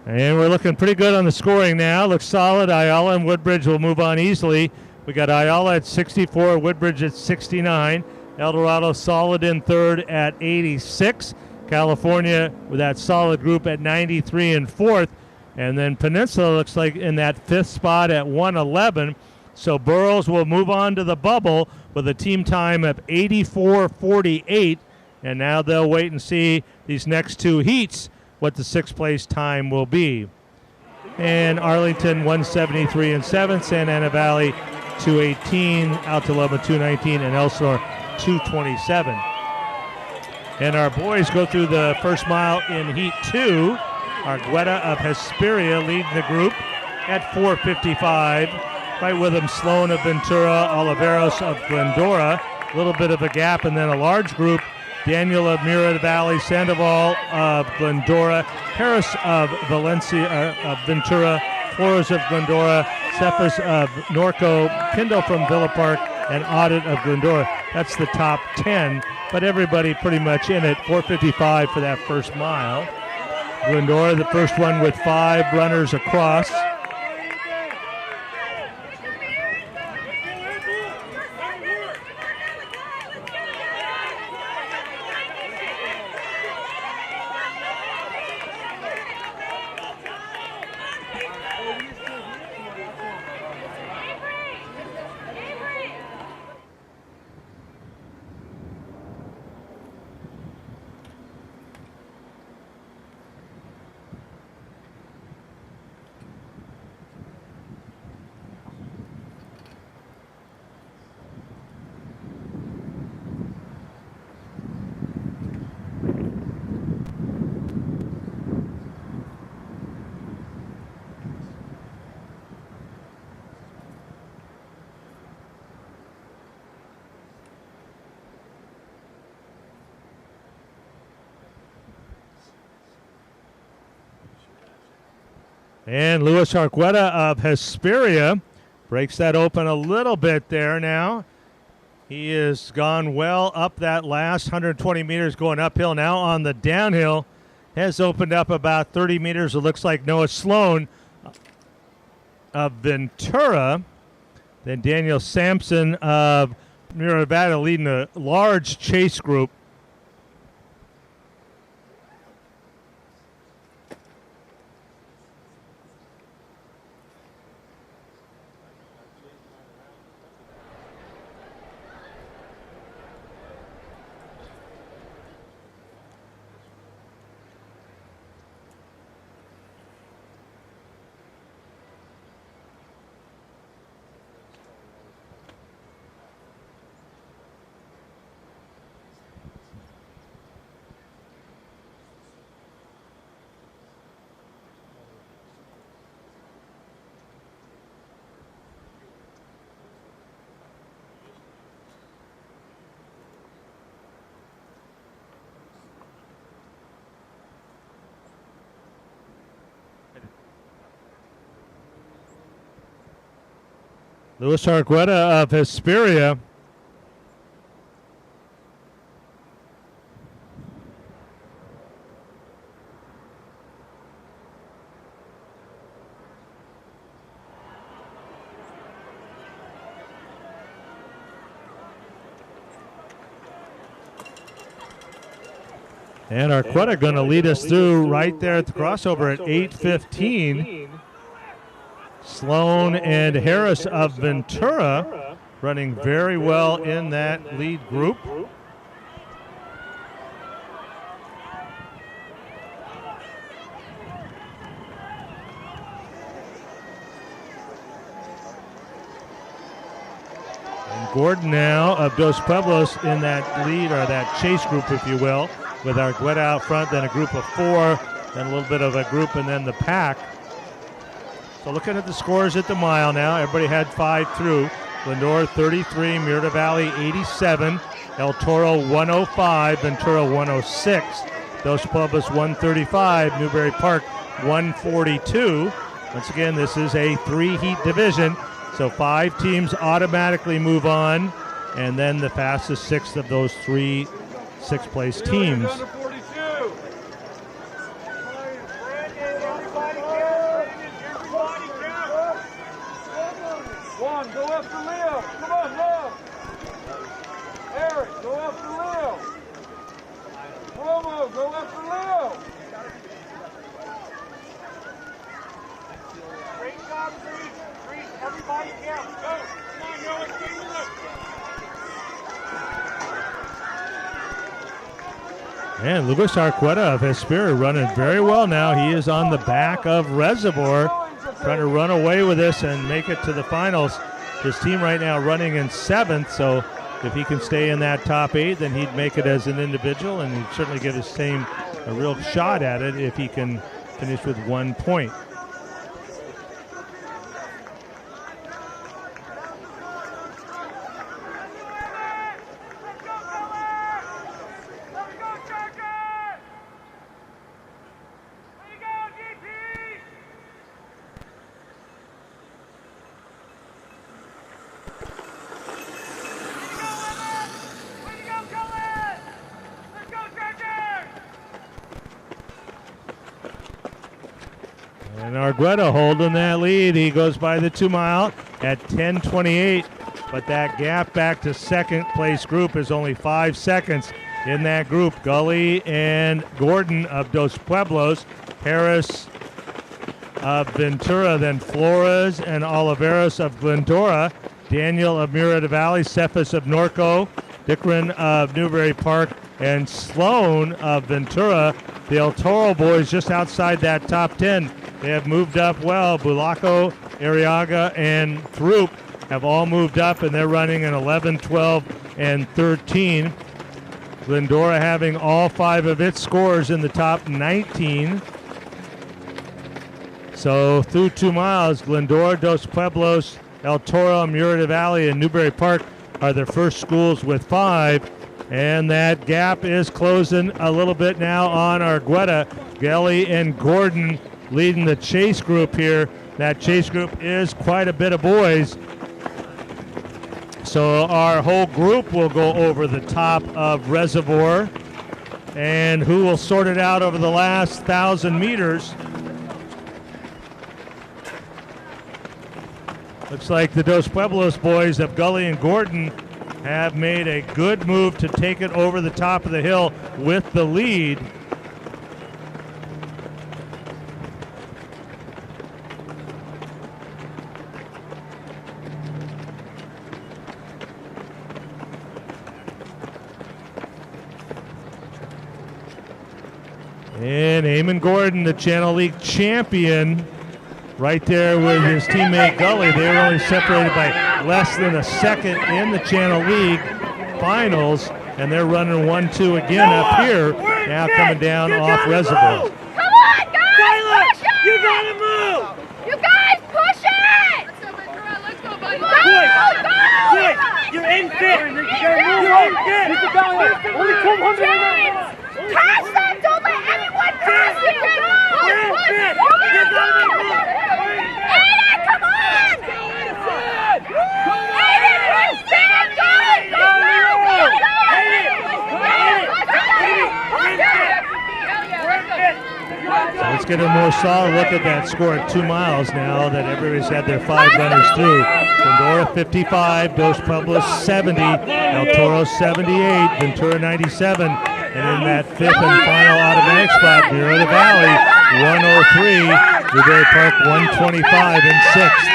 And we're looking pretty good on the scoring now. Looks solid. Ayala and Woodbridge will move on easily. We got Ayala at 64, Woodbridge at 69. El Dorado solid in 3rd at 86. California with that solid group at 93 in 4th. And then Peninsula looks like in that 5th spot at 111. So Burroughs will move on to the bubble with a team time of 84:48. And now they'll wait and see these next 2 heats what the 6th place time will be. And Arlington 173 and 7th, Santa Ana Valley 218, Alta Loma 219, and Elsinore 227. And our boys go through the first mile in Heat 2. Argueta of Hesperia leading the group at 4:55. Right with them, Sloan of Ventura, Oliveros of Glendora. A little bit of a gap, and then a large group. Daniel of Mira Valley, Sandoval of Glendora, Harris of Valencia of Ventura, Flores of Glendora, Cephas of Norco, Kendall from Villa Park, and Audit of Glendora. That's the top 10, but everybody pretty much in it. 4:55 for that first mile. Glendora, the first one with 5 runners across. And Luis Argueta of Hesperia breaks that open a little bit there now. He has gone well up that last 120 meters going uphill. Now on the downhill has opened up about 30 meters. It looks like Noah Sloan of Ventura. Then Daniel Sampson of Nevada leading a large chase group. Luis Argueta of Hesperia. And Argueta going to lead us through right there at the crossover at 8:15. Sloan and Harris of Ventura running very well in that lead group. And Gordon now of Dos Pueblos in that lead, or that chase group, if you will, with Argueta out front, then a group of four, then a little bit of a group, and then the pack. So looking at the scores at the mile now, everybody had 5 through. Glendora 33, Murrieta Valley 87, El Toro 105, Ventura 106, Dos Pueblos 135, Newberry Park 142. Once again, this is a 3-heat division, so 5 teams automatically move on, and then the fastest 6 of those 3 sixth-place teams. Go after Leo. Come on, Leo. Eric, go after Leo. Romo, go after Leo. Great job, Grease. Everybody counts. Go. Come on, Noah. Keep it up. And Luis Argueta of Hesperia running very well now. He is on the back of Reservoir, trying to run away with this and make it to the finals. His team right now running in 7th, so if he can stay in that top 8, then he'd make it as an individual, and he'd certainly give his team a real shot at it if he can finish with 1 point. And Argueta holding that lead. He goes by the 2 mile at 10:28, but that gap back to second place group is only 5 seconds in that group. Gully and Gordon of Dos Pueblos, Harris of Ventura, then Flores and Oliveros of Glendora, Daniel of Murrieta Valley, Cephas of Norco, Dickren of Newberry Park, and Sloan of Ventura. The El Toro boys just outside that top 10. They have moved up well. Bulaco, Arriaga, and Throop have all moved up, and they're running an 11, 12, and 13. Glendora having all 5 of its scores in the top 19. So through 2 miles, Glendora, Dos Pueblos, El Toro, Murrieta Valley, and Newberry Park are their first schools with 5. And that gap is closing a little bit now on Argueta. Gelly and Gordon leading the chase group here. That chase group is quite a bit of boys. So our whole group will go over the top of Reservoir. And who will sort it out over the last 1,000 meters? Looks like the Dos Pueblos boys of Gully and Gordon have made a good move to take it over the top of the hill with the lead. And Eamon Gordon, the Channel League champion, right there with his teammate Gully. They were only separated by less than a second in the Channel League Finals, and they're running 1-2 again up here, now coming down off Reservoir. Come on, guys! Push it! You gotta move! You guys, push it! Let's go, buddy. Good! You're in fifth! You're in fifth! Only 200 James! Pass them! Don't let anyone pass you! We're in fifth! You gotta move! Aiden, come on! Aiden, push it! So let's get a more solid look at that score at 2 miles now that everybody's had their 5 runners through. Glendora 55, Dos Pueblos 70, El Toro 78, Ventura 97, and in that 5th and final automatic spot, Bureau de Valley 103, Newberry Park 125 in 6th.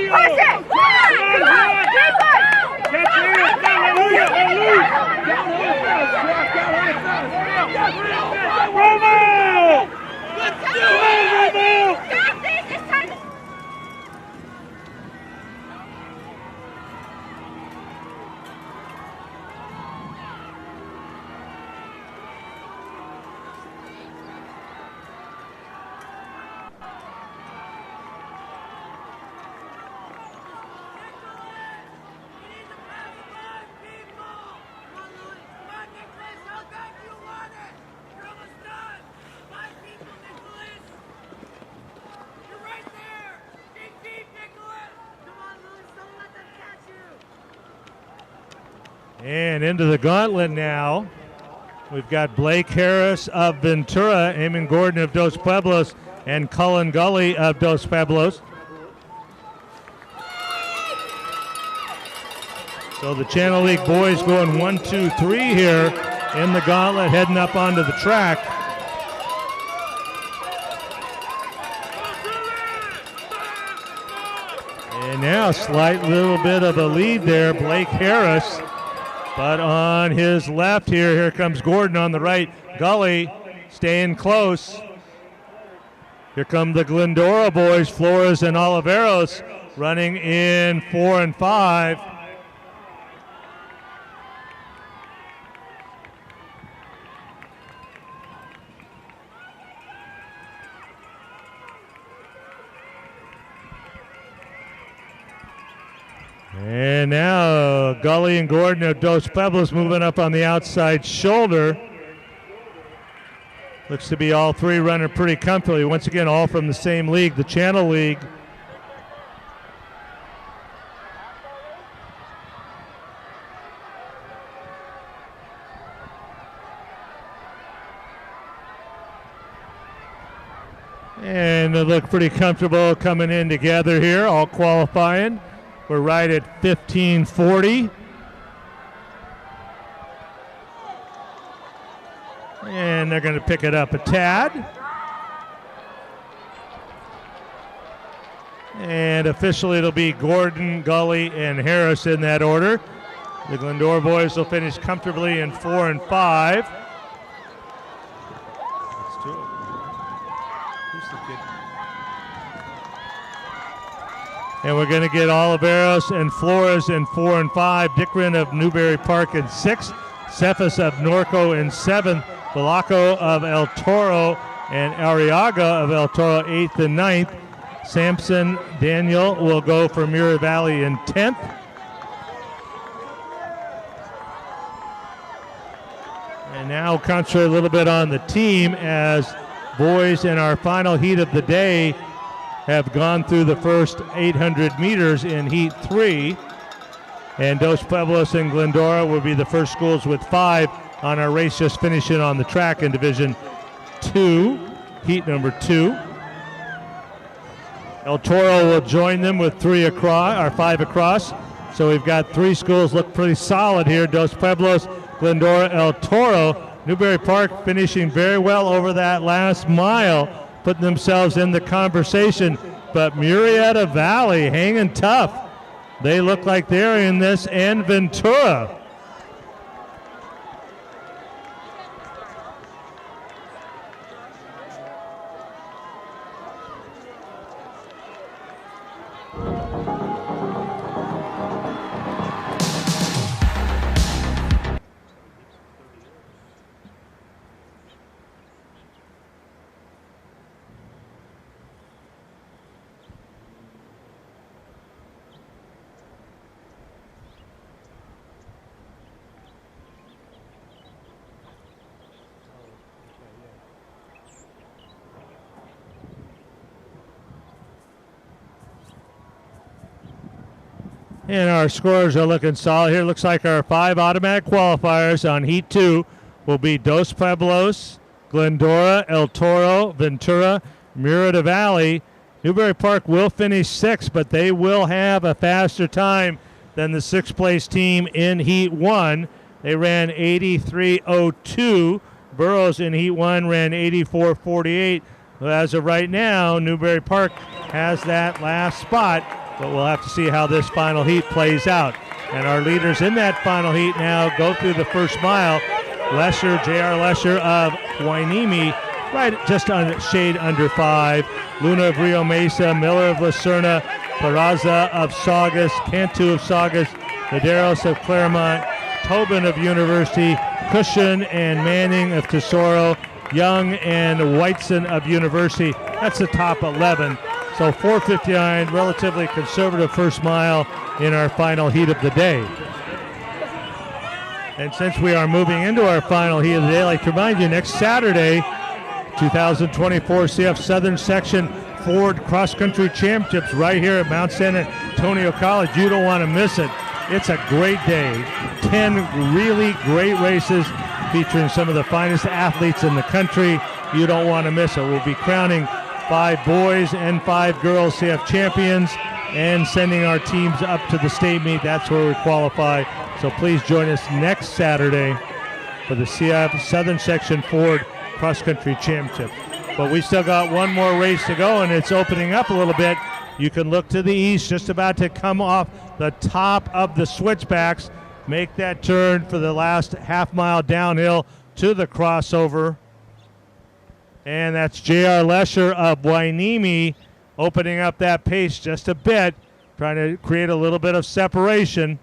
Push it! And into the gauntlet now. We've got Blake Harris of Ventura, Eamon Gordon of Dos Pueblos, and Cullen Gully of Dos Pueblos. So the Channel League boys going 1, 2, 3 here in the gauntlet, heading up onto the track. And now slight little bit of a lead there, Blake Harris. But on his left here comes Gordon on the right. Gully staying close. Here come the Glendora boys, Flores and Oliveros, running in 4 and 5. And now Gully and Gordon of Dos Pueblos moving up on the outside shoulder. Looks to be all three running pretty comfortably. Once again, all from the same league, the Channel League. And they look pretty comfortable coming in together here, all qualifying. We're right at 15:40. And they're going to pick it up a tad. And officially it'll be Gordon, Gully, and Harris in that order. The Glendora boys will finish comfortably in 4 and 5. Let's do it. Who's the kid? And we're going to get Oliveros and Flores in 4 and 5. Dickren of Newberry Park in 6th. CIF-ss of Norco in 7th. Balaco of El Toro and Arriaga of El Toro 8th and 9th. Sampson Daniel will go for Mirror Valley in 10th. And now concentrate a little bit on the team as boys in our final heat of the day have gone through the first 800 meters in Heat 3. And Dos Pueblos and Glendora will be the first schools with 5 on our race, just finishing on the track in Division 2, heat number 2. El Toro will join them with 5 across. So we've got 3 schools look pretty solid here. Dos Pueblos, Glendora, El Toro. Newberry Park finishing very well over that last mile, putting themselves in the conversation. But Murrieta Valley hanging tough. They look like they're in this, and Ventura. And our scores are looking solid here. Looks like our 5 automatic qualifiers on Heat 2 will be Dos Pueblos, Glendora, El Toro, Ventura, Murrieta Valley. Newberry Park will finish 6th, but they will have a faster time than the 6th place team in Heat 1. They ran 83.02. Burroughs in Heat 1 ran 84.48. As of right now, Newberry Park has that last spot, but we'll have to see how this final heat plays out. And our leaders in that final heat now go through the first mile. Lesher, J.R. Lesher of Hueneme, right just on shade under 5. Luna of Rio Mesa, Miller of Lucerna, Peraza of Saugus, Cantu of Saugus, Medeiros of Claremont, Tobin of University, Cushion and Manning of Tesoro, Young and Whiteson of University. That's the top 11. So 4:59, relatively conservative first mile in our final heat of the day. And since we are moving into our final heat of the day, I'd like to remind you, next Saturday, 2024 CIF-Southern Section Ford Cross Country Championships right here at Mt San Antonio College. You don't want to miss it. It's a great day. 10 really great races featuring some of the finest athletes in the country. You don't want to miss it. We'll be crowning 5 boys and 5 girls CF champions and sending our teams up to the state meet. That's where we qualify. So please join us next Saturday for the CIF-Southern Section Ford Cross Country Championship. But we still got one more race to go, and it's opening up a little bit. You can look to the east, just about to come off the top of the switchbacks, make that turn for the last half mile downhill to the crossover. And that's J.R. Lesher of Hueneme opening up that pace just a bit, trying to create a little bit of separation.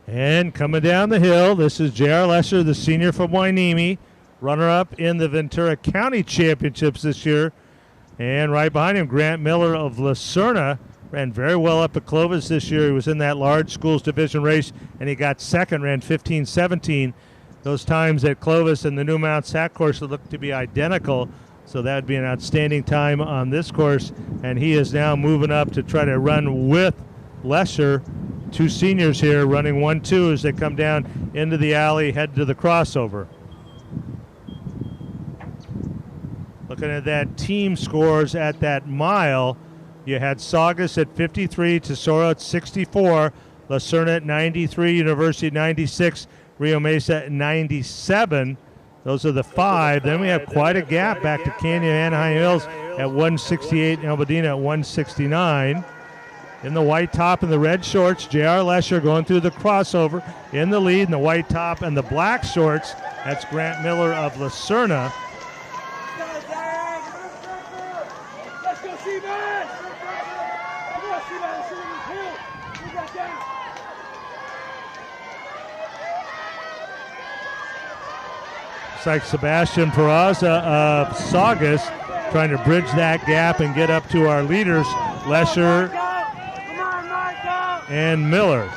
And coming down the hill, this is J.R. Lesher, the senior from Hueneme, runner-up in the Ventura County Championships this year. And right behind him, Grant Miller of Lucerna, ran very well up at Clovis this year. He was in that large schools division race, and he got second, ran 15:17. Those times at Clovis and the new Mt SAC course look to be identical, so that would be an outstanding time on this course. And he is now moving up to try to run with Lesher. 2 seniors here running 1-2 as they come down into the alley, head to the crossover. Looking at that team scores at that mile, you had Saugus at 53, Tesoro at 64, Lucerna at 93, University at 96, Rio Mesa at 97. Those are the 5. Then we have quite a gap back to Canyon Anaheim Hills at 168 and Albadena at 169. In the white top and the red shorts, J.R. Lesher going through the crossover in the lead in the white top and the black shorts. That's Grant Miller of Lucerna. Let's go, Seaman! Come on, Seaman, let's see what he's here. Move that down. It's like Sebastian Peraza of Saugus trying to bridge that gap and get up to our leaders, Lesher and Miller.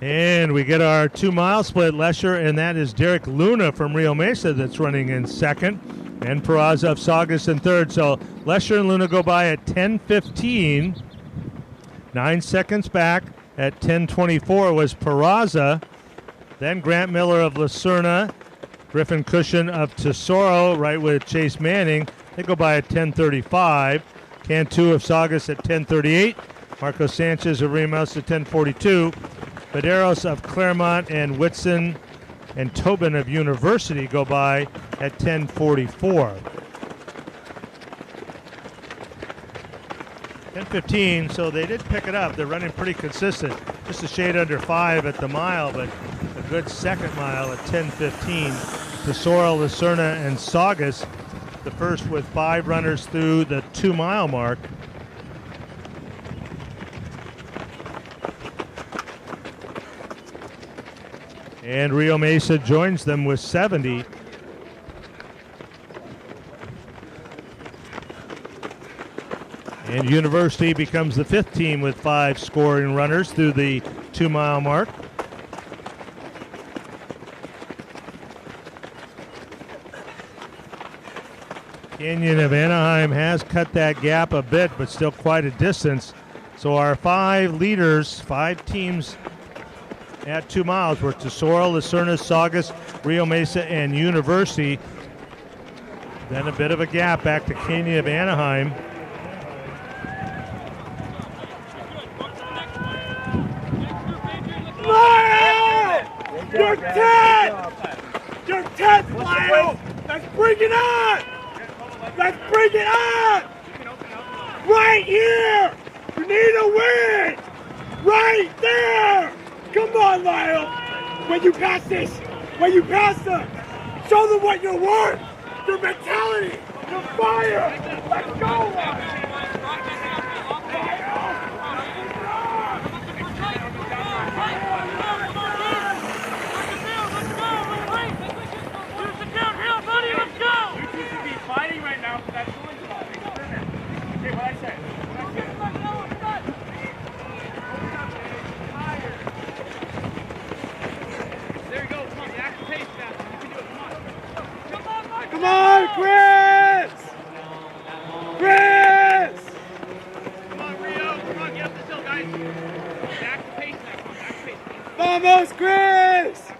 And we get our 2-mile split, Lesher, and that is Derek Luna from Rio Mesa that's running in second, and Peraza of Saugus in third. So Lesher and Luna go by at 10:15. 9 seconds back at 10:24 was Peraza. Then Grant Miller of Lucerna, Griffin Cushion of Tesoro, right with Chase Manning. They go by at 10:35. Cantu of Saugus at 10:38. Marco Sanchez of Remus at 10:42. Baderos of Claremont and Whitson and Tobin of University go by at 10:44. 10:15, so they did pick it up. They're running pretty consistent. Just a shade under 5 at the mile, but a good second mile at 10:15. Tesoro, Lucerna, and Saugus, the first with 5 runners through the 2-mile mark. And Rio Mesa joins them with 70. And University becomes the 5th team with 5 scoring runners through the 2-mile mark. Canyon of Anaheim has cut that gap a bit, but still quite a distance. So our 5 leaders, 5 teams at 2 miles were Tesoro, Lucerna, Saugus, Rio Mesa, and University. Then a bit of a gap back to Canyon of Anaheim. You're 10th! You're 10th, Lyle! Let's bring it on! Let's bring it on! Right here! You need a win! Right there! Come on, Lyle! When you pass this, when you pass them, show them what you're worth! Your mentality! Your fire! Let's go, Lyle! Fighting right now for that shooting spot. Okay, what I said. There you go. Come on, the active pace now. You can do it. Come on. Come on, Mike. Come on, Chris! Chris! Almost, Chris!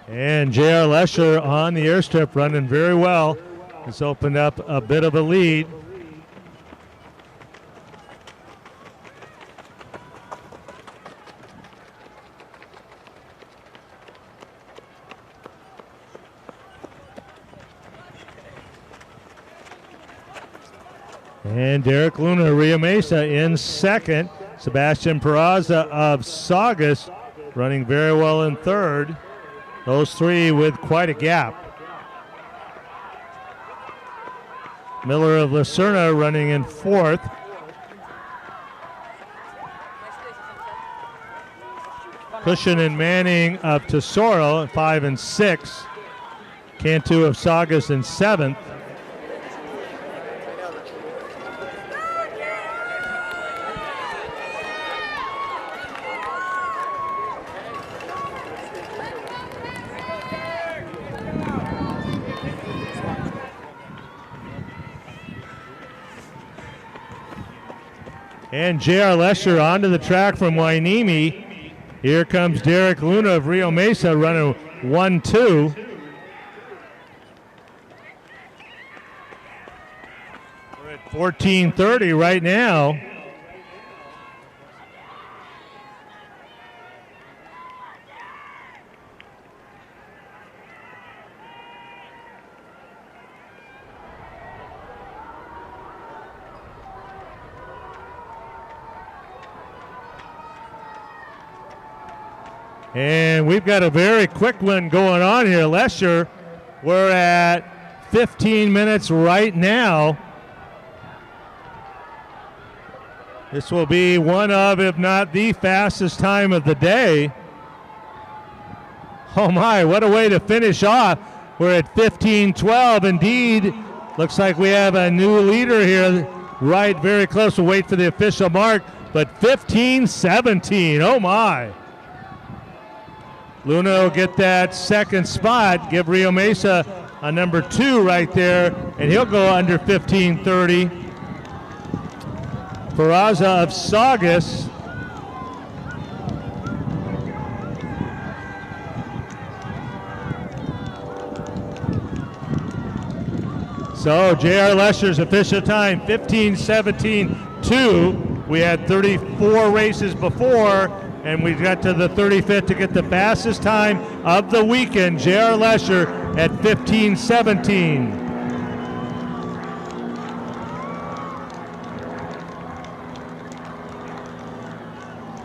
And J.R. Lesher on the airstrip running very well. It's opened up a bit of a lead. And Derek Luna, Rio Mesa in second. Sebastian Peraza of Saugus running very well in third. Those three with quite a gap. Miller of Lucerna running in fourth. Cushion and Manning of Tesoro at 5 and 6. Cantu of Saugus in seventh. And J.R. Lesher onto the track from Wainimi. Here comes Derek Luna of Rio Mesa running 1-2. We're at 14:30 right now. And we've got a very quick one going on here. Lesher, we're at 15 minutes right now. This will be one of, if not the fastest time of the day. Oh my, what a way to finish off. We're at 15:12. Indeed, looks like we have a new leader here, right very close. We'll wait for the official mark, but 15:17, oh my. Luna will get that second spot, give Rio Mesa a number 2 right there, and he'll go under 15:30. Peraza of Saugus. So J.R. Lesher's official time, 15:17.2. We had 34 races before, and we got to the 35th to get the fastest time of the weekend. J.R. Lesher at 15:17.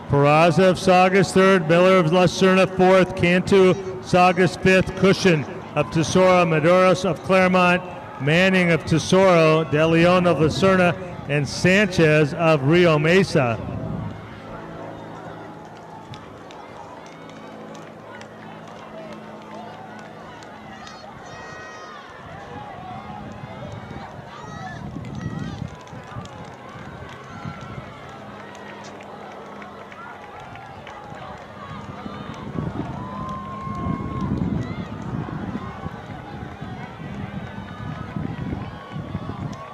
Peraza of Saugus third, Miller of Lucerna fourth, Cantu, Saugus fifth, Cushion of Tesoro, Maduros of Claremont, Manning of Tesoro, De Leon of Lucerna, and Sanchez of Rio Mesa.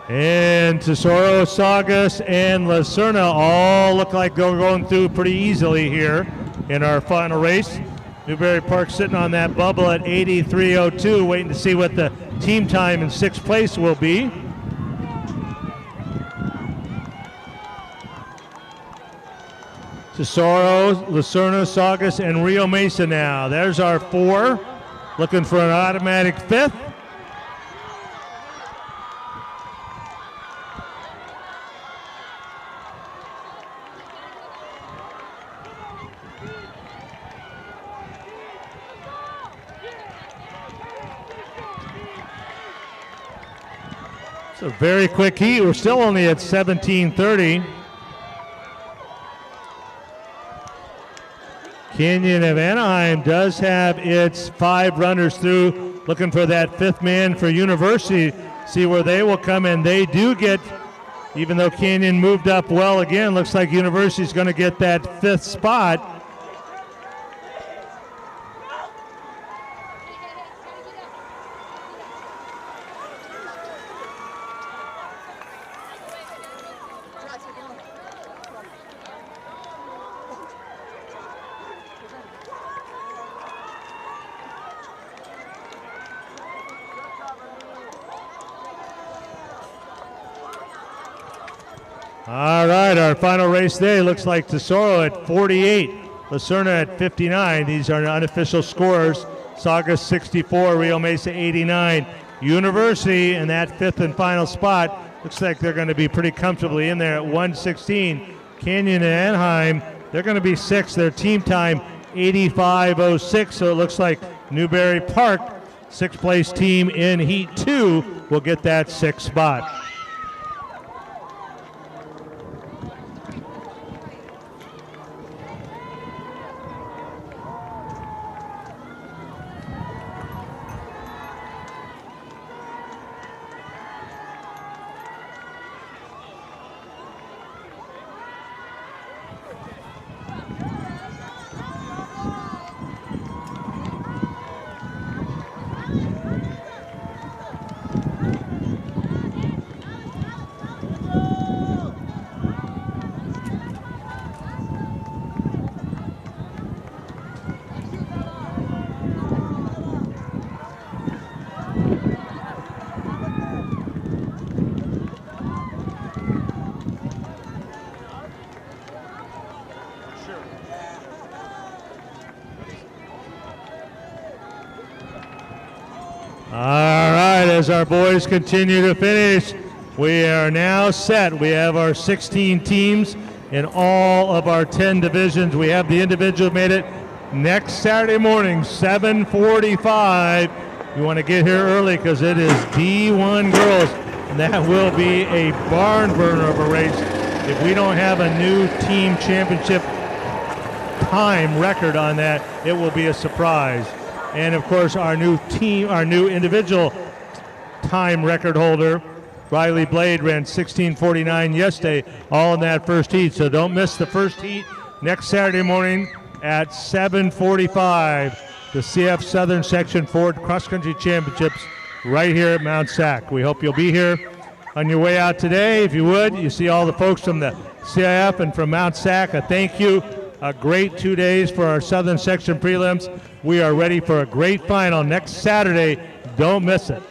And Tesoro, Saugus, and Lucerna all look like they're going through pretty easily here in our final race. Newberry Park sitting on that bubble at 83.02, waiting to see what the team time in sixth place will be. Tesoro, Lucerna, Saugus, and Rio Mesa now. There's our 4, looking for an automatic 5th. It's a very quick heat. We're still only at 17:30. Canyon of Anaheim does have its 5 runners through, looking for that 5th man for University. See where they will come in. They do get, even though Canyon moved up well again, looks like University's going to get that 5th spot. All right, our final race today looks like Tesoro at 48, Lucerna at 59. These are unofficial scores. Saugus 64, Rio Mesa 89. University in that 5th and final spot. Looks like they're going to be pretty comfortably in there at 116. Canyon and Anaheim, they're going to be 6th. Their team time 85.06, so it looks like Newberry Park, 6th place team in Heat 2, will get that 6th spot. All right, as our boys continue to finish, we are now set. We have our 16 teams in all of our 10 divisions. We have the individual made it next Saturday morning, 7:45. You want to get here early because it is D1 girls, and that will be a barn burner of a race. If we don't have a new team championship time record on that, it will be a surprise. And of course, our new individual time record holder, Riley Blade, ran 16:49 yesterday, all in that first heat. So don't miss the first heat next Saturday morning at 7:45. The CIF-Southern Section 4 Cross Country Championships right here at Mt SAC. We hope you'll be here on your way out today. If you would, you see all the folks from the CIF and from Mt SAC. A thank you. A great 2 days for our Southern Section prelims. We are ready for a great final next Saturday. Don't miss it.